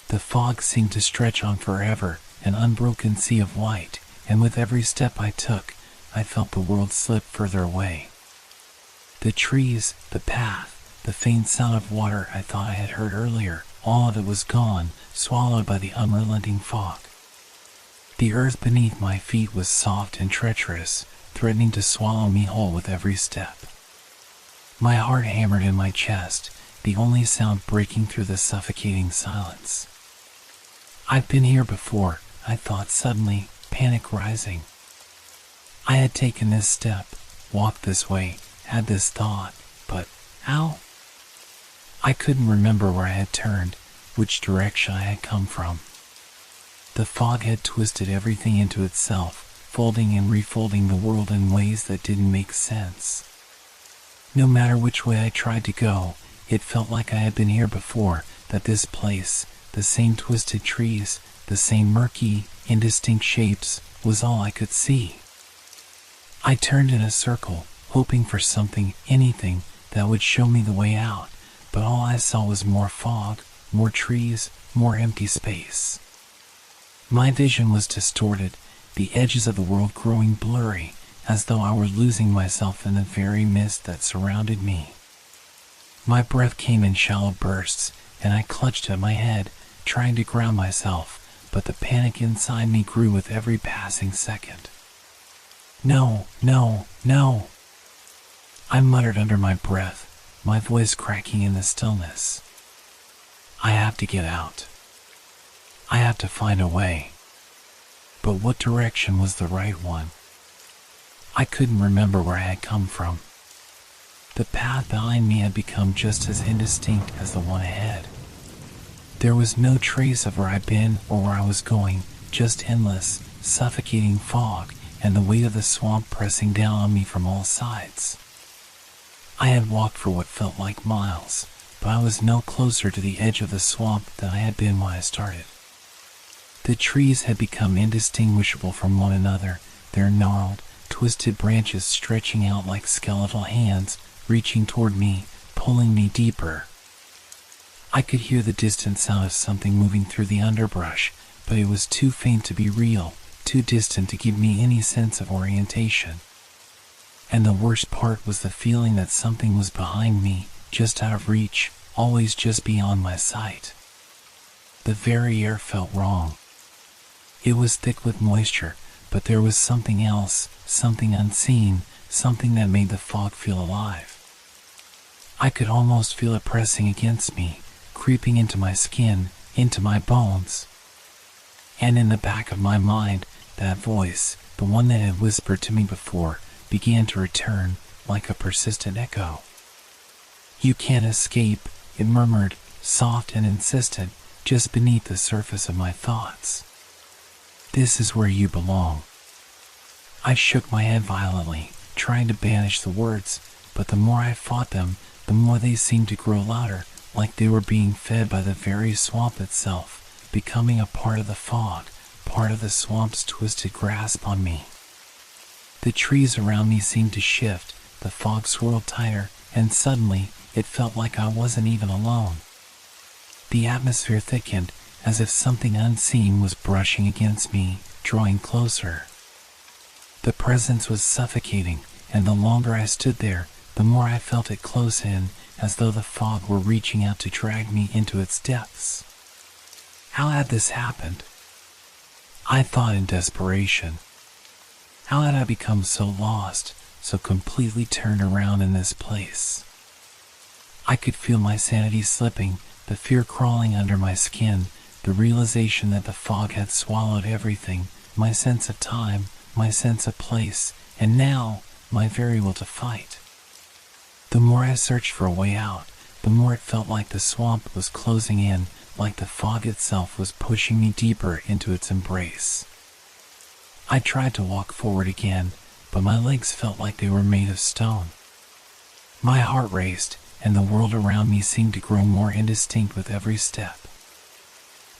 A: The fog seemed to stretch on forever, an unbroken sea of white, and with every step I took, I felt the world slip further away. The trees, the path, the faint sound of water I thought I had heard earlier, all of it was gone, swallowed by the unrelenting fog. The earth beneath my feet was soft and treacherous, threatening to swallow me whole with every step. My heart hammered in my chest, the only sound breaking through the suffocating silence. I've been here before, I thought suddenly, panic rising. I had taken this step, walked this way, had this thought, but how? I couldn't remember where I had turned, which direction I had come from. The fog had twisted everything into itself, folding and refolding the world in ways that didn't make sense. No matter which way I tried to go, it felt like I had been here before, that this place, the same twisted trees, the same murky, indistinct shapes, was all I could see. I turned in a circle, hoping for something, anything, that would show me the way out, but all I saw was more fog, more trees, more empty space. My vision was distorted, the edges of the world growing blurry, as though I were losing myself in the very mist that surrounded me. My breath came in shallow bursts, and I clutched at my head, trying to ground myself, but the panic inside me grew with every passing second. No, no, no! I muttered under my breath, my voice cracking in the stillness. I have to get out. I have to find a way. But what direction was the right one? I couldn't remember where I had come from. The path behind me had become just as indistinct as the one ahead. There was no trace of where I'd been or where I was going, just endless, suffocating fog and the weight of the swamp pressing down on me from all sides. I had walked for what felt like miles, but I was no closer to the edge of the swamp than I had been when I started. The trees had become indistinguishable from one another, their gnarled, twisted branches stretching out like skeletal hands, reaching toward me, pulling me deeper. I could hear the distant sound of something moving through the underbrush, but it was too faint to be real, too distant to give me any sense of orientation. And the worst part was the feeling that something was behind me, just out of reach, always just beyond my sight. The very air felt wrong. It was thick with moisture, but there was something else, something unseen, something that made the fog feel alive. I could almost feel it pressing against me, creeping into my skin, into my bones. And in the back of my mind, that voice, the one that had whispered to me before, began to return, like a persistent echo. "You can't escape," it murmured, soft and insistent, just beneath the surface of my thoughts. "This is where you belong." I shook my head violently, trying to banish the words, but the more I fought them, the more they seemed to grow louder, like they were being fed by the very swamp itself, becoming a part of the fog, part of the swamp's twisted grasp on me. The trees around me seemed to shift, the fog swirled tighter, and suddenly, it felt like I wasn't even alone. The atmosphere thickened, as if something unseen was brushing against me, drawing closer. The presence was suffocating, and the longer I stood there, the more I felt it close in, as though the fog were reaching out to drag me into its depths. How had this happened? I thought in desperation. How had I become so lost, so completely turned around in this place? I could feel my sanity slipping, the fear crawling under my skin, the realization that the fog had swallowed everything, my sense of time, my sense of place, and now, my very will to fight. The more I searched for a way out, the more it felt like the swamp was closing in, like the fog itself was pushing me deeper into its embrace. I tried to walk forward again, but my legs felt like they were made of stone. My heart raced, and the world around me seemed to grow more indistinct with every step.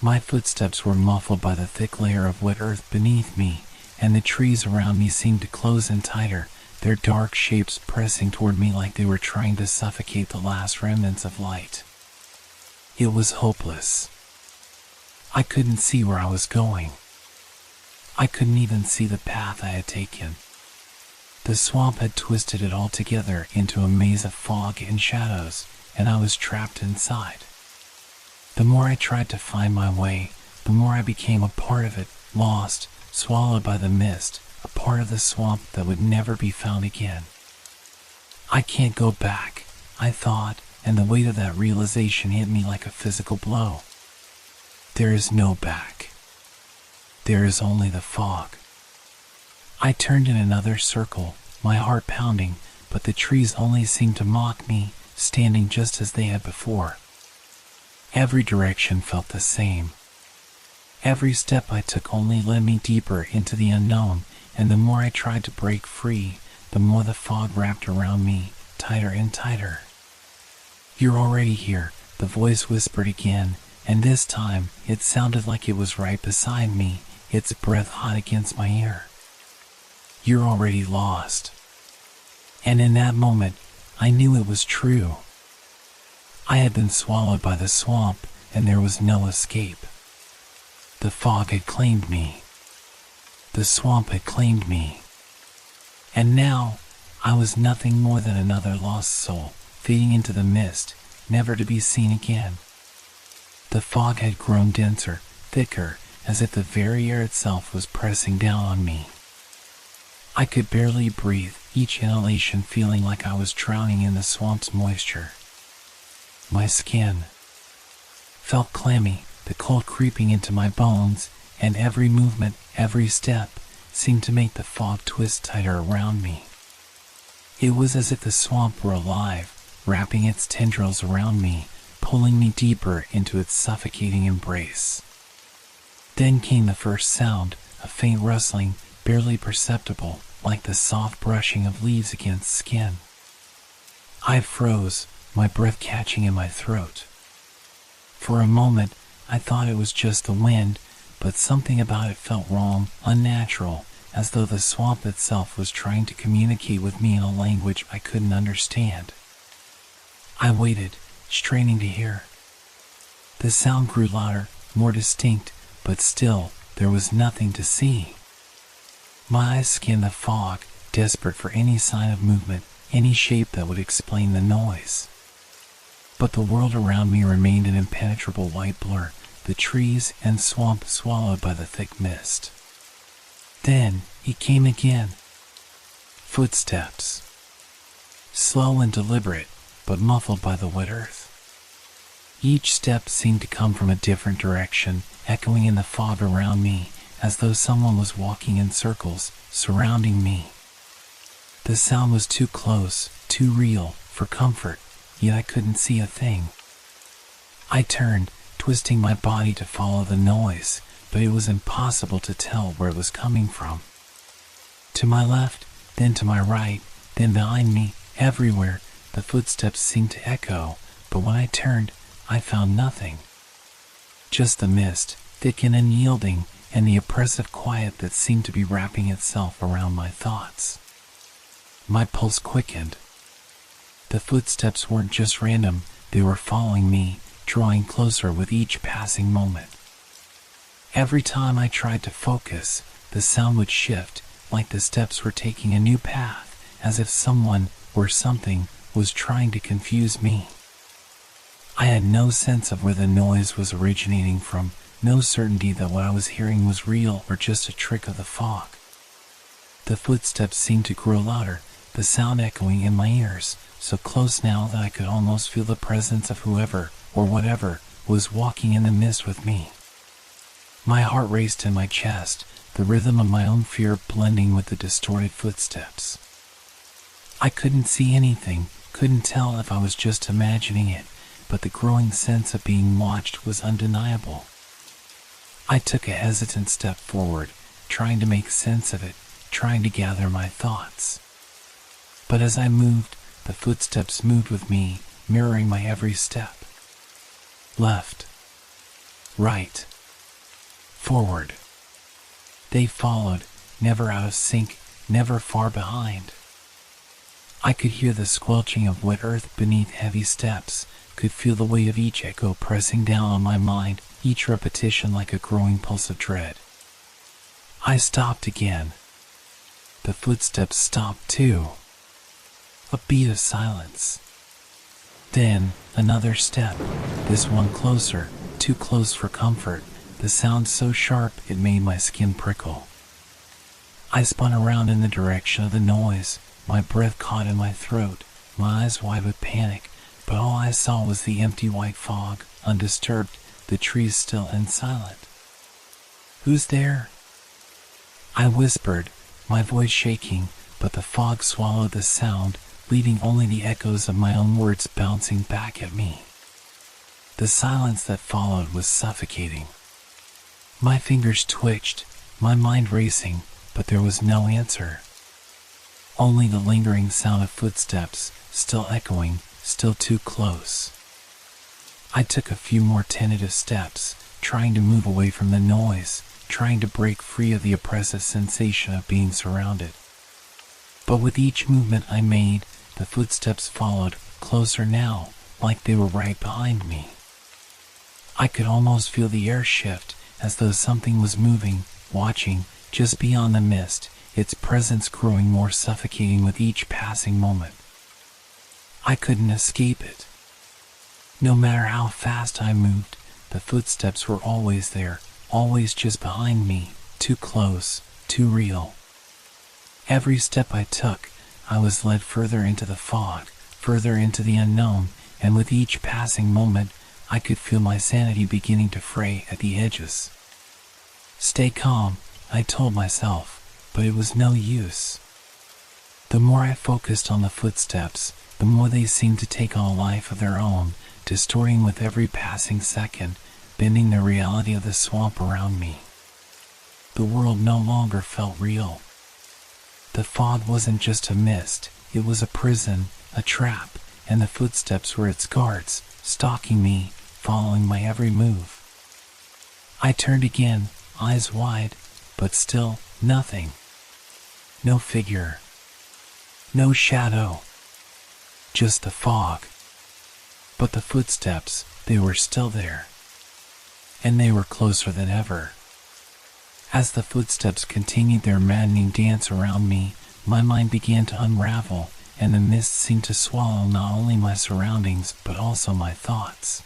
A: My footsteps were muffled by the thick layer of wet earth beneath me, and the trees around me seemed to close in tighter, their dark shapes pressing toward me like they were trying to suffocate the last remnants of light. It was hopeless. I couldn't see where I was going. I couldn't even see the path I had taken. The swamp had twisted it all together into a maze of fog and shadows, and I was trapped inside. The more I tried to find my way, the more I became a part of it, lost, swallowed by the mist, a part of the swamp that would never be found again. I can't go back, I thought, and the weight of that realization hit me like a physical blow. There is no back. There is only the fog. I turned in another circle, my heart pounding, but the trees only seemed to mock me, standing just as they had before. Every direction felt the same. Every step I took only led me deeper into the unknown, and the more I tried to break free, the more the fog wrapped around me, tighter and tighter. "You're already here," the voice whispered again, and this time it sounded like it was right beside me, its breath hot against my ear. "You're already lost." And in that moment, I knew it was true. I had been swallowed by the swamp, and there was no escape. The fog had claimed me. The swamp had claimed me. And now, I was nothing more than another lost soul, fading into the mist, never to be seen again. The fog had grown denser, thicker, as if the very air itself was pressing down on me. I could barely breathe, each inhalation feeling like I was drowning in the swamp's moisture. My skin felt clammy, the cold creeping into my bones, and every movement, every step, seemed to make the fog twist tighter around me. It was as if the swamp were alive, wrapping its tendrils around me, pulling me deeper into its suffocating embrace. Then came the first sound, a faint rustling, barely perceptible, like the soft brushing of leaves against skin. I froze, my breath catching in my throat. For a moment, I thought it was just the wind, but something about it felt wrong, unnatural, as though the swamp itself was trying to communicate with me in a language I couldn't understand. I waited, straining to hear. The sound grew louder, more distinct, but still, there was nothing to see. My eyes scanned the fog, desperate for any sign of movement, any shape that would explain the noise. But the world around me remained an impenetrable white blur, the trees and swamp swallowed by the thick mist. Then, it came again. Footsteps. Slow and deliberate, but muffled by the wet earth. Each step seemed to come from a different direction, echoing in the fog around me, as though someone was walking in circles, surrounding me. The sound was too close, too real, for comfort, yet I couldn't see a thing. I turned, twisting my body to follow the noise, but it was impossible to tell where it was coming from. To my left, then to my right, then behind me, everywhere, the footsteps seemed to echo, but when I turned, I found nothing. Just the mist, thick and unyielding, and the oppressive quiet that seemed to be wrapping itself around my thoughts. My pulse quickened. The footsteps weren't just random, they were following me, drawing closer with each passing moment. Every time I tried to focus, the sound would shift, like the steps were taking a new path, as if someone, or something, was trying to confuse me. I had no sense of where the noise was originating from, no certainty that what I was hearing was real or just a trick of the fog. The footsteps seemed to grow louder, the sound echoing in my ears, so close now that I could almost feel the presence of whoever, or whatever, was walking in the mist with me. My heart raced in my chest, the rhythm of my own fear blending with the distorted footsteps. I couldn't see anything, couldn't tell if I was just imagining it, but the growing sense of being watched was undeniable. I took a hesitant step forward, trying to make sense of it, trying to gather my thoughts. But as I moved, the footsteps moved with me, mirroring my every step. Left. Right. Forward. They followed, never out of sync, never far behind. I could hear the squelching of wet earth beneath heavy steps, could feel the weight of each echo pressing down on my mind, each repetition like a growing pulse of dread. I stopped again. The footsteps stopped too. A beat of silence. Then, another step, this one closer, too close for comfort, the sound so sharp it made my skin prickle. I spun around in the direction of the noise, my breath caught in my throat, my eyes wide with panic, but all I saw was the empty white fog, undisturbed, the trees still and silent. "Who's there?" I whispered, my voice shaking, but the fog swallowed the sound, leaving only the echoes of my own words bouncing back at me. The silence that followed was suffocating. My fingers twitched, my mind racing, but there was no answer. Only the lingering sound of footsteps, still echoing, still too close. I took a few more tentative steps, trying to move away from the noise, trying to break free of the oppressive sensation of being surrounded. But with each movement I made, the footsteps followed, closer now, like they were right behind me. I could almost feel the air shift, as though something was moving, watching, just beyond the mist, its presence growing more suffocating with each passing moment. I couldn't escape it. No matter how fast I moved, the footsteps were always there, always just behind me, too close, too real. Every step I took, I was led further into the fog, further into the unknown, and with each passing moment, I could feel my sanity beginning to fray at the edges. Stay calm, I told myself, but it was no use. The more I focused on the footsteps, the more they seemed to take on a life of their own, distorting with every passing second, bending the reality of the swamp around me. The world no longer felt real. The fog wasn't just a mist, it was a prison, a trap, and the footsteps were its guards, stalking me, following my every move. I turned again, eyes wide, but still, nothing. No figure. No shadow. Just the fog. But the footsteps, they were still there. And they were closer than ever. As the footsteps continued their maddening dance around me, my mind began to unravel, and the mist seemed to swallow not only my surroundings but also my thoughts.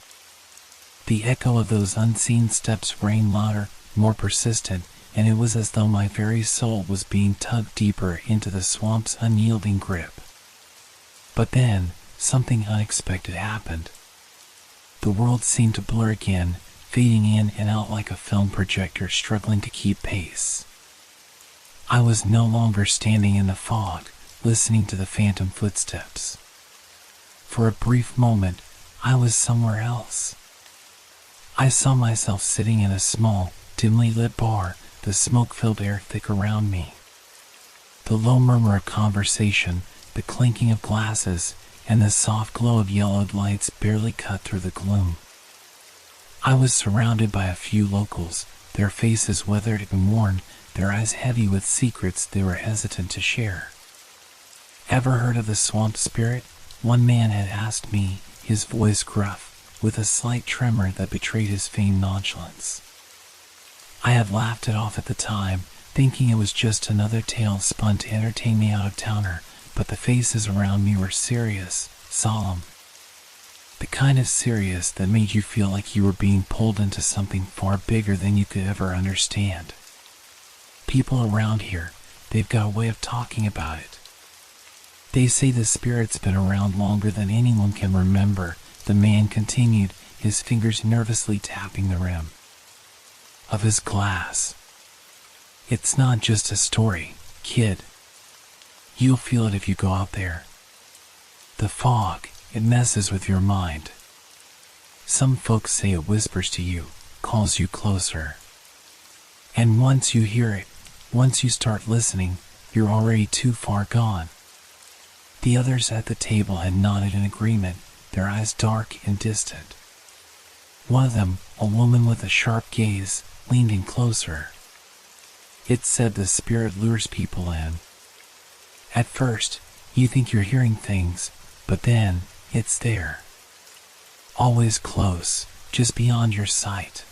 A: The echo of those unseen steps rang louder, more persistent, and it was as though my very soul was being tugged deeper into the swamp's unyielding grip. But then, something unexpected happened. The world seemed to blur again, fading in and out like a film projector struggling to keep pace. I was no longer standing in the fog, listening to the phantom footsteps. For a brief moment, I was somewhere else. I saw myself sitting in a small, dimly lit bar, the smoke-filled air thick around me. The low murmur of conversation, the clinking of glasses, and the soft glow of yellowed lights barely cut through the gloom. I was surrounded by a few locals, their faces weathered and worn, their eyes heavy with secrets they were hesitant to share. "Ever heard of the swamp spirit?" one man had asked me, his voice gruff, with a slight tremor that betrayed his feigned nonchalance. I had laughed it off at the time, thinking it was just another tale spun to entertain me out-of-towner, but the faces around me were serious, solemn. The kind of serious that made you feel like you were being pulled into something far bigger than you could ever understand. People around here, they've got a way of talking about it. They say the spirit's been around longer than anyone can remember, the man continued, his fingers nervously tapping the rim of his glass. It's not just a story, kid. You'll feel it if you go out there. The fog, it messes with your mind. Some folks say it whispers to you, calls you closer. And once you hear it, once you start listening, you're already too far gone. The others at the table had nodded in agreement, their eyes dark and distant. One of them, a woman with a sharp gaze, leaned in closer. It said the spirit lures people in. At first, you think you're hearing things, but then, it's there. Always close, just beyond your sight.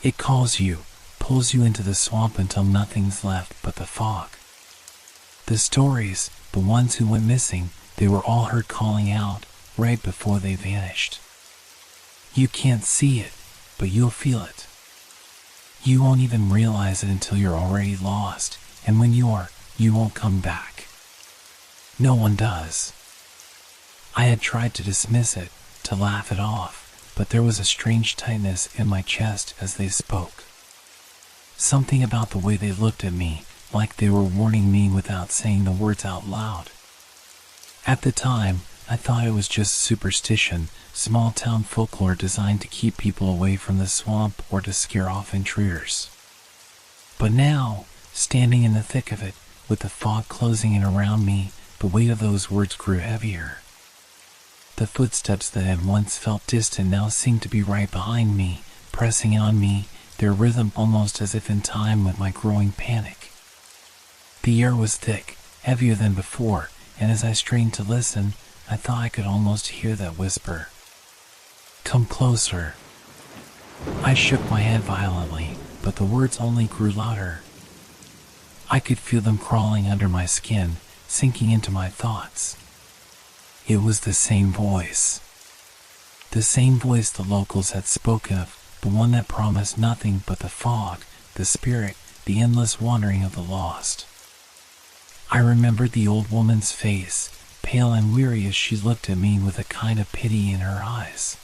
A: It calls you, pulls you into the swamp until nothing's left but the fog. The stories, the ones who went missing, they were all heard calling out, right before they vanished. You can't see it, but you'll feel it. You won't even realize it until you're already lost, and when you are, you won't come back. No one does. I had tried to dismiss it, to laugh it off, but there was a strange tightness in my chest as they spoke. Something about the way they looked at me, like they were warning me without saying the words out loud. At the time, I thought it was just superstition, small-town folklore designed to keep people away from the swamp or to scare off intruders. But now, standing in the thick of it, with the fog closing in around me, the weight of those words grew heavier. The footsteps that had once felt distant now seemed to be right behind me, pressing on me, their rhythm almost as if in time with my growing panic. The air was thick, heavier than before, and as I strained to listen, I thought I could almost hear that whisper. Come closer. I shook my head violently, but the words only grew louder. I could feel them crawling under my skin, sinking into my thoughts. It was the same voice. The same voice the locals had spoken of, the one that promised nothing but the fog, the spirit, the endless wandering of the lost. I remembered the old woman's face, pale and weary as she looked at me with a kind of pity in her eyes.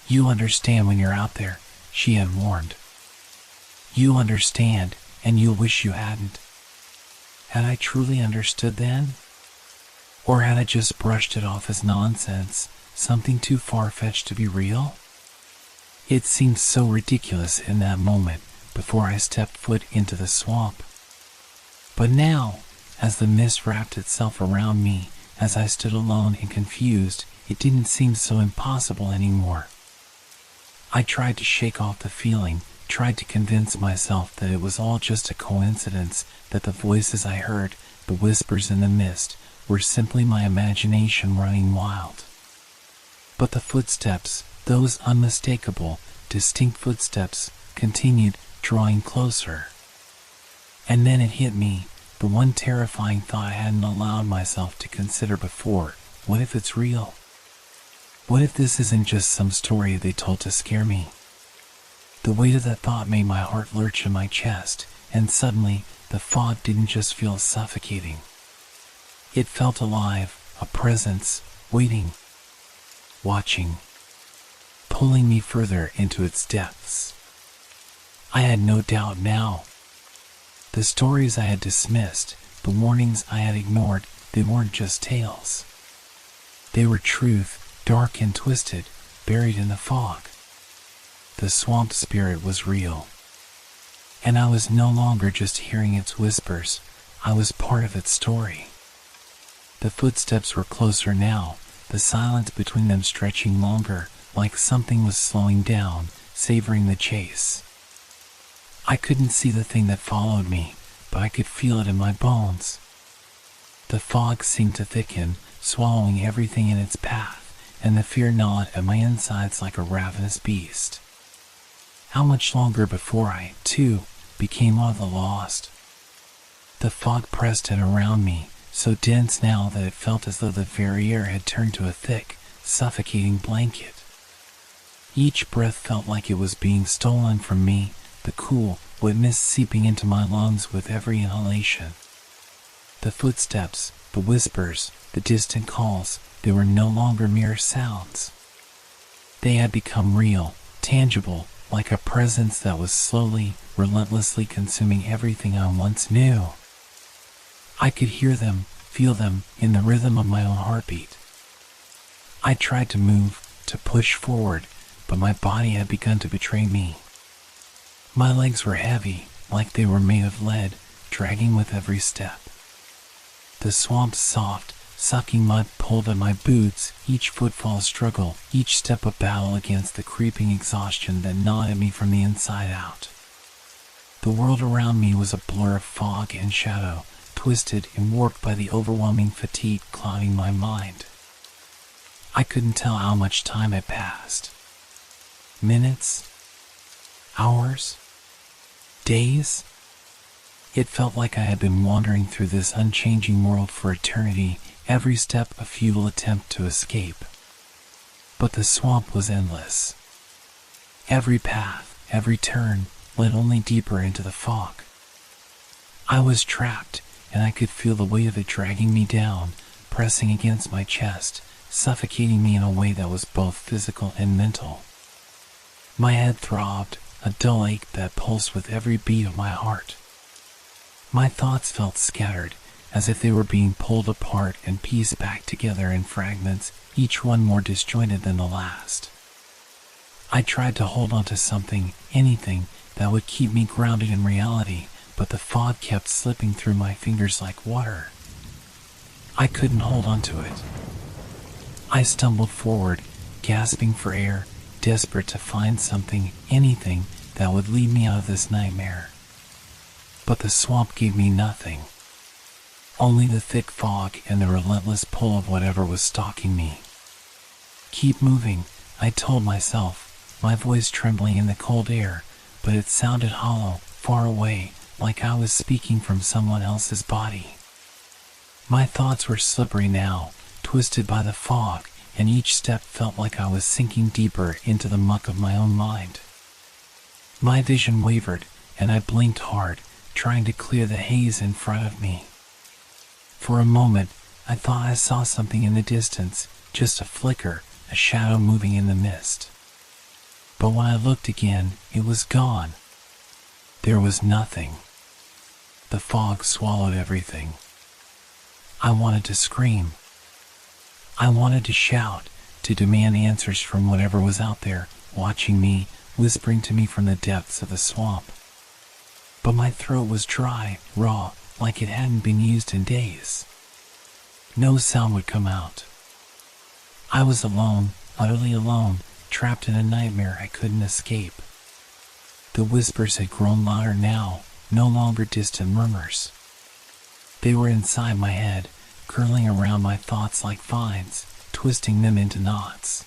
A: You understand when you're out there, she had warned. You understand, and you'll wish you hadn't. Had I truly understood then? Or had I just brushed it off as nonsense, something too far-fetched to be real? It seemed so ridiculous in that moment, before I stepped foot into the swamp. But now, as the mist wrapped itself around me, as I stood alone and confused, it didn't seem so impossible anymore. I tried to shake off the feeling, tried to convince myself that it was all just a coincidence, that the voices I heard, the whispers in the mist, were simply my imagination running wild. But the footsteps, those unmistakable, distinct footsteps, continued, drawing closer. And then it hit me, the one terrifying thought I hadn't allowed myself to consider before. What if it's real? What if this isn't just some story they told to scare me? The weight of that thought made my heart lurch in my chest, and suddenly, the fog didn't just feel suffocating. It felt alive, a presence, waiting, watching, pulling me further into its depths. I had no doubt now. The stories I had dismissed, the warnings I had ignored, they weren't just tales. They were truth, dark and twisted, buried in the fog. The swamp spirit was real. And I was no longer just hearing its whispers, I was part of its story. The footsteps were closer now, the silence between them stretching longer, like something was slowing down, savoring the chase. I couldn't see the thing that followed me, but I could feel it in my bones. The fog seemed to thicken, swallowing everything in its path, and the fear gnawed at my insides like a ravenous beast. How much longer before I, too, became one of the lost? The fog pressed in around me, so dense now that it felt as though the very air had turned to a thick, suffocating blanket. Each breath felt like it was being stolen from me, the cool, with mist seeping into my lungs with every inhalation. The footsteps, the whispers, the distant calls, they were no longer mere sounds. They had become real, tangible, like a presence that was slowly, relentlessly consuming everything I once knew. I could hear them, feel them, in the rhythm of my own heartbeat. I tried to move, to push forward, but my body had begun to betray me. My legs were heavy, like they were made of lead, dragging with every step. The swamp's soft, sucking mud pulled at my boots, each footfall struggle, each step a battle against the creeping exhaustion that gnawed at me from the inside out. The world around me was a blur of fog and shadow, twisted and warped by the overwhelming fatigue clouding my mind. I couldn't tell how much time had passed. Minutes? Hours? Days? It felt like I had been wandering through this unchanging world for eternity, every step a futile attempt to escape. But the swamp was endless. Every path, every turn, led only deeper into the fog. I was trapped, and I could feel the weight of it dragging me down, pressing against my chest, suffocating me in a way that was both physical and mental. My head throbbed, a dull ache that pulsed with every beat of my heart. My thoughts felt scattered, as if they were being pulled apart and pieced back together in fragments, each one more disjointed than the last. I tried to hold on to something, anything, that would keep me grounded in reality, but the fog kept slipping through my fingers like water. I couldn't hold on to it. I stumbled forward, gasping for air, desperate to find something, anything, that would lead me out of this nightmare. But the swamp gave me nothing. Only the thick fog and the relentless pull of whatever was stalking me. Keep moving, I told myself, my voice trembling in the cold air, but it sounded hollow, far away, like I was speaking from someone else's body. My thoughts were slippery now, twisted by the fog, and each step felt like I was sinking deeper into the muck of my own mind. My vision wavered, and I blinked hard, trying to clear the haze in front of me. For a moment, I thought I saw something in the distance, just a flicker, a shadow moving in the mist. But when I looked again, it was gone. There was nothing. The fog swallowed everything. I wanted to scream. I wanted to shout, to demand answers from whatever was out there, watching me, whispering to me from the depths of the swamp. But my throat was dry, raw, like it hadn't been used in days. No sound would come out. I was alone, utterly alone, trapped in a nightmare I couldn't escape. The whispers had grown louder now, no longer distant murmurs. They were inside my head, curling around my thoughts like vines, twisting them into knots.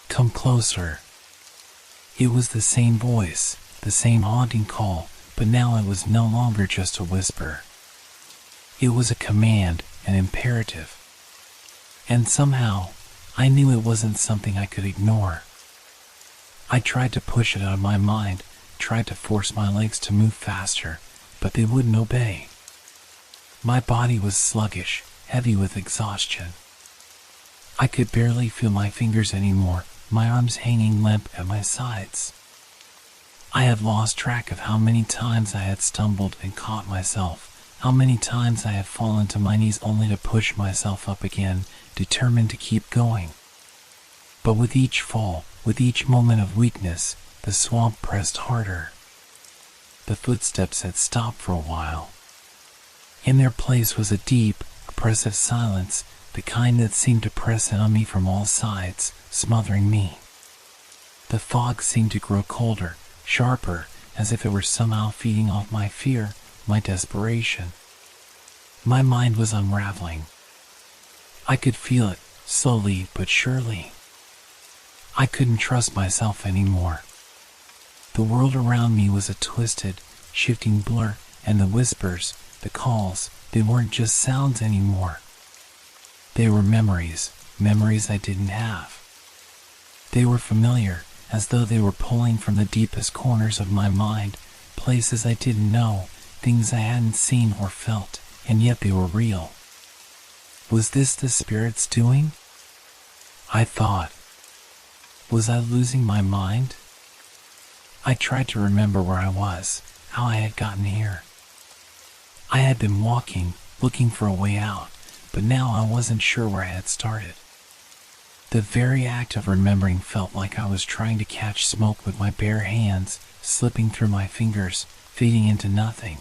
A: Come closer. It was the same voice, the same haunting call, but now it was no longer just a whisper. It was a command, an imperative. And somehow, I knew it wasn't something I could ignore. I tried to push it out of my mind, tried to force my legs to move faster, but they wouldn't obey. My body was sluggish, heavy with exhaustion. I could barely feel my fingers anymore, my arms hanging limp at my sides. I had lost track of how many times I had stumbled and caught myself, how many times I had fallen to my knees only to push myself up again, determined to keep going. But with each fall, with each moment of weakness, the swamp pressed harder. The footsteps had stopped for a while. In their place was a deep, oppressive silence, the kind that seemed to press in on me from all sides, smothering me. The fog seemed to grow colder, sharper, as if it were somehow feeding off my fear, my desperation. My mind was unraveling. I could feel it, slowly but surely. I couldn't trust myself anymore. The world around me was a twisted, shifting blur, and the whispers, the calls, they weren't just sounds anymore. They were memories, memories I didn't have. They were familiar, as though they were pulling from the deepest corners of my mind, places I didn't know, things I hadn't seen or felt, and yet they were real. Was this the spirits doing? I thought. Was I losing my mind? I tried to remember where I was, how I had gotten here. I had been walking, looking for a way out, but now I wasn't sure where I had started. The very act of remembering felt like I was trying to catch smoke with my bare hands, slipping through my fingers, fading into nothing.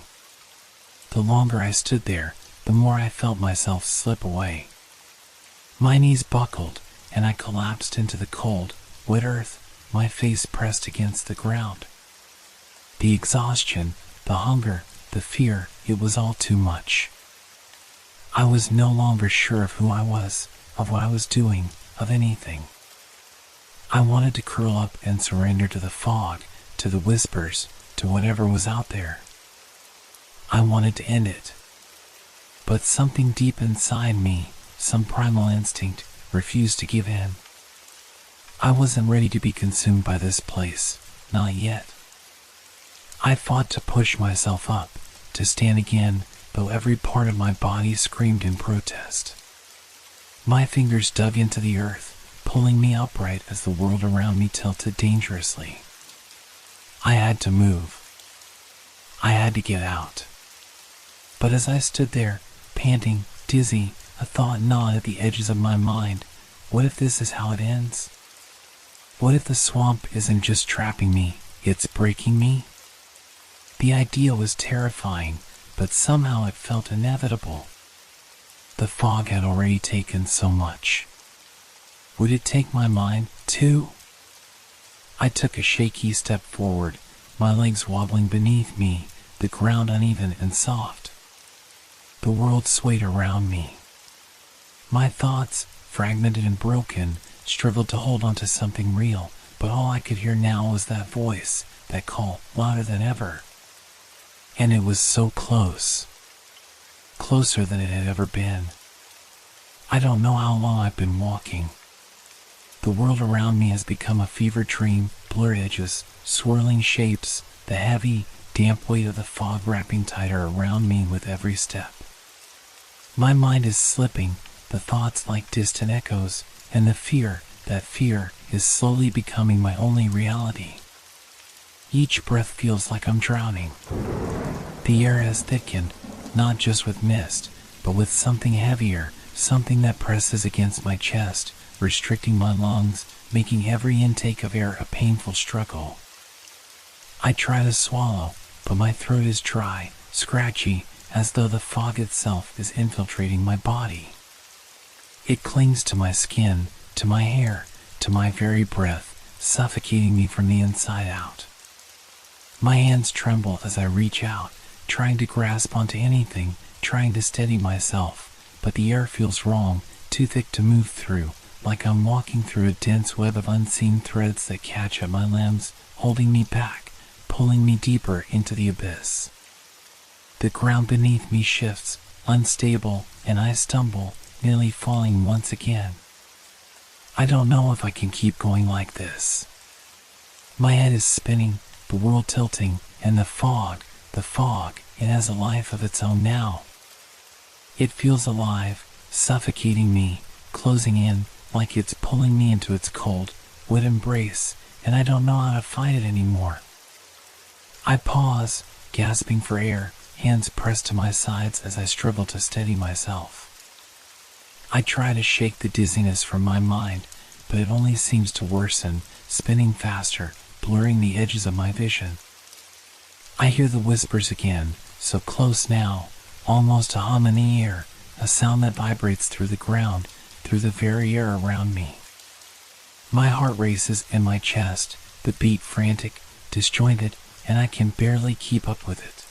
A: The longer I stood there, the more I felt myself slip away. My knees buckled, and I collapsed into the cold, wet earth, my face pressed against the ground. The exhaustion, the hunger, the fear, it was all too much. I was no longer sure of who I was, of what I was doing, of anything. I wanted to curl up and surrender to the fog, to the whispers, to whatever was out there. I wanted to end it. But something deep inside me, some primal instinct, refused to give in. I wasn't ready to be consumed by this place, not yet. I fought to push myself up, to stand again, though every part of my body screamed in protest. My fingers dug into the earth, pulling me upright as the world around me tilted dangerously. I had to move. I had to get out. But as I stood there, panting, dizzy, a thought gnawed at the edges of my mind. What if this is how it ends? What if the swamp isn't just trapping me, it's breaking me? The idea was terrifying, but somehow it felt inevitable. The fog had already taken so much. Would it take my mind, too? I took a shaky step forward, my legs wobbling beneath me, the ground uneven and soft. The world swayed around me. My thoughts, fragmented and broken, struggled to hold on to something real, but all I could hear now was that voice, that call, louder than ever. And it was so close. Closer than it had ever been. I don't know how long I've been walking. The world around me has become a fever dream, blurred edges, swirling shapes, the heavy, damp weight of the fog wrapping tighter around me with every step. My mind is slipping, the thoughts like distant echoes, and the fear, that fear, is slowly becoming my only reality. Each breath feels like I'm drowning. The air has thickened, not just with mist, but with something heavier, something that presses against my chest, restricting my lungs, making every intake of air a painful struggle. I try to swallow, but my throat is dry, scratchy, as though the fog itself is infiltrating my body. It clings to my skin, to my hair, to my very breath, suffocating me from the inside out. My hands tremble as I reach out, trying to grasp onto anything, trying to steady myself, but the air feels wrong, too thick to move through, like I'm walking through a dense web of unseen threads that catch at my limbs, holding me back, pulling me deeper into the abyss. The ground beneath me shifts, unstable, and I stumble, nearly falling once again. I don't know if I can keep going like this. My head is spinning, the world tilting, and the fog, it has a life of its own now. It feels alive, suffocating me, closing in, like it's pulling me into its cold, wet embrace, and I don't know how to fight it anymore. I pause, gasping for air, hands pressed to my sides as I struggle to steady myself. I try to shake the dizziness from my mind, but it only seems to worsen, spinning faster, blurring the edges of my vision. I hear the whispers again, so close now, almost a hum in the air, a sound that vibrates through the ground, through the very air around me. My heart races in my chest, the beat frantic, disjointed, and I can barely keep up with it.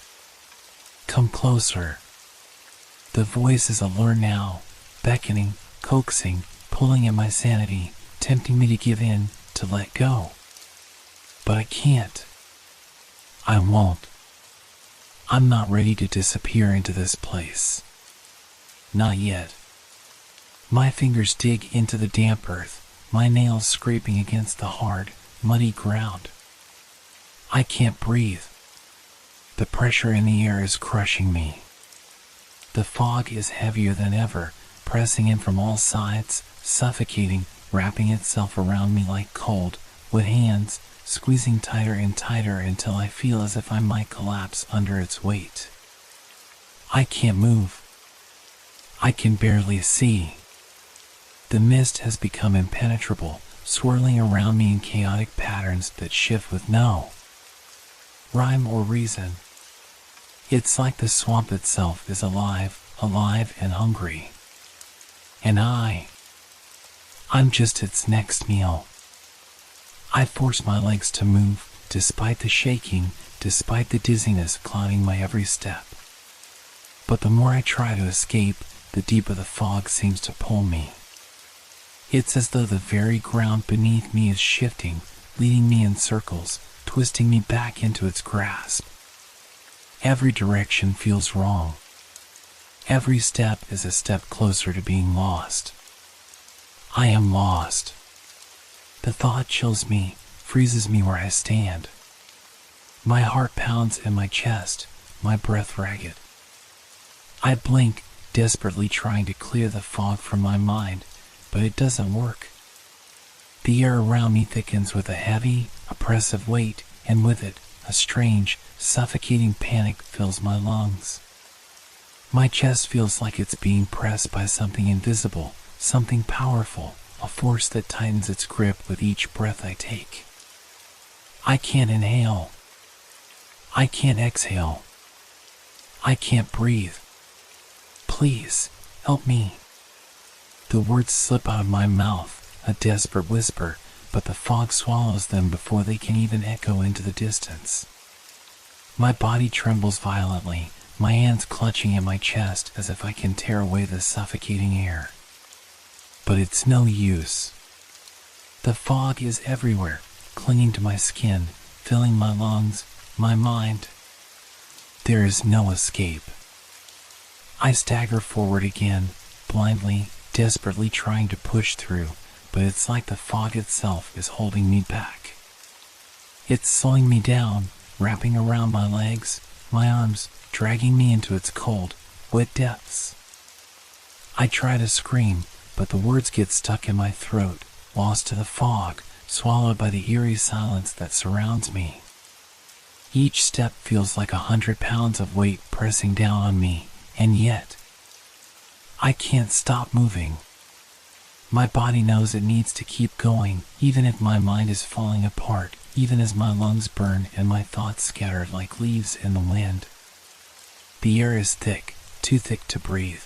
A: Come closer. The voice is a lure now, beckoning, coaxing, pulling at my sanity, tempting me to give in, to let go. But I can't. I won't. I'm not ready to disappear into this place. Not yet. My fingers dig into the damp earth, my nails scraping against the hard, muddy ground. I can't breathe. The pressure in the air is crushing me. The fog is heavier than ever, pressing in from all sides, suffocating, wrapping itself around me like cold, wet hands, squeezing tighter and tighter until I feel as if I might collapse under its weight. I can't move. I can barely see. The mist has become impenetrable, swirling around me in chaotic patterns that shift with no rhyme or reason. It's like the swamp itself is alive and hungry. And I'm just its next meal. I force my legs to move, despite the shaking, despite the dizziness clouding my every step. But the more I try to escape, the deeper the fog seems to pull me. It's as though the very ground beneath me is shifting, leading me in circles, twisting me back into its grasp. Every direction feels wrong. Every step is a step closer to being lost. I am lost. The thought chills me, freezes me where I stand. My heart pounds in my chest, my breath ragged. I blink, desperately trying to clear the fog from my mind, but it doesn't work. The air around me thickens with a heavy, oppressive weight, and with it, a strange, suffocating panic fills my lungs. My chest feels like it's being pressed by something invisible, something powerful, a force that tightens its grip with each breath I take. I can't inhale. I can't exhale. I can't breathe. Please, help me. The words slip out of my mouth, a desperate whisper, but the fog swallows them before they can even echo into the distance. My body trembles violently, my hands clutching at my chest as if I can tear away the suffocating air. But it's no use. The fog is everywhere, clinging to my skin, filling my lungs, my mind. There is no escape. I stagger forward again, blindly, desperately trying to push through, but it's like the fog itself is holding me back. It's slowing me down, wrapping around my legs, my arms, dragging me into its cold, wet depths. I try to scream, but the words get stuck in my throat, lost to the fog, swallowed by the eerie silence that surrounds me. Each step feels like 100 pounds of weight pressing down on me, and yet, I can't stop moving. My body knows it needs to keep going, even if my mind is falling apart, even as my lungs burn and my thoughts scatter like leaves in the wind. The air is thick, too thick to breathe.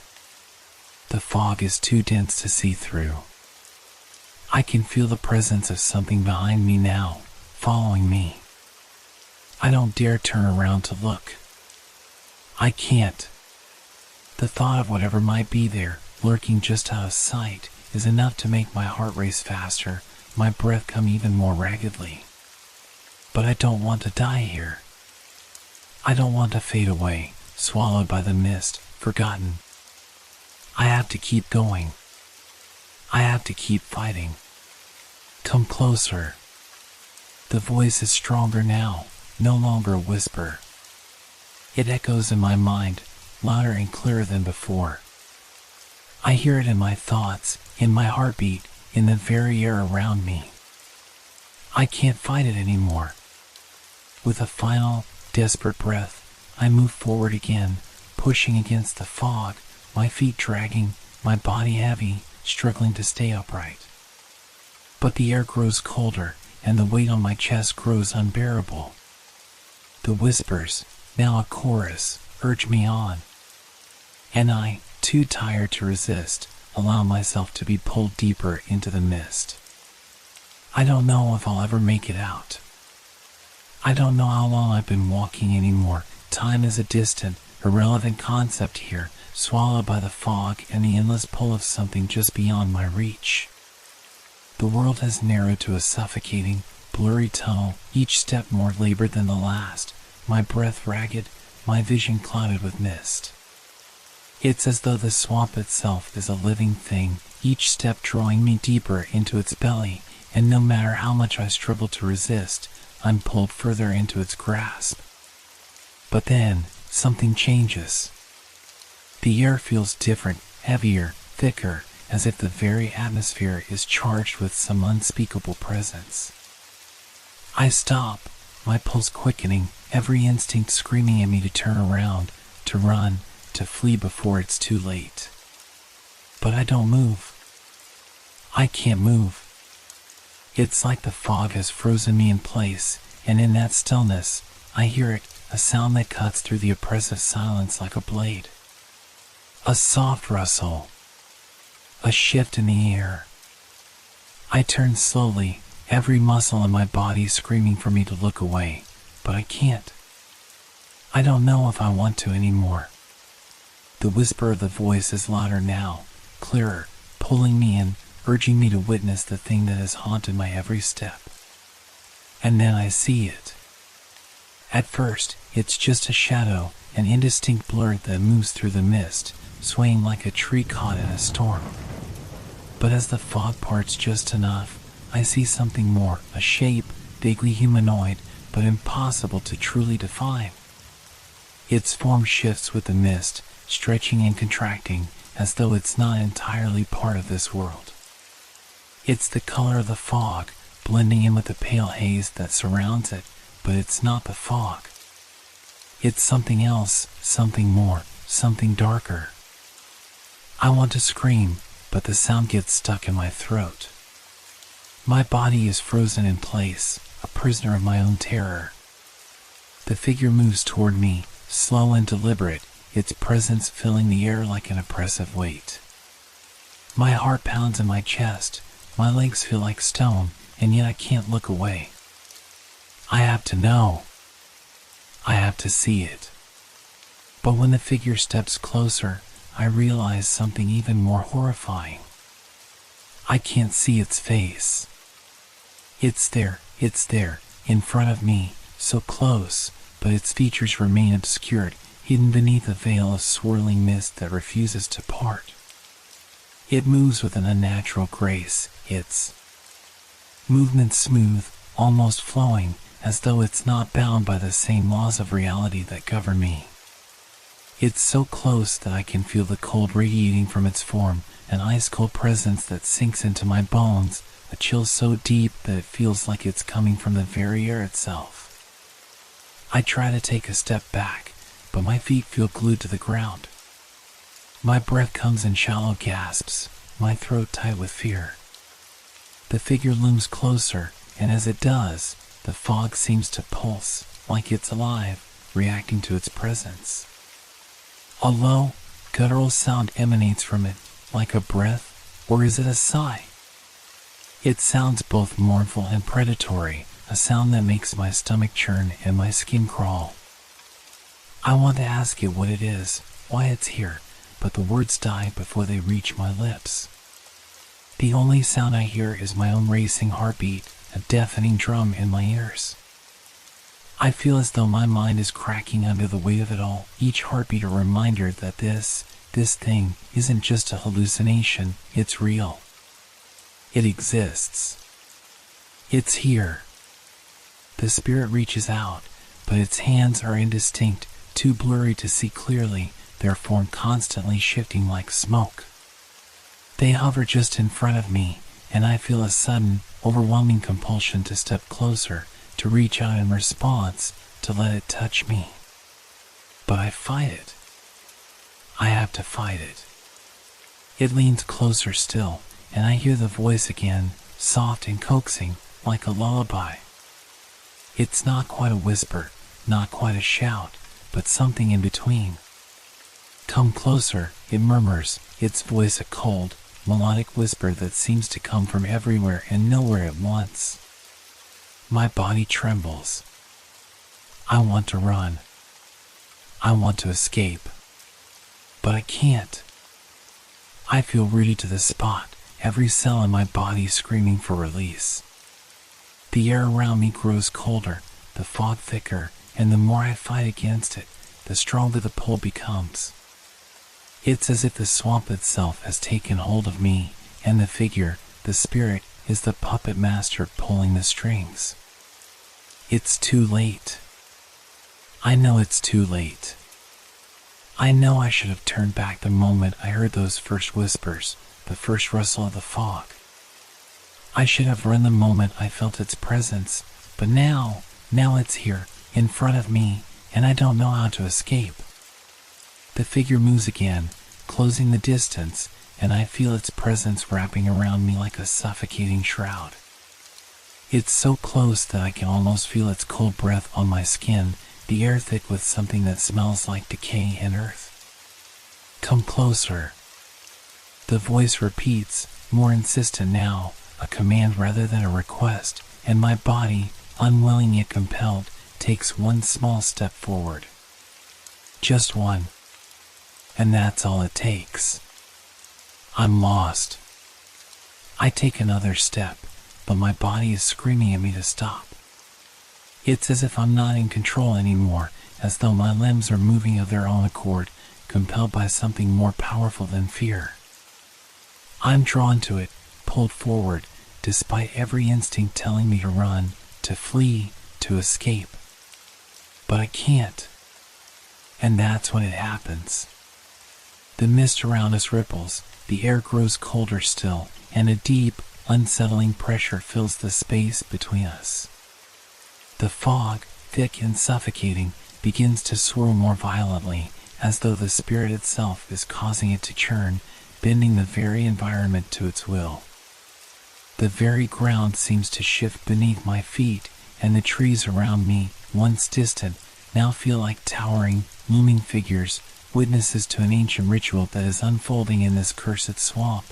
A: The fog is too dense to see through. I can feel the presence of something behind me now, following me. I don't dare turn around to look. I can't. The thought of whatever might be there, lurking just out of sight, is enough to make my heart race faster, my breath come even more raggedly. But I don't want to die here. I don't want to fade away, swallowed by the mist, forgotten. I have to keep going. I have to keep fighting. Come closer. The voice is stronger now, no longer a whisper. It echoes in my mind, louder and clearer than before. I hear it in my thoughts, in my heartbeat, in the very air around me. I can't fight it anymore. With a final, desperate breath, I move forward again, pushing against the fog, my feet dragging, my body heavy, struggling to stay upright. But the air grows colder, and the weight on my chest grows unbearable. The whispers, now a chorus, urge me on. And I, too tired to resist, allow myself to be pulled deeper into the mist. I don't know if I'll ever make it out. I don't know how long I've been walking anymore. Time is a distant, irrelevant concept here, swallowed by the fog and the endless pull of something just beyond my reach. The world has narrowed to a suffocating, blurry tunnel, each step more labored than the last, my breath ragged, my vision clouded with mist. It's as though the swamp itself is a living thing, each step drawing me deeper into its belly, and no matter how much I struggle to resist, I'm pulled further into its grasp. But then, something changes. The air feels different, heavier, thicker, as if the very atmosphere is charged with some unspeakable presence. I stop, my pulse quickening, every instinct screaming at me to turn around, to run, to flee before it's too late. But I don't move. I can't move. It's like the fog has frozen me in place, and in that stillness, I hear it, a sound that cuts through the oppressive silence like a blade. A soft rustle. A shift in the air. I turn slowly, every muscle in my body screaming for me to look away, but I can't. I don't know if I want to anymore. The whisper of the voice is louder now, clearer, pulling me in, urging me to witness the thing that has haunted my every step. And then I see it. At first, it's just a shadow, an indistinct blur that moves through the mist, swaying like a tree caught in a storm. But as the fog parts just enough, I see something more, a shape, vaguely humanoid, but impossible to truly define. Its form shifts with the mist, stretching and contracting, as though it's not entirely part of this world. It's the color of the fog, blending in with the pale haze that surrounds it, but it's not the fog. It's something else, something more, something darker. I want to scream, but the sound gets stuck in my throat. My body is frozen in place, a prisoner of my own terror. The figure moves toward me, slow and deliberate, its presence filling the air like an oppressive weight. My heart pounds in my chest, my legs feel like stone, and yet I can't look away. I have to know. I have to see it. But when the figure steps closer, I realize something even more horrifying. I can't see its face. It's there, in front of me, so close, but its features remain obscured, hidden beneath a veil of swirling mist that refuses to part. It moves with an unnatural grace, its movement smooth, almost flowing, as though it's not bound by the same laws of reality that govern me. It's so close that I can feel the cold radiating from its form, an ice-cold presence that sinks into my bones, a chill so deep that it feels like it's coming from the very air itself. I try to take a step back, but my feet feel glued to the ground. My breath comes in shallow gasps, my throat tight with fear. The figure looms closer, and as it does, the fog seems to pulse, like it's alive, reacting to its presence. A low, guttural sound emanates from it, like a breath, or is it a sigh? It sounds both mournful and predatory, a sound that makes my stomach churn and my skin crawl. I want to ask it what it is, why it's here, but the words die before they reach my lips. The only sound I hear is my own racing heartbeat, a deafening drum in my ears. I feel as though my mind is cracking under the weight of it all, each heartbeat a reminder that this thing isn't just a hallucination, it's real. It exists. It's here. The spirit reaches out, but its hands are indistinct, too blurry to see clearly, their form constantly shifting like smoke. They hover just in front of me, and I feel a sudden, overwhelming compulsion to step closer, to reach out in response, to let it touch me. But I fight it. I have to fight it. It leans closer still, and I hear the voice again, soft and coaxing, like a lullaby. It's not quite a whisper, not quite a shout, but something in between. Come closer, it murmurs, its voice a cold, melodic whisper that seems to come from everywhere and nowhere at once. My body trembles. I want to run. I want to escape. But I can't. I feel rooted to the spot, every cell in my body screaming for release. The air around me grows colder, the fog thicker, and the more I fight against it, the stronger the pull becomes. It's as if the swamp itself has taken hold of me, and the figure, the spirit, is the puppet master pulling the strings. It's too late. I know it's too late. I know I should have turned back the moment I heard those first whispers, the first rustle of the fog. I should have run the moment I felt its presence, but now it's here, in front of me, and I don't know how to escape. The figure moves again, closing the distance, and I feel its presence wrapping around me like a suffocating shroud. It's so close that I can almost feel its cold breath on my skin, the air thick with something that smells like decay and earth. Come closer. The voice repeats, more insistent now, a command rather than a request, and my body, unwilling yet compelled, takes one small step forward. Just one. And that's all it takes. I'm lost. I take another step, but my body is screaming at me to stop. It's as if I'm not in control anymore, as though my limbs are moving of their own accord, compelled by something more powerful than fear. I'm drawn to it, pulled forward, despite every instinct telling me to run, to flee, to escape. But I can't. And that's when it happens. The mist around us ripples, the air grows colder still, and a deep, unsettling pressure fills the space between us. The fog, thick and suffocating, begins to swirl more violently, as though the spirit itself is causing it to churn, bending the very environment to its will. The very ground seems to shift beneath my feet, and the trees around me, once distant, now feel like towering, looming figures, witnesses to an ancient ritual that is unfolding in this cursed swamp.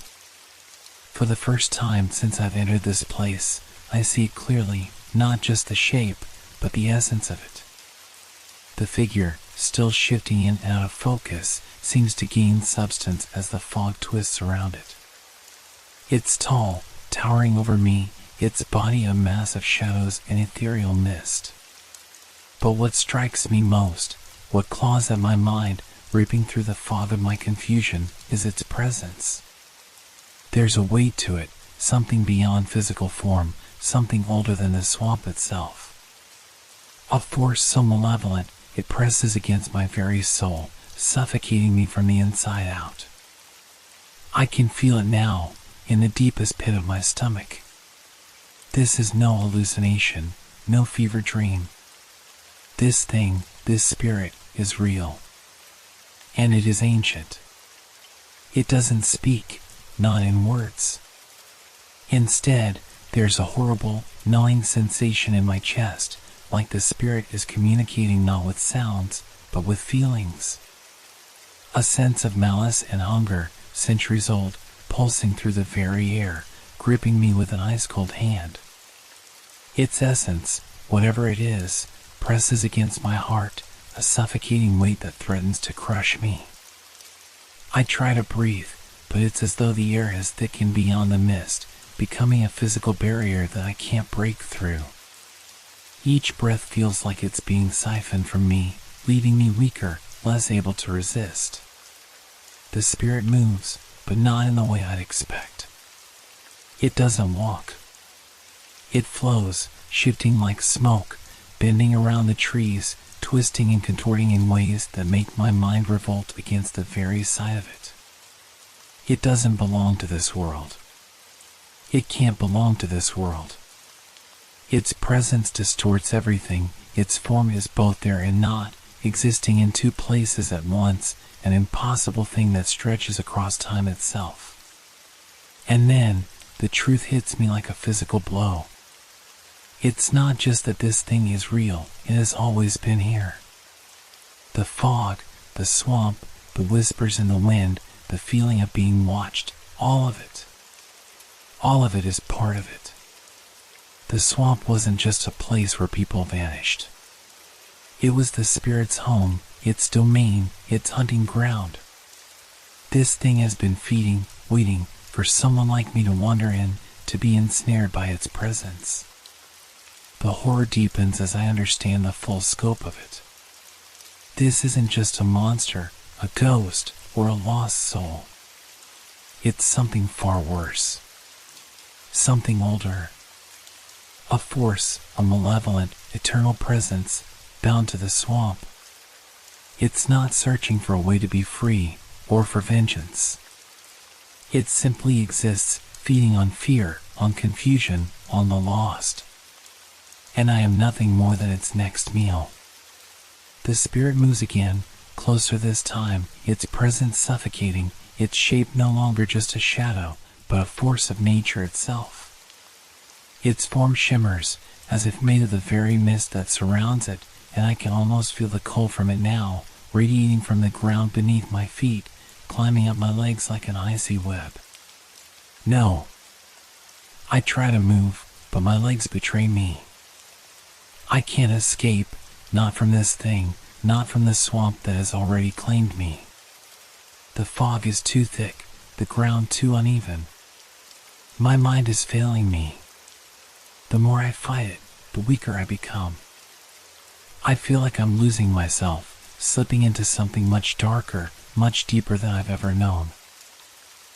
A: For the first time since I've entered this place, I see it clearly, not just the shape, but the essence of it. The figure, still shifting in and out of focus, seems to gain substance as the fog twists around it. It's tall, towering over me, its body a mass of shadows and ethereal mist. But what strikes me most, what claws at my mind, ripping through the fog of my confusion, is its presence. There's a weight to it, something beyond physical form, something older than the swamp itself. A force so malevolent, it presses against my very soul, suffocating me from the inside out. I can feel it now, in the deepest pit of my stomach. This is no hallucination, no fever dream. This thing, this spirit, is real. And it is ancient. It doesn't speak, not in words. Instead, there's a horrible, gnawing sensation in my chest, like the spirit is communicating not with sounds, but with feelings. A sense of malice and hunger, centuries old, pulsing through the very air, gripping me with an ice-cold hand. Its essence, whatever it is, presses against my heart, a suffocating weight that threatens to crush me. I try to breathe, but it's as though the air has thickened beyond the mist, becoming a physical barrier that I can't break through. Each breath feels like it's being siphoned from me, leaving me weaker, less able to resist. The spirit moves, but not in the way I'd expect. It doesn't walk. It flows, shifting like smoke, bending around the trees, twisting and contorting in ways that make my mind revolt against the very sight of it. It doesn't belong to this world. It can't belong to this world. Its presence distorts everything, its form is both there and not, existing in two places at once, an impossible thing that stretches across time itself. And then, the truth hits me like a physical blow. It's not just that this thing is real, it has always been here. The fog, the swamp, the whispers in the wind, the feeling of being watched, all of it. All of it is part of it. The swamp wasn't just a place where people vanished. It was the spirit's home, its domain, its hunting ground. This thing has been feeding, waiting, for someone like me to wander in, to be ensnared by its presence. The horror deepens as I understand the full scope of it. This isn't just a monster, a ghost, or a lost soul. It's something far worse. Something older. A force, a malevolent, eternal presence, bound to the swamp. It's not searching for a way to be free or for vengeance. It simply exists, feeding on fear, on confusion, on the lost. And I am nothing more than its next meal. The spirit moves again, closer this time, its presence suffocating, its shape no longer just a shadow, but a force of nature itself. Its form shimmers, as if made of the very mist that surrounds it, and I can almost feel the cold from it now, radiating from the ground beneath my feet, climbing up my legs like an icy web. No. I try to move, but my legs betray me. I can't escape, not from this thing, not from the swamp that has already claimed me. The fog is too thick, the ground too uneven. My mind is failing me. The more I fight it, the weaker I become. I feel like I'm losing myself, slipping into something much darker, much deeper than I've ever known.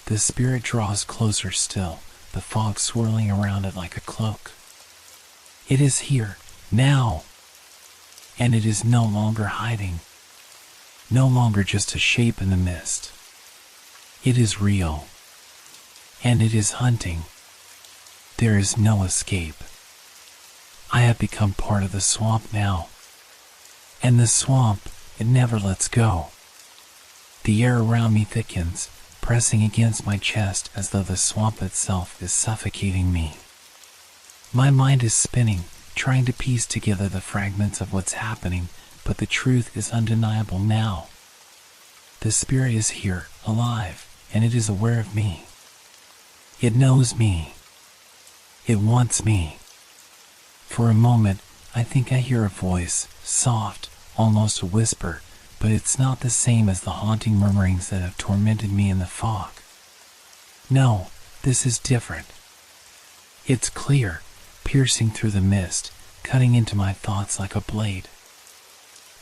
A: The spirit draws closer still, the fog swirling around it like a cloak. It is here, now. And it is no longer hiding. No longer just a shape in the mist. It is real. And it is hunting. There is no escape. I have become part of the swamp now. And the swamp, it never lets go. The air around me thickens, pressing against my chest as though the swamp itself is suffocating me. My mind is spinning, trying to piece together the fragments of what's happening, but the truth is undeniable now. The spirit is here, alive, and it is aware of me. It knows me. It wants me. For a moment, I think I hear a voice, soft, almost a whisper, but it's not the same as the haunting murmurings that have tormented me in the fog. No, this is different. It's clear, piercing through the mist, cutting into my thoughts like a blade.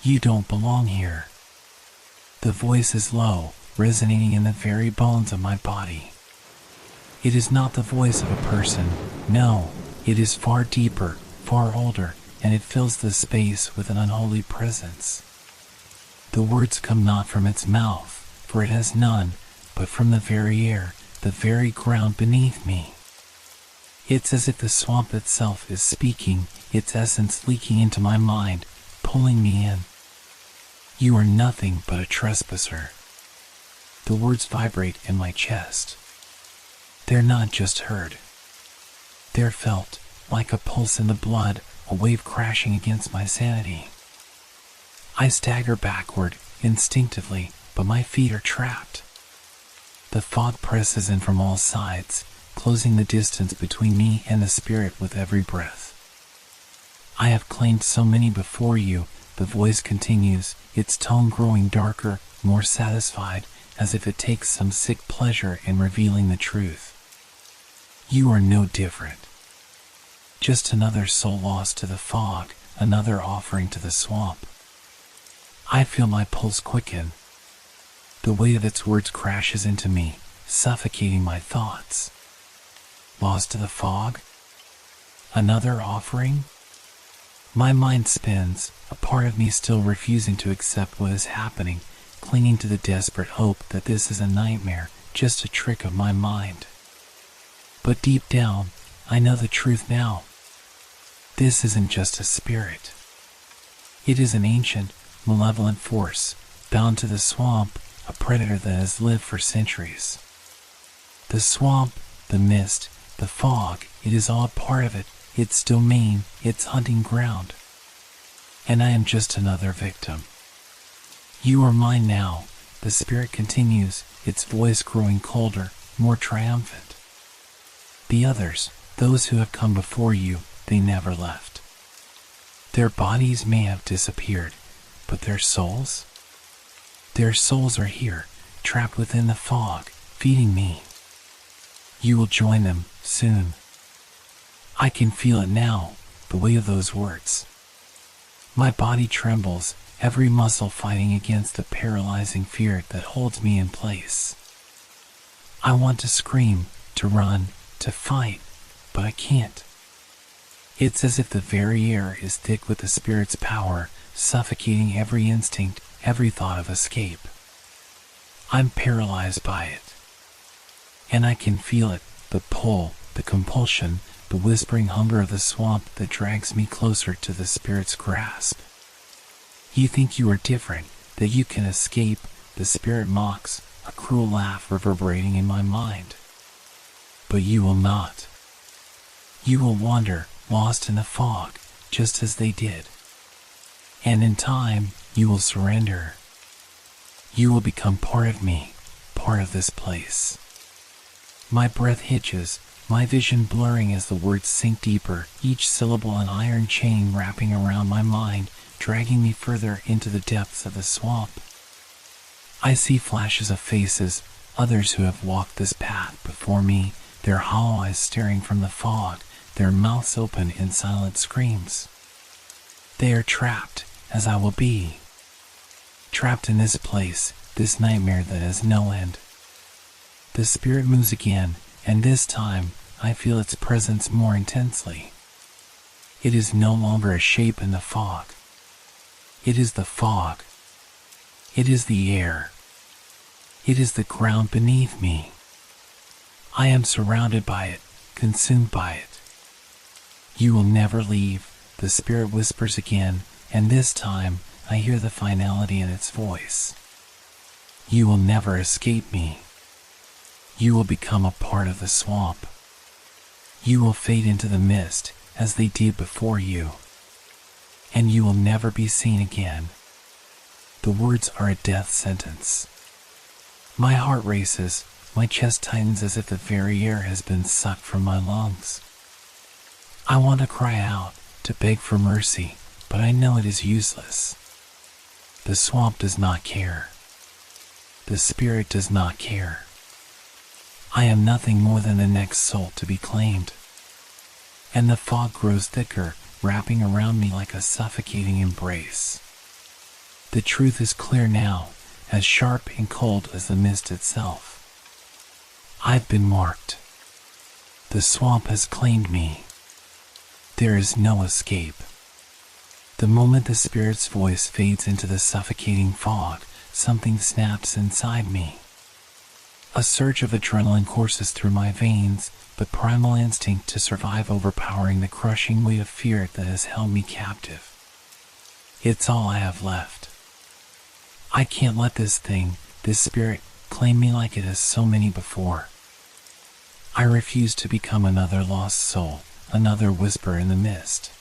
A: You don't belong here. The voice is low, resonating in the very bones of my body. It is not the voice of a person, no, it is far deeper, far older, and it fills the space with an unholy presence. The words come not from its mouth, for it has none, but from the very air, the very ground beneath me. It's as if the swamp itself is speaking, its essence leaking into my mind, pulling me in. You are nothing but a trespasser. The words vibrate in my chest. They're not just heard. They're felt, like a pulse in the blood, a wave crashing against my sanity. I stagger backward, instinctively, but my feet are trapped. The fog presses in from all sides, closing the distance between me and the spirit with every breath. I have claimed so many before you, the voice continues, its tone growing darker, more satisfied, as if it takes some sick pleasure in revealing the truth. You are no different. Just another soul lost to the fog, another offering to the swamp. I feel my pulse quicken. The weight of its words crashes into me, suffocating my thoughts. Lost to the fog? Another offering? My mind spins, a part of me still refusing to accept what is happening, clinging to the desperate hope that this is a nightmare, just a trick of my mind. But deep down, I know the truth now. This isn't just a spirit. It is an ancient, malevolent force, bound to the swamp, a predator that has lived for centuries. The swamp, the mist, the fog, it is all part of it, its domain, its hunting ground. And I am just another victim. You are mine now, the spirit continues, its voice growing colder, more triumphant. The others, those who have come before you, they never left. Their bodies may have disappeared, but their souls? Their souls are here, trapped within the fog, feeding me. You will join them, soon. I can feel it now, the weight of those words. My body trembles, every muscle fighting against the paralyzing fear that holds me in place. I want to scream, to run, to fight, but I can't. It's as if the very air is thick with the spirit's power, suffocating every instinct, every thought of escape. I'm paralyzed by it. And I can feel it, the pull, the compulsion, the whispering hunger of the swamp that drags me closer to the spirit's grasp. You think you are different, that you can escape, the spirit mocks, a cruel laugh reverberating in my mind. But you will not. You will wander, lost in the fog, just as they did. And in time, you will surrender. You will become part of me, part of this place. My breath hitches, my vision blurring as the words sink deeper, each syllable an iron chain wrapping around my mind, dragging me further into the depths of the swamp. I see flashes of faces, others who have walked this path before me, their hollow eyes staring from the fog, their mouths open in silent screams. They are trapped, as I will be. Trapped in this place, this nightmare that has no end. The spirit moves again, and this time, I feel its presence more intensely. It is no longer a shape in the fog. It is the fog. It is the air. It is the ground beneath me. I am surrounded by it, consumed by it. You will never leave, the spirit whispers again, and this time, I hear the finality in its voice. You will never escape me. You will become a part of the swamp. You will fade into the mist, as they did before you. And you will never be seen again. The words are a death sentence. My heart races, my chest tightens as if the very air has been sucked from my lungs. I want to cry out, to beg for mercy, but I know it is useless. The swamp does not care. The spirit does not care. I am nothing more than the next soul to be claimed. And the fog grows thicker, wrapping around me like a suffocating embrace. The truth is clear now, as sharp and cold as the mist itself. I've been marked. The swamp has claimed me. There is no escape. The moment the spirit's voice fades into the suffocating fog, something snaps inside me. A surge of adrenaline courses through my veins, the primal instinct to survive overpowering the crushing weight of fear that has held me captive. It's all I have left. I can't let this thing, this spirit, claim me like it has so many before. I refuse to become another lost soul, another whisper in the mist.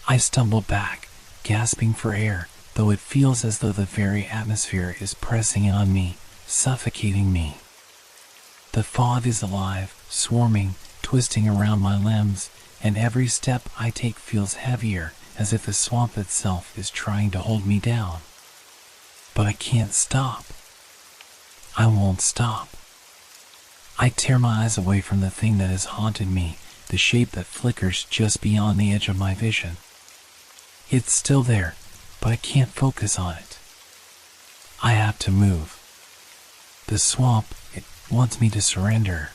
A: I stumble back, gasping for air, though it feels as though the very atmosphere is pressing on me, suffocating me. The fog is alive, swarming, twisting around my limbs, and every step I take feels heavier, as if the swamp itself is trying to hold me down. But I can't stop. I won't stop. I tear my eyes away from the thing that has haunted me, the shape that flickers just beyond the edge of my vision. It's still there, but I can't focus on it. I have to move. The swamp, it wants me to surrender.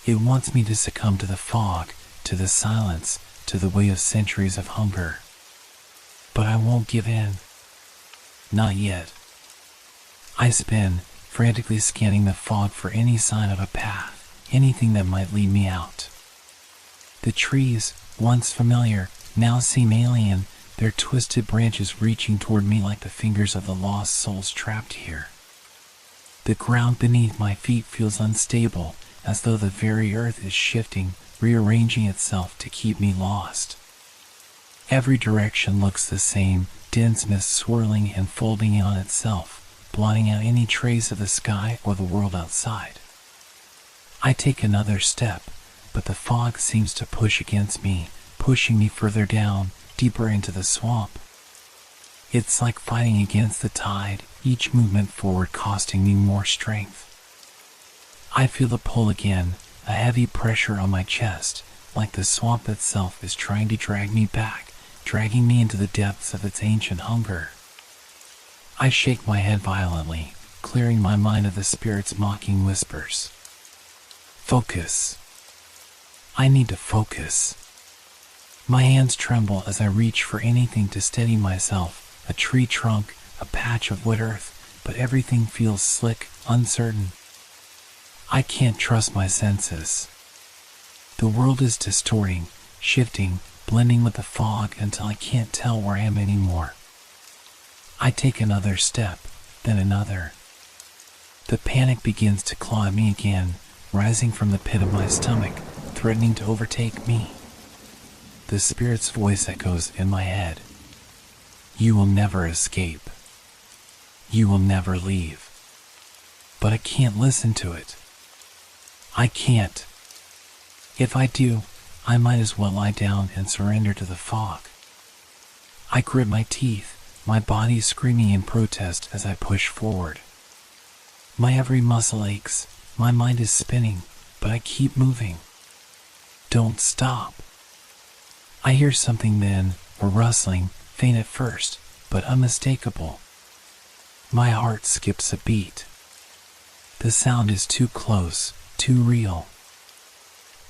A: It wants me to succumb to the fog, to the silence, to the weight of centuries of hunger. But I won't give in. Not yet. I spin, frantically scanning the fog for any sign of a path, anything that might lead me out. The trees, once familiar, now seem alien, their twisted branches reaching toward me like the fingers of the lost souls trapped here. The ground beneath my feet feels unstable, as though the very earth is shifting, rearranging itself to keep me lost. Every direction looks the same, dense mist swirling and folding in on itself, blotting out any trace of the sky or the world outside. I take another step, but the fog seems to push against me, pushing me further down, deeper into the swamp. It's like fighting against the tide, each movement forward costing me more strength. I feel the pull again, a heavy pressure on my chest, like the swamp itself is trying to drag me back, dragging me into the depths of its ancient hunger. I shake my head violently, clearing my mind of the spirit's mocking whispers. Focus. I need to focus. My hands tremble as I reach for anything to steady myself, a tree trunk, a patch of wet earth, but everything feels slick, uncertain. I can't trust my senses. The world is distorting, shifting, blending with the fog until I can't tell where I am anymore. I take another step, then another. The panic begins to claw at me again, rising from the pit of my stomach, threatening to overtake me. The spirit's voice echoes in my head. You will never escape. You will never leave. But I can't listen to it. I can't. If I do, I might as well lie down and surrender to the fog. I grit my teeth, my body screaming in protest as I push forward. My every muscle aches, my mind is spinning, but I keep moving. Don't stop. I hear something then, a rustling, faint at first, but unmistakable. My heart skips a beat. The sound is too close, too real.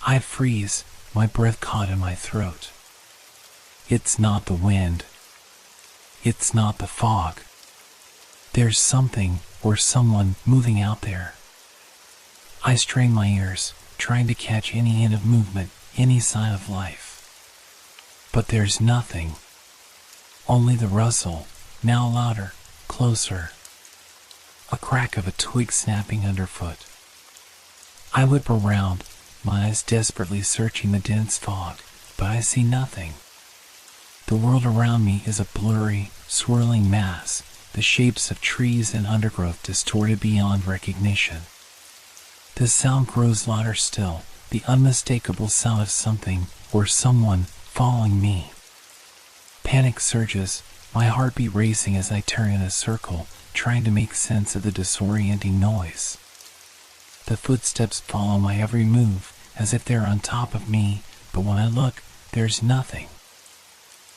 A: I freeze, my breath caught in my throat. It's not the wind. It's not the fog. There's something or someone moving out there. I strain my ears, trying to catch any hint of movement, any sign of life. But there's nothing. Only the rustle, now louder, closer. A crack of a twig snapping underfoot. I whip around, my eyes desperately searching the dense fog, but I see nothing. The world around me is a blurry, swirling mass, the shapes of trees and undergrowth distorted beyond recognition. The sound grows louder still, the unmistakable sound of something or someone following me. Panic surges, my heartbeat racing as I turn in a circle, trying to make sense of the disorienting noise. The footsteps follow my every move, as if they're on top of me, but when I look, there's nothing.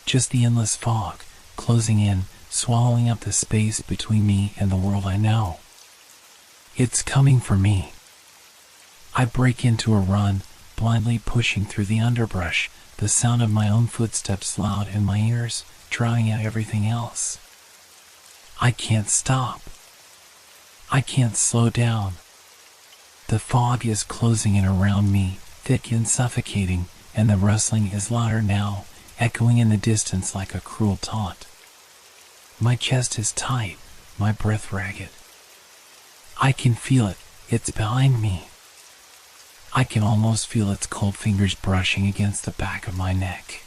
A: Just the endless fog, closing in, swallowing up the space between me and the world I know. It's coming for me. I break into a run, blindly pushing through the underbrush, the sound of my own footsteps loud in my ears, drowning out everything else. I can't stop. I can't slow down. The fog is closing in around me, thick and suffocating, and the rustling is louder now, echoing in the distance like a cruel taunt. My chest is tight, my breath ragged. I can feel it, it's behind me. I can almost feel its cold fingers brushing against the back of my neck.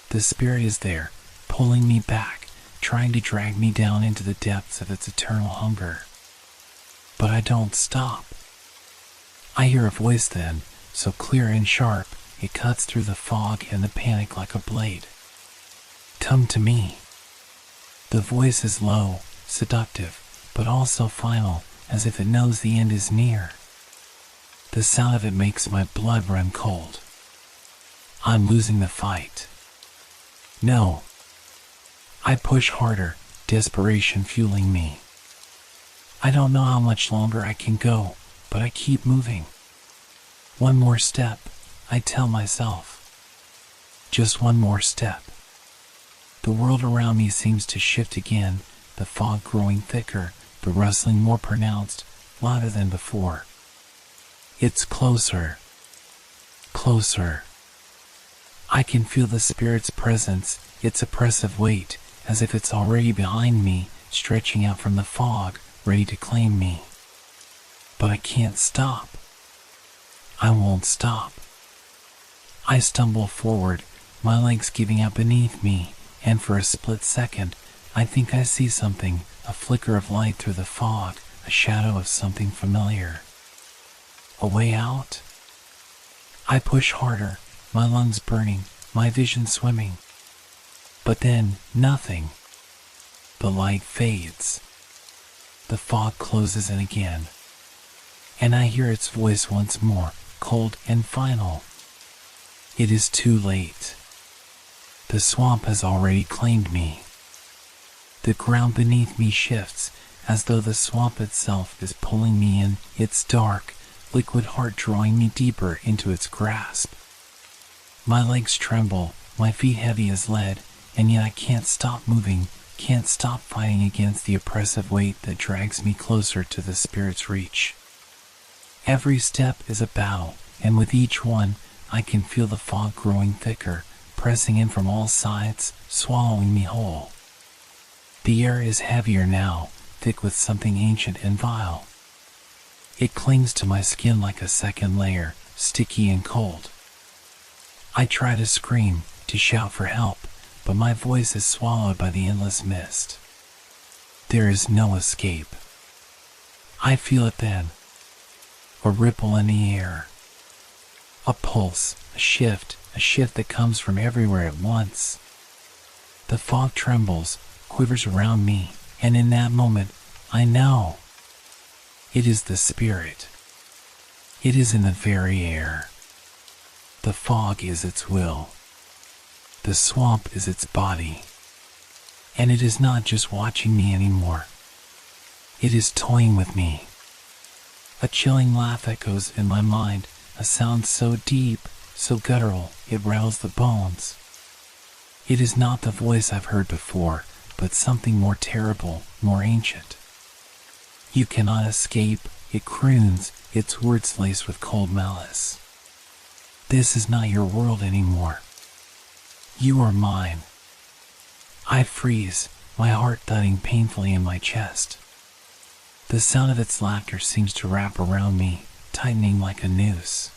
A: The spirit is there, pulling me back, trying to drag me down into the depths of its eternal hunger. But I don't stop. I hear a voice then, so clear and sharp, it cuts through the fog and the panic like a blade. Come to me. The voice is low, seductive, but also final, as if it knows the end is near. The sound of it makes my blood run cold. I'm losing the fight. No. I push harder, desperation fueling me. I don't know how much longer I can go, but I keep moving. One more step, I tell myself. Just one more step. The world around me seems to shift again, the fog growing thicker, the rustling more pronounced, louder than before. It's closer. Closer. I can feel the spirit's presence, its oppressive weight, as if it's already behind me, stretching out from the fog, ready to claim me. But I can't stop. I won't stop. I stumble forward, my legs giving out beneath me, and for a split second, I think I see something, a flicker of light through the fog, a shadow of something familiar. A way out? I push harder, my lungs burning, my vision swimming. But then, nothing. The light fades. The fog closes in again. And I hear its voice once more, cold and final. It is too late. The swamp has already claimed me. The ground beneath me shifts, as though the swamp itself is pulling me in, its dark, liquid heart drawing me deeper into its grasp. My legs tremble, my feet heavy as lead, and yet I can't stop moving, can't stop fighting against the oppressive weight that drags me closer to the spirit's reach. Every step is a battle, and with each one, I can feel the fog growing thicker, pressing in from all sides, swallowing me whole. The air is heavier now, thick with something ancient and vile. It clings to my skin like a second layer, sticky and cold. I try to scream, to shout for help, but my voice is swallowed by the endless mist. There is no escape. I feel it then. A ripple in the air. A pulse, a shift that comes from everywhere at once. The fog trembles, quivers around me, and in that moment, I know. It is the spirit. It is in the very air. The fog is its will. The swamp is its body. And it is not just watching me anymore. It is toying with me. A chilling laugh echoes in my mind, a sound so deep, so guttural, it rattles the bones. It is not the voice I've heard before, but something more terrible, more ancient. You cannot escape, it croons, its words laced with cold malice. This is not your world anymore. You are mine. I freeze, my heart thudding painfully in my chest. The sound of its laughter seems to wrap around me, tightening like a noose.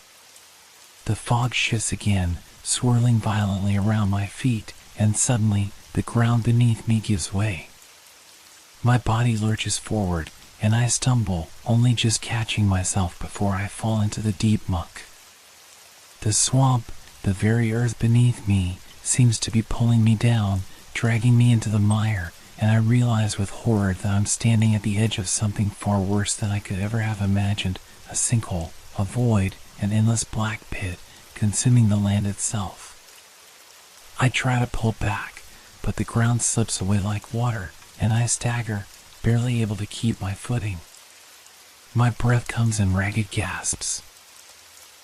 A: The fog shifts again, swirling violently around my feet, and suddenly, the ground beneath me gives way. My body lurches forward, and I stumble, only just catching myself before I fall into the deep muck. The swamp, the very earth beneath me, seems to be pulling me down, dragging me into the mire, and I realize with horror that I'm standing at the edge of something far worse than I could ever have imagined, a sinkhole, a void, an endless black pit, consuming the land itself. I try to pull back, but the ground slips away like water, and I stagger, barely able to keep my footing. My breath comes in ragged gasps.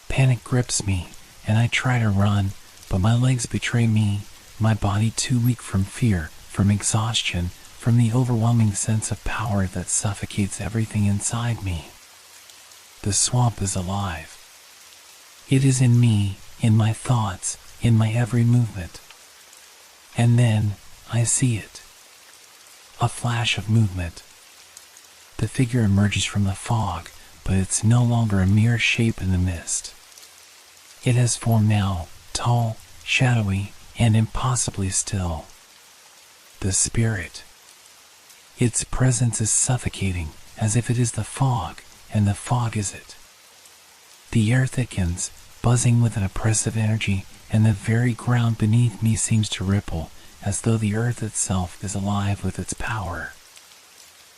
A: Panic grips me, and I try to run, but my legs betray me, my body too weak from fear, from exhaustion, from the overwhelming sense of power that suffocates everything inside me. The swamp is alive. It is in me, in my thoughts, in my every movement. And then, I see it. A flash of movement. The figure emerges from the fog, but it's no longer a mere shape in the mist. It has formed now, tall, shadowy, and impossibly still. The spirit. Its presence is suffocating, as if it is the fog, and the fog is it. The air thickens, buzzing with an oppressive energy, and the very ground beneath me seems to ripple, as though the earth itself is alive with its power.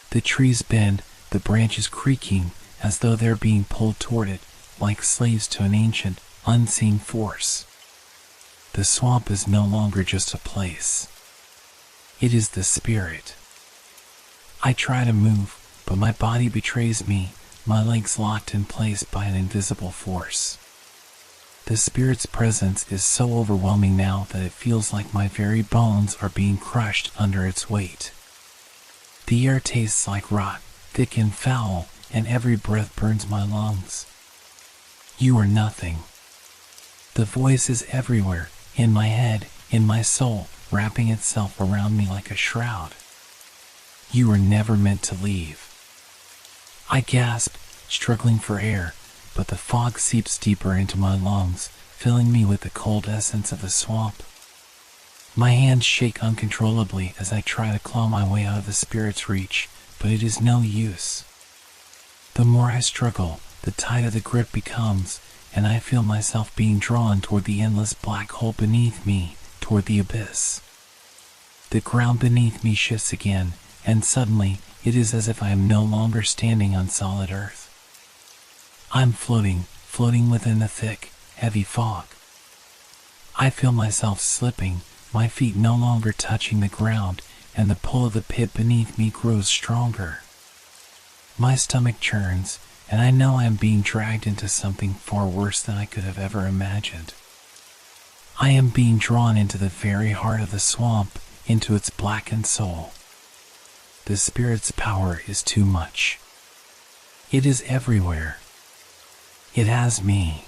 A: The trees bend, the branches creaking, as though they're being pulled toward it, like slaves to an ancient, unseen force. The swamp is no longer just a place. It is the spirit. I try to move, but my body betrays me, my legs locked in place by an invisible force. The spirit's presence is so overwhelming now that it feels like my very bones are being crushed under its weight. The air tastes like rot, thick and foul, and every breath burns my lungs. You are nothing. The voice is everywhere, in my head, in my soul, wrapping itself around me like a shroud. You were never meant to leave. I gasp, struggling for air, but the fog seeps deeper into my lungs, filling me with the cold essence of the swamp. My hands shake uncontrollably as I try to claw my way out of the spirit's reach, but it is no use. The more I struggle, the tighter the grip becomes, and I feel myself being drawn toward the endless black hole beneath me, toward the abyss. The ground beneath me shifts again, and suddenly, it is as if I am no longer standing on solid earth. I'm floating within the thick, heavy fog. I feel myself slipping, my feet no longer touching the ground, and the pull of the pit beneath me grows stronger. My stomach churns, and I know I am being dragged into something far worse than I could have ever imagined. I am being drawn into the very heart of the swamp, into its blackened soul. The spirit's power is too much. It is everywhere. It has me.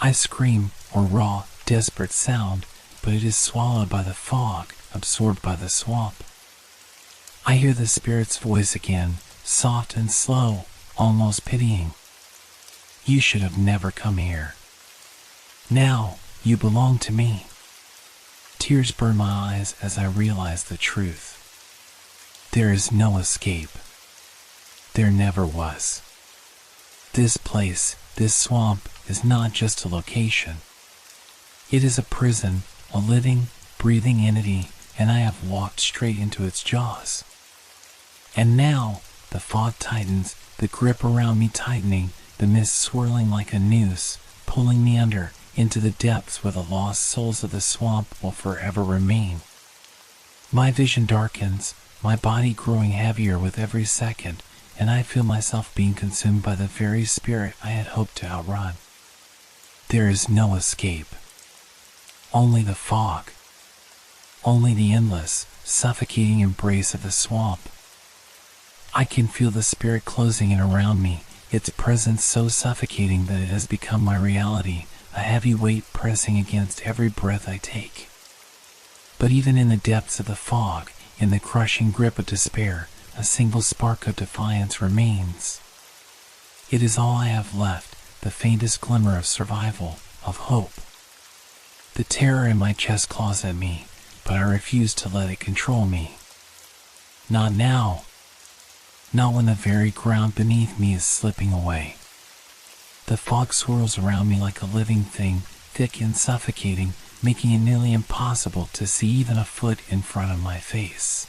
A: I scream or raw, desperate sound, but it is swallowed by the fog, absorbed by the swamp. I hear the spirit's voice again, soft and slow, almost pitying. You should have never come here. Now, you belong to me. Tears burn my eyes as I realize the truth. There is no escape. There never was. This place, this swamp, is not just a location. It is a prison, a living, breathing entity, and I have walked straight into its jaws. And now, the fog tightens, the grip around me tightening, the mist swirling like a noose, pulling me under, into the depths where the lost souls of the swamp will forever remain. My vision darkens, my body growing heavier with every second, and I feel myself being consumed by the very spirit I had hoped to outrun. There is no escape. Only the fog. Only the endless, suffocating embrace of the swamp. I can feel the spirit closing in around me, its presence so suffocating that it has become my reality, a heavy weight pressing against every breath I take. But even in the depths of the fog, in the crushing grip of despair, a single spark of defiance remains. It is all I have left, the faintest glimmer of survival, of hope. The terror in my chest claws at me, but I refuse to let it control me. Not now. Not when the very ground beneath me is slipping away. The fog swirls around me like a living thing, thick and suffocating, making it nearly impossible to see even a foot in front of my face.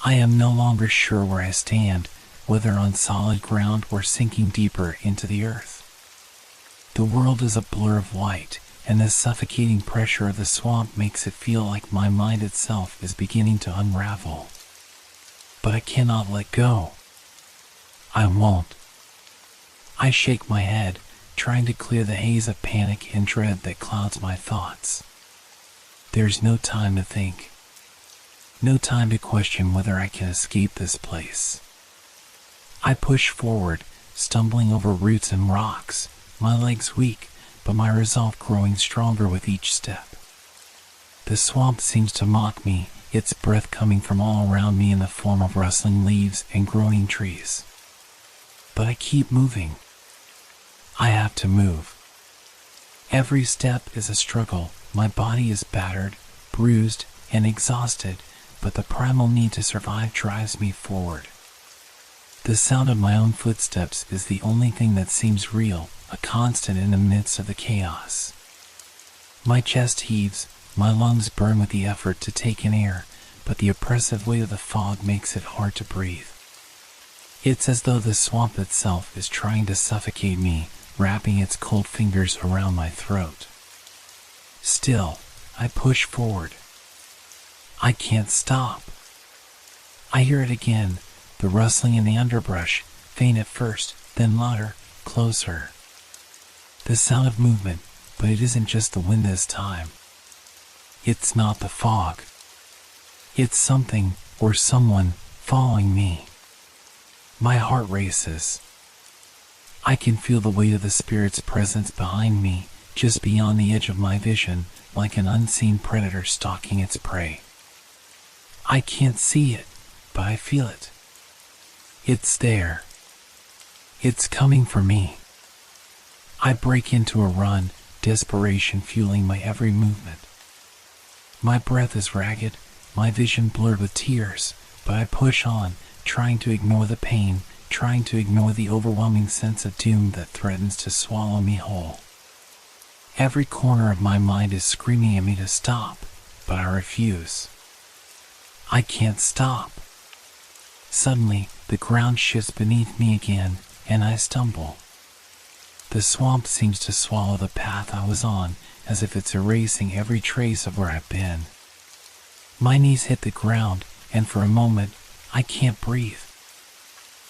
A: I am no longer sure where I stand, whether on solid ground or sinking deeper into the earth. The world is a blur of white, and the suffocating pressure of the swamp makes it feel like my mind itself is beginning to unravel. But I cannot let go. I won't. I shake my head, trying to clear the haze of panic and dread that clouds my thoughts. There's no time to think. No time to question whether I can escape this place. I push forward, stumbling over roots and rocks, my legs weak, but my resolve growing stronger with each step. The swamp seems to mock me, its breath coming from all around me in the form of rustling leaves and groaning trees. But I keep moving. I have to move. Every step is a struggle. My body is battered, bruised, and exhausted, but the primal need to survive drives me forward. The sound of my own footsteps is the only thing that seems real, a constant in the midst of the chaos. My chest heaves, my lungs burn with the effort to take in air, but the oppressive weight of the fog makes it hard to breathe. It's as though the swamp itself is trying to suffocate me, wrapping its cold fingers around my throat. Still, I push forward. I can't stop. I hear it again, the rustling in the underbrush, faint at first, then louder, closer. The sound of movement, but it isn't just the wind this time. It's not the fog. It's something, or someone, following me. My heart races. I can feel the weight of the spirit's presence behind me, just beyond the edge of my vision, like an unseen predator stalking its prey. I can't see it, but I feel it. It's there. It's coming for me. I break into a run, desperation fueling my every movement. My breath is ragged, my vision blurred with tears, but I push on, trying to ignore the pain, trying to ignore the overwhelming sense of doom that threatens to swallow me whole. Every corner of my mind is screaming at me to stop, but I refuse. I can't stop. Suddenly, the ground shifts beneath me again, and I stumble. The swamp seems to swallow the path I was on, as if it's erasing every trace of where I've been. My knees hit the ground, and for a moment, I can't breathe.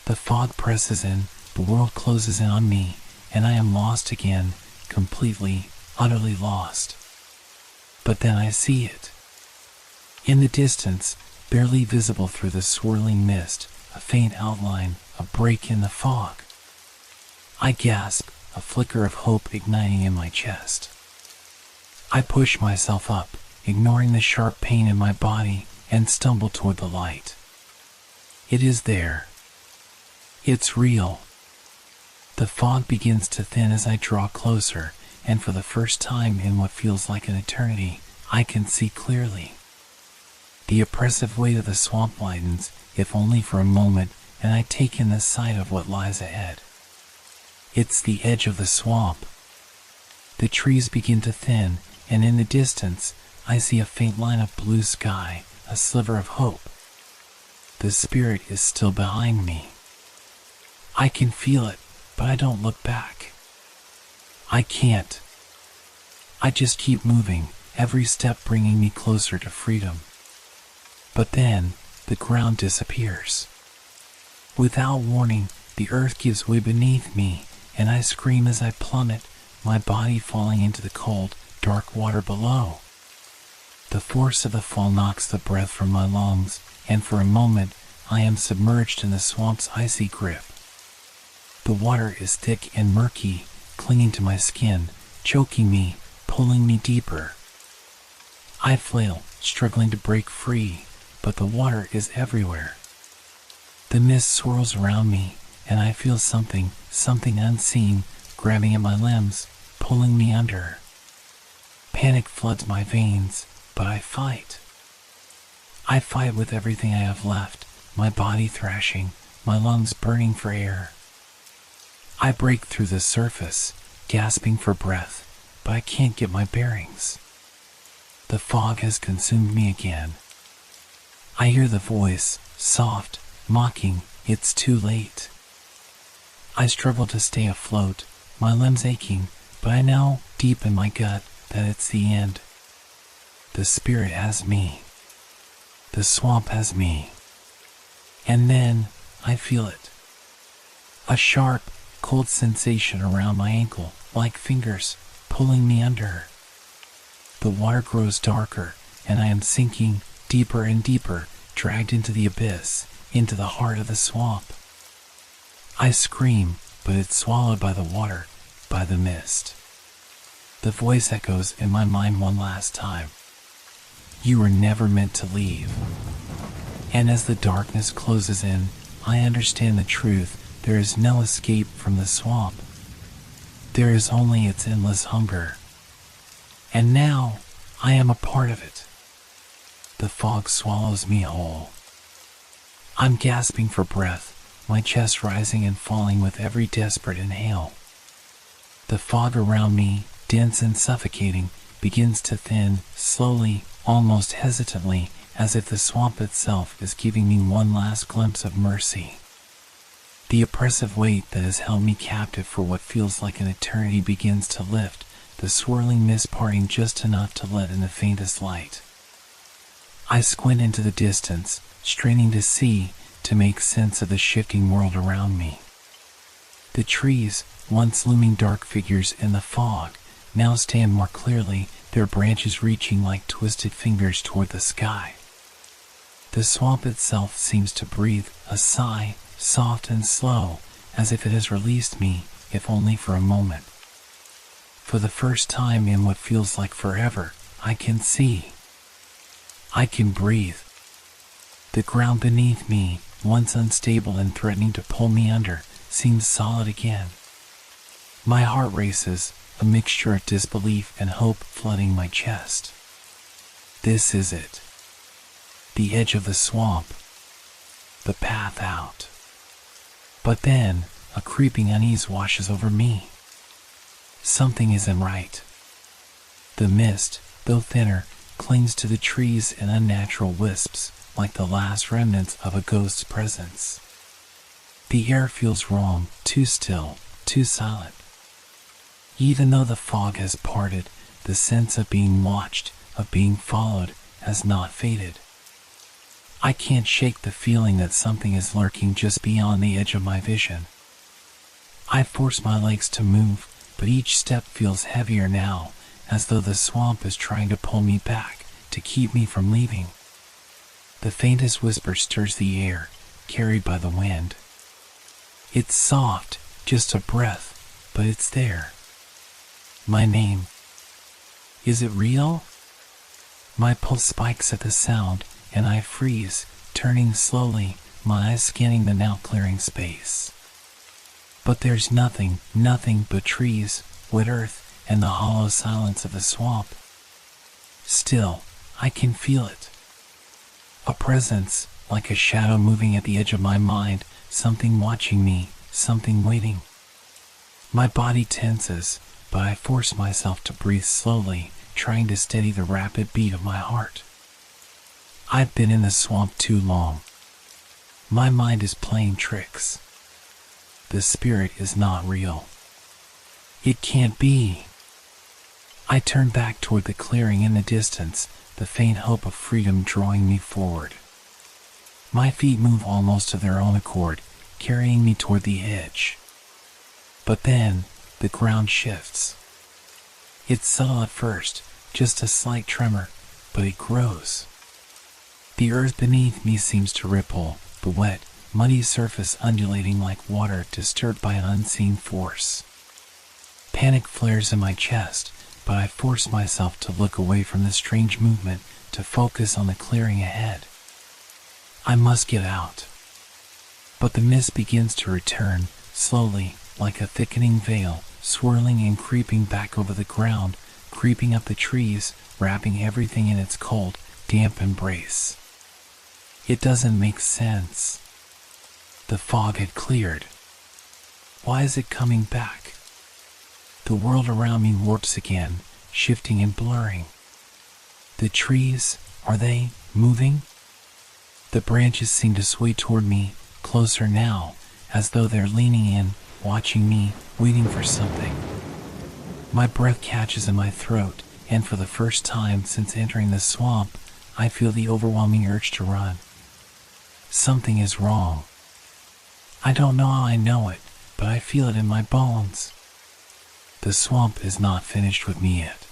A: The fog presses in, the world closes in on me, and I am lost again, completely, utterly lost. But then I see it. In the distance, barely visible through the swirling mist, a faint outline, a break in the fog. I gasp, a flicker of hope igniting in my chest. I push myself up, ignoring the sharp pain in my body, and stumble toward the light. It is there. It's real. The fog begins to thin as I draw closer, and for the first time in what feels like an eternity, I can see clearly. The oppressive weight of the swamp lightens, if only for a moment, and I take in the sight of what lies ahead. It's the edge of the swamp. The trees begin to thin, and in the distance, I see a faint line of blue sky, a sliver of hope. The spirit is still behind me. I can feel it, but I don't look back. I can't. I just keep moving, every step bringing me closer to freedom. But then, the ground disappears. Without warning, the earth gives way beneath me, and I scream as I plummet, my body falling into the cold, dark water below. The force of the fall knocks the breath from my lungs, and for a moment, I am submerged in the swamp's icy grip. The water is thick and murky, clinging to my skin, choking me, pulling me deeper. I flail, struggling to break free, but the water is everywhere. The mist swirls around me, and I feel something unseen, grabbing at my limbs, pulling me under. Panic floods my veins, but I fight. I fight with everything I have left, my body thrashing, my lungs burning for air. I break through the surface, gasping for breath, but I can't get my bearings. The fog has consumed me again. I hear the voice, soft, mocking, it's too late. I struggle to stay afloat, my limbs aching, but I know, deep in my gut, that it's the end. The spirit has me. The swamp has me. And then, I feel it. A sharp, cold sensation around my ankle, like fingers, pulling me under. The water grows darker, and I am sinking, deeper and deeper, dragged into the abyss, into the heart of the swamp. I scream, but it's swallowed by the water, by the mist. The voice echoes in my mind one last time. You were never meant to leave. And as the darkness closes in, I understand the truth. There is no escape from the swamp. There is only its endless hunger. And now, I am a part of it. The fog swallows me whole. I'm gasping for breath, my chest rising and falling with every desperate inhale. The fog around me, dense and suffocating, begins to thin, slowly, almost hesitantly, as if the swamp itself is giving me one last glimpse of mercy. The oppressive weight that has held me captive for what feels like an eternity begins to lift, the swirling mist parting just enough to let in the faintest light. I squint into the distance, straining to see, to make sense of the shifting world around me. The trees, once looming dark figures in the fog, now stand more clearly, their branches reaching like twisted fingers toward the sky. The swamp itself seems to breathe a sigh, soft and slow, as if it has released me, if only for a moment. For the first time in what feels like forever, I can see. I can breathe. The ground beneath me, once unstable and threatening to pull me under, seems solid again. My heart races, a mixture of disbelief and hope flooding my chest. This is it. The edge of the swamp. The path out. But then, a creeping unease washes over me. Something isn't right. The mist, though thinner, clings to the trees in unnatural wisps, like the last remnants of a ghost's presence. The air feels wrong, too still, too silent. Even though the fog has parted, the sense of being watched, of being followed, has not faded. I can't shake the feeling that something is lurking just beyond the edge of my vision. I force my legs to move, but each step feels heavier now, as though the swamp is trying to pull me back, to keep me from leaving. The faintest whisper stirs the air, carried by the wind. It's soft, just a breath, but it's there. My name. Is it real? My pulse spikes at the sound, and I freeze, turning slowly, my eyes scanning the now clearing space. But there's nothing but trees, wet earth, and the hollow silence of the swamp. Still, I can feel it. A presence, like a shadow moving at the edge of my mind, something watching me, something waiting. My body tenses, but I force myself to breathe slowly, trying to steady the rapid beat of my heart. I've been in the swamp too long. My mind is playing tricks. The spirit is not real. It can't be. I turn back toward the clearing in the distance, the faint hope of freedom drawing me forward. My feet move almost of their own accord, carrying me toward the edge. But then, the ground shifts. It's subtle at first, just a slight tremor, but it grows. The earth beneath me seems to ripple, the wet, muddy surface undulating like water disturbed by an unseen force. Panic flares in my chest, but I force myself to look away from the strange movement, to focus on the clearing ahead. I must get out. But the mist begins to return, slowly, like a thickening veil, swirling and creeping back over the ground, creeping up the trees, wrapping everything in its cold, damp embrace. It doesn't make sense. The fog had cleared. Why is it coming back? The world around me warps again, shifting and blurring. The trees, are they moving? The branches seem to sway toward me, closer now, as though they're leaning in, watching me, waiting for something. My breath catches in my throat, and for the first time since entering the swamp, I feel the overwhelming urge to run. Something is wrong. I don't know how I know it, but I feel it in my bones. The swamp is not finished with me yet.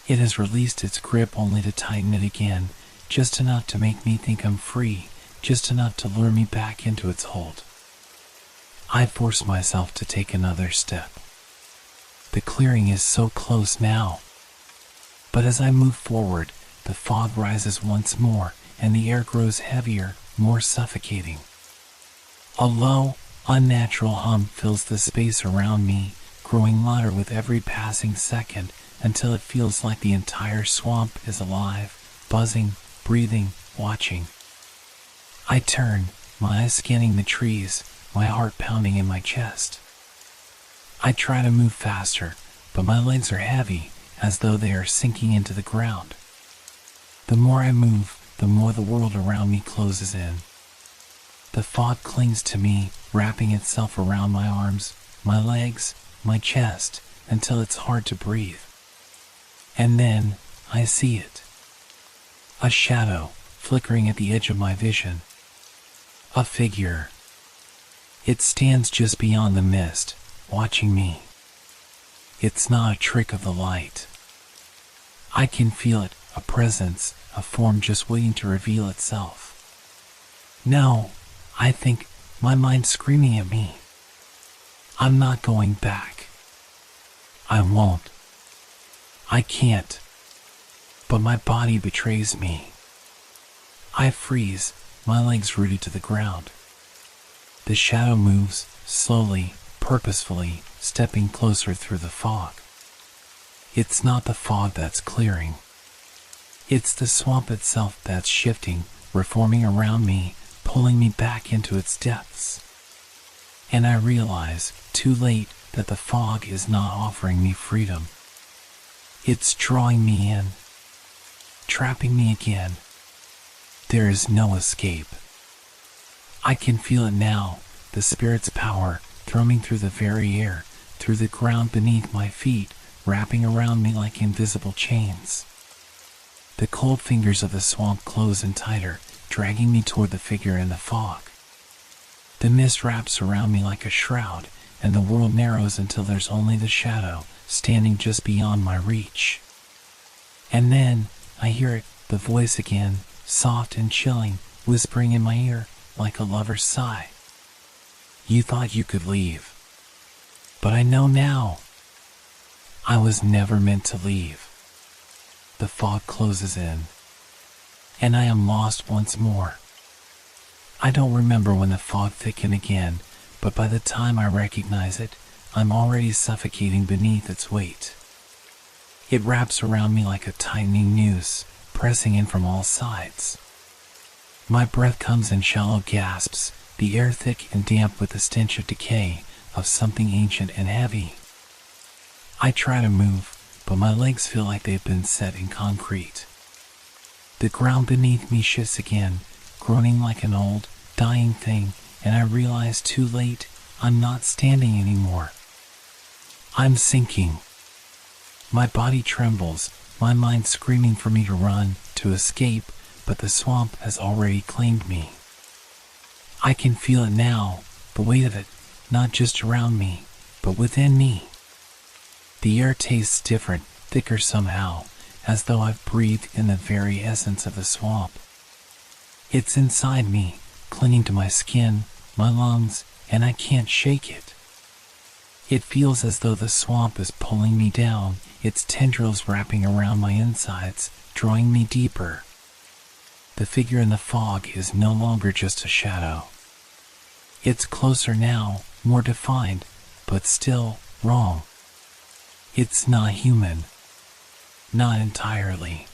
A: It has released its grip only to tighten it again, just enough to make me think I'm free, just enough to lure me back into its hold. I force myself to take another step. The clearing is so close now. But as I move forward, the fog rises once more, and the air grows heavier, more suffocating. A low, unnatural hum fills the space around me, growing louder with every passing second, until it feels like the entire swamp is alive, buzzing, breathing, watching. I turn, my eyes scanning the trees, my heart pounding in my chest. I try to move faster, but my legs are heavy, as though they are sinking into the ground. The more I move, the more the world around me closes in. The fog clings to me, wrapping itself around my arms, my legs, my chest, until it's hard to breathe. And then, I see it. A shadow, flickering at the edge of my vision. A figure. It stands just beyond the mist, watching me. It's not a trick of the light. I can feel it, a presence, a form just waiting to reveal itself. No, I think, my mind screaming at me. I'm not going back. I won't. I can't. But my body betrays me. I freeze, my legs rooted to the ground. The shadow moves, slowly, purposefully, stepping closer through the fog. It's not the fog that's clearing. It's the swamp itself that's shifting, reforming around me, pulling me back into its depths. And I realize, too late, that the fog is not offering me freedom. It's drawing me in, trapping me again. There is no escape. I can feel it now, the spirit's power, thrumming through the very air, through the ground beneath my feet, wrapping around me like invisible chains. The cold fingers of the swamp close in tighter, dragging me toward the figure in the fog. The mist wraps around me like a shroud, and the world narrows until there's only the shadow, standing just beyond my reach. And then I hear it, the voice again, soft and chilling, whispering in my ear like a lover's sigh. You thought you could leave. But I know now. I was never meant to leave. The fog closes in, and I am lost once more. I don't remember when the fog thickened again, but by the time I recognize it, I'm already suffocating beneath its weight. It wraps around me like a tightening noose, pressing in from all sides. My breath comes in shallow gasps, the air thick and damp with the stench of decay, of something ancient and heavy. I try to move, but my legs feel like they've been set in concrete. The ground beneath me shifts again, groaning like an old, dying thing, and I realize too late, I'm not standing anymore. I'm sinking. My body trembles, my mind screaming for me to run, to escape, but the swamp has already claimed me. I can feel it now, the weight of it, not just around me, but within me. The air tastes different, thicker somehow, as though I've breathed in the very essence of the swamp. It's inside me, clinging to my skin, my lungs, and I can't shake it. It feels as though the swamp is pulling me down, its tendrils wrapping around my insides, drawing me deeper. The figure in the fog is no longer just a shadow. It's closer now, more defined, but still wrong. It's not human. Not entirely.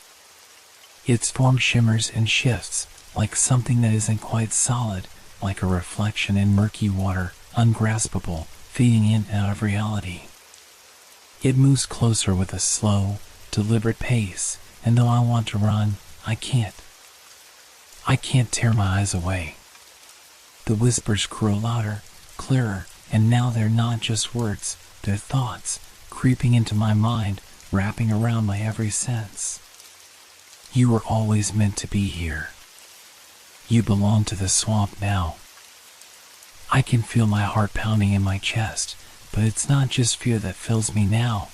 A: Its form shimmers and shifts, like something that isn't quite solid, like a reflection in murky water, ungraspable, fading in and out of reality. It moves closer with a slow, deliberate pace, and though I want to run, I can't. I can't tear my eyes away. The whispers grow louder, clearer, and now they're not just words, they're thoughts, creeping into my mind, wrapping around my every sense. You were always meant to be here. You belong to the swamp now. I can feel my heart pounding in my chest, but it's not just fear that fills me now.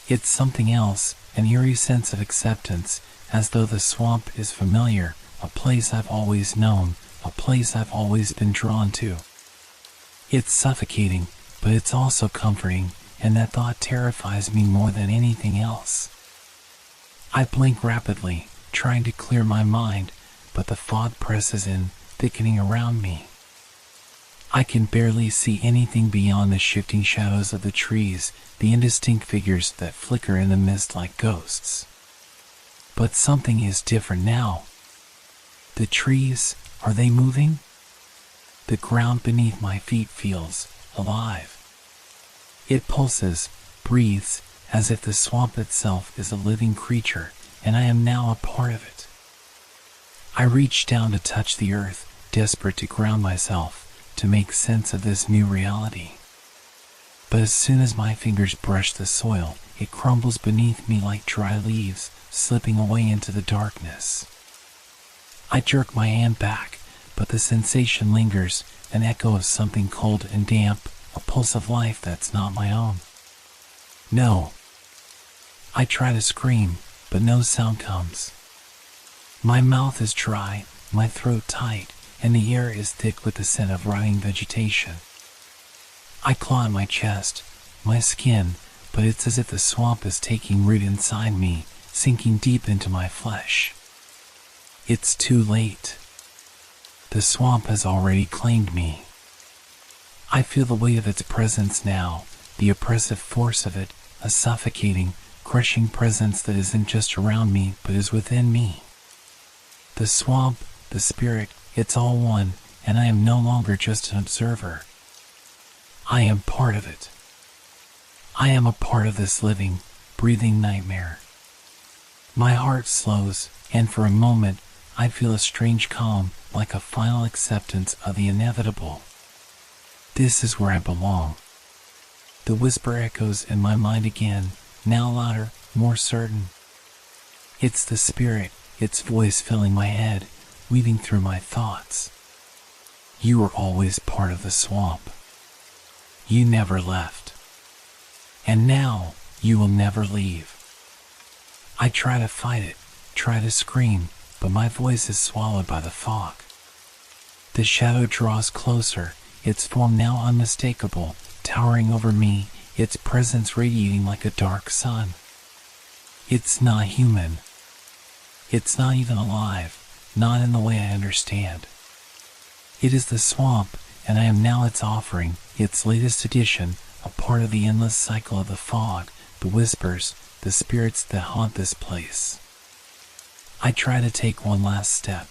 A: It's something else, an eerie sense of acceptance, as though the swamp is familiar, a place I've always known, a place I've always been drawn to. It's suffocating, but it's also comforting, and that thought terrifies me more than anything else. I blink rapidly, trying to clear my mind, but the fog presses in, thickening around me. I can barely see anything beyond the shifting shadows of the trees, the indistinct figures that flicker in the mist like ghosts. But something is different now. The trees, are they moving? The ground beneath my feet feels alive. It pulses, breathes, as if the swamp itself is a living creature, and I am now a part of it. I reach down to touch the earth, desperate to ground myself, to make sense of this new reality. But as soon as my fingers brush the soil, it crumbles beneath me like dry leaves, slipping away into the darkness. I jerk my hand back, but the sensation lingers, an echo of something cold and damp, a pulse of life that's not my own. No. I try to scream, but no sound comes. My mouth is dry, my throat tight, and the air is thick with the scent of rotting vegetation. I claw at my chest, my skin, but it's as if the swamp is taking root inside me, sinking deep into my flesh. It's too late. The swamp has already claimed me. I feel the weight of its presence now, the oppressive force of it, a suffocating, crushing presence that isn't just around me but is within me. The swamp, the spirit, it's all one, and I am no longer just an observer. I am part of it. I am a part of this living, breathing nightmare. My heart slows, and for a moment, I feel a strange calm, like a final acceptance of the inevitable. This is where I belong. The whisper echoes in my mind again, now louder, more certain. It's the spirit, its voice filling my head, weaving through my thoughts. You were always part of the swamp. You never left. And now, you will never leave. I try to fight it, try to scream, but my voice is swallowed by the fog. The shadow draws closer, its form now unmistakable, towering over me, its presence radiating like a dark sun. It's not human. It's not even alive, not in the way I understand. It is the swamp, and I am now its offering, its latest addition, a part of the endless cycle of the fog, the whispers, the spirits that haunt this place. I try to take one last step,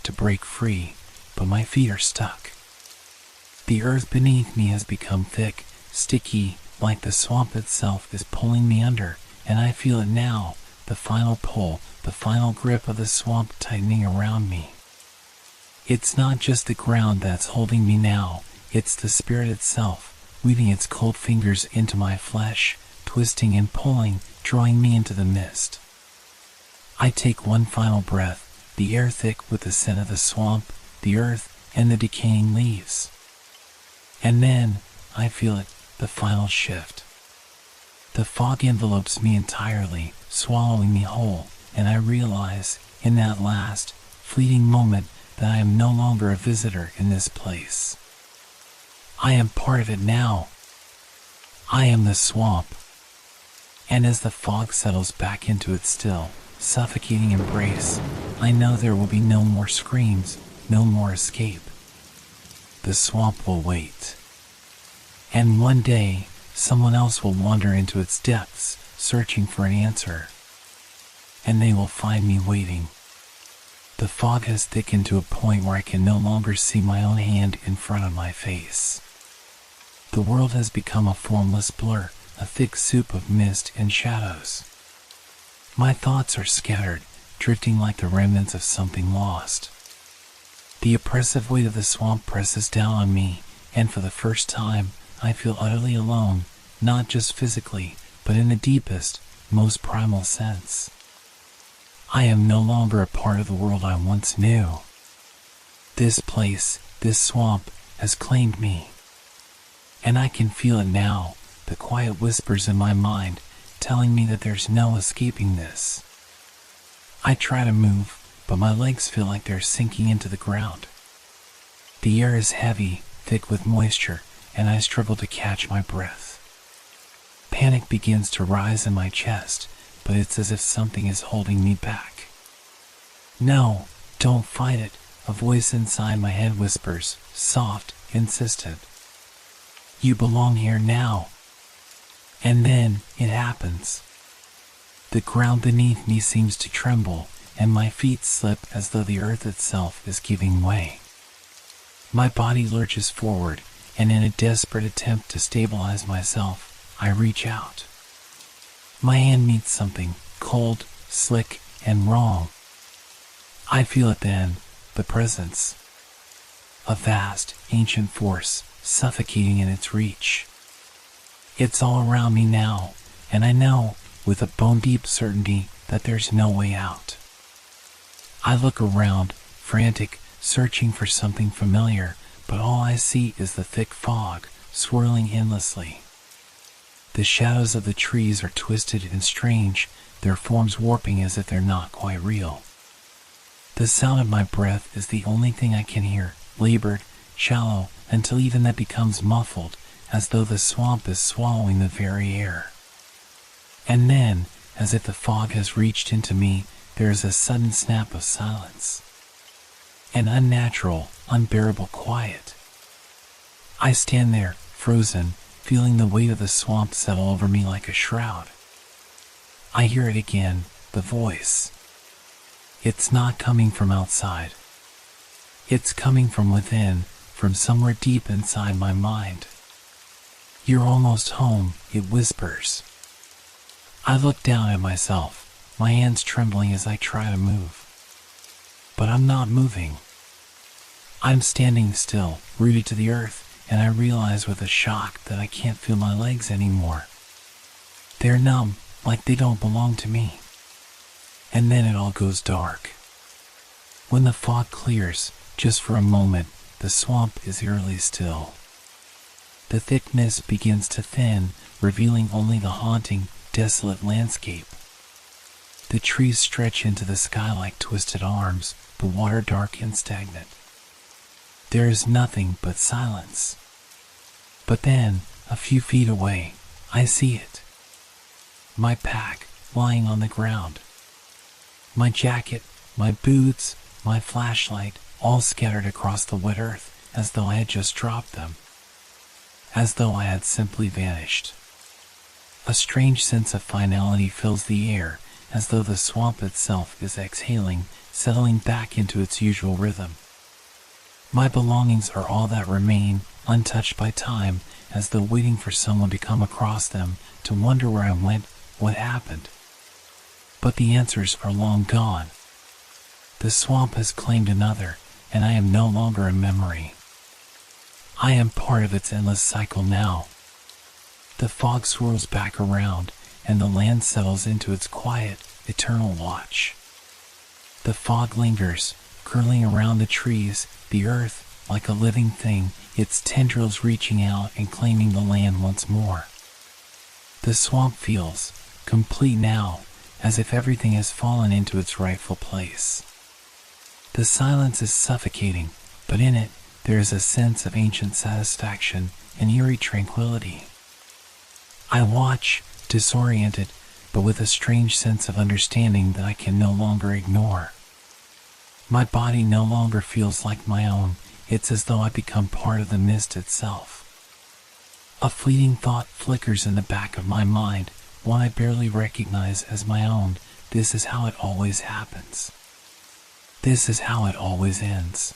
A: to break free, but my feet are stuck. The earth beneath me has become thick, sticky, like the swamp itself is pulling me under, and I feel it now, the final pull, the final grip of the swamp tightening around me. It's not just the ground that's holding me now, it's the spirit itself, weaving its cold fingers into my flesh, twisting and pulling, drawing me into the mist. I take one final breath, the air thick with the scent of the swamp, the earth, and the decaying leaves. And then, I feel it, the final shift. The fog envelopes me entirely, swallowing me whole, and I realize, in that last, fleeting moment, that I am no longer a visitor in this place. I am part of it now. I am the swamp. And as the fog settles back into its still, suffocating embrace, I know there will be no more screams, no more escape. The swamp will wait. And one day, someone else will wander into its depths, searching for an answer. And they will find me waiting. The fog has thickened to a point where I can no longer see my own hand in front of my face. The world has become a formless blur, a thick soup of mist and shadows. My thoughts are scattered, drifting like the remnants of something lost. The oppressive weight of the swamp presses down on me, and for the first time, I feel utterly alone, not just physically, but in the deepest, most primal sense. I am no longer a part of the world I once knew. This place, this swamp, has claimed me. And I can feel it now, the quiet whispers in my mind, telling me that there's no escaping this. I try to move, but my legs feel like they're sinking into the ground. The air is heavy, thick with moisture, and I struggle to catch my breath. Panic begins to rise in my chest, but it's as if something is holding me back. No, don't fight it, a voice inside my head whispers, soft, insistent. You belong here now. And then, it happens. The ground beneath me seems to tremble, and my feet slip as though the earth itself is giving way. My body lurches forward, and in a desperate attempt to stabilize myself, I reach out. My hand meets something, cold, slick, and wrong. I feel it then, the presence. A vast, ancient force, suffocating in its reach. It's all around me now, and I know, with a bone-deep certainty, that there's no way out. I look around, frantic, searching for something familiar, but all I see is the thick fog, swirling endlessly. The shadows of the trees are twisted and strange, their forms warping as if they're not quite real. The sound of my breath is the only thing I can hear, labored, shallow, until even that becomes muffled, as though the swamp is swallowing the very air. And then, as if the fog has reached into me, there is a sudden snap of silence. An unnatural, unbearable quiet. I stand there, frozen, feeling the weight of the swamp settle over me like a shroud. I hear it again, the voice. It's not coming from outside. It's coming from within, from somewhere deep inside my mind. You're almost home, it whispers. I look down at myself, my hands trembling as I try to move. But I'm not moving. I'm standing still, rooted to the earth, and I realize with a shock that I can't feel my legs anymore. They're numb, like they don't belong to me. And then it all goes dark. When the fog clears, just for a moment, the swamp is eerily still. The thick mist begins to thin, revealing only the haunting, desolate landscape. The trees stretch into the sky like twisted arms, the water dark and stagnant. There is nothing but silence. But then, a few feet away, I see it. My pack lying on the ground. My jacket, my boots, my flashlight, all scattered across the wet earth as though I had just dropped them. As though I had simply vanished. A strange sense of finality fills the air, as though the swamp itself is exhaling, settling back into its usual rhythm. My belongings are all that remain, untouched by time, as though waiting for someone to come across them, to wonder where I went, what happened. But the answers are long gone. The swamp has claimed another, and I am no longer a memory. I am part of its endless cycle now. The fog swirls back around, and the land settles into its quiet, eternal watch. The fog lingers, curling around the trees, the earth, like a living thing, its tendrils reaching out and claiming the land once more. The swamp feels complete now, as if everything has fallen into its rightful place. The silence is suffocating, but in it, there is a sense of ancient satisfaction and eerie tranquility. I watch, disoriented, but with a strange sense of understanding that I can no longer ignore. My body no longer feels like my own, it's as though I become part of the mist itself. A fleeting thought flickers in the back of my mind, one I barely recognize as my own. This is how it always happens. This is how it always ends.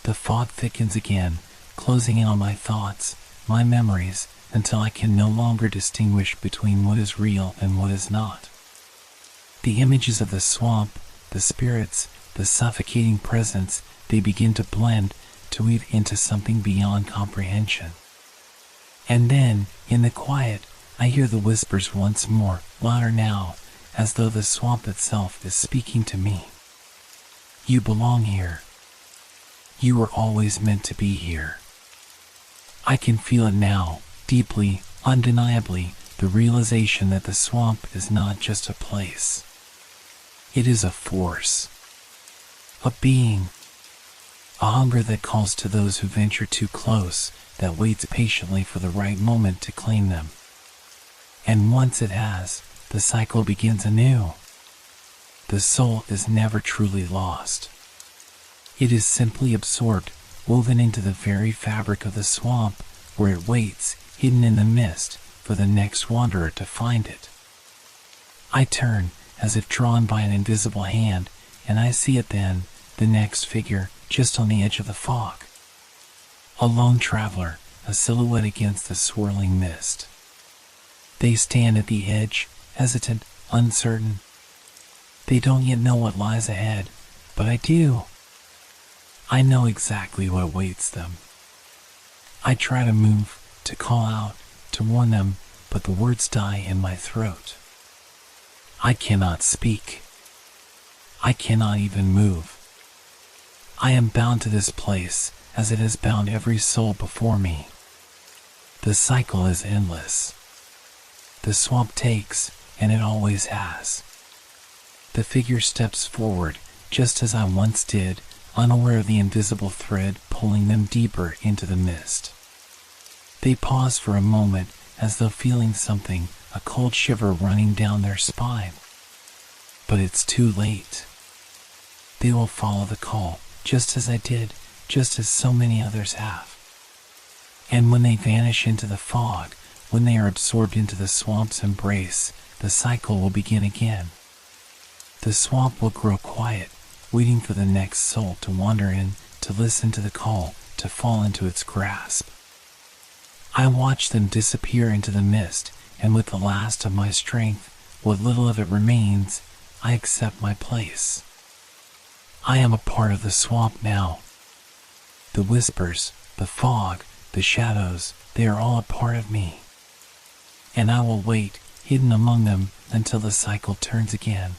A: The fog thickens again, closing in on my thoughts, my memories, until I can no longer distinguish between what is real and what is not. The images of the swamp, the spirits, the suffocating presence, they begin to blend, to weave into something beyond comprehension. And then, in the quiet, I hear the whispers once more, louder now, as though the swamp itself is speaking to me. You belong here. You were always meant to be here. I can feel it now, deeply, undeniably, the realization that the swamp is not just a place. It is a force. A being. A hunger that calls to those who venture too close, that waits patiently for the right moment to claim them. And once it has, the cycle begins anew. The soul is never truly lost. It is simply absorbed, woven into the very fabric of the swamp, where it waits, hidden in the mist, for the next wanderer to find it. I turn, as if drawn by an invisible hand, and I see it then, the next figure, just on the edge of the fog. A lone traveler, a silhouette against the swirling mist. They stand at the edge, hesitant, uncertain. They don't yet know what lies ahead, but I do. I know exactly what awaits them. I try to move, to call out, to warn them, but the words die in my throat. I cannot speak. I cannot even move. I am bound to this place, as it has bound every soul before me. The cycle is endless. The swamp takes, and it always has. The figure steps forward, just as I once did, unaware of the invisible thread pulling them deeper into the mist. They pause for a moment, as though feeling something, a cold shiver running down their spine. But it's too late. They will follow the call, just as I did, just as so many others have. And when they vanish into the fog, when they are absorbed into the swamp's embrace, the cycle will begin again. The swamp will grow quiet, waiting for the next soul to wander in, to listen to the call, to fall into its grasp. I watch them disappear into the mist, and with the last of my strength, what little of it remains, I accept my place. I am a part of the swamp now. The whispers, the fog, the shadows, they are all a part of me. And I will wait, hidden among them, until the cycle turns again.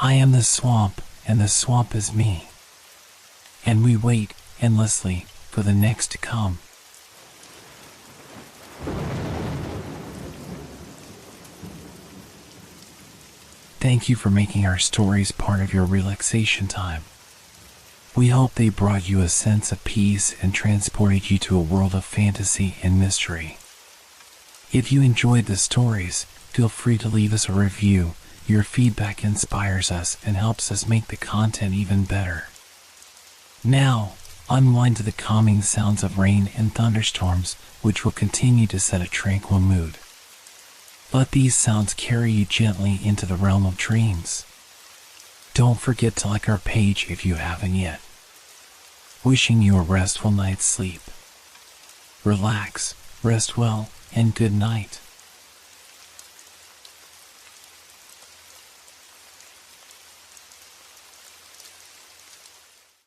A: I am the swamp, and the swamp is me. And we wait, endlessly, for the next to come. Thank you for making our stories part of your relaxation time. We hope they brought you a sense of peace and transported you to a world of fantasy and mystery. If you enjoyed the stories, feel free to leave us a review. Your feedback inspires us and helps us make the content even better. Now, unwind to the calming sounds of rain and thunderstorms, which will continue to set a tranquil mood. Let these sounds carry you gently into the realm of dreams. Don't forget to like our page if you haven't yet. Wishing you a restful night's sleep. Relax, rest well, and good night.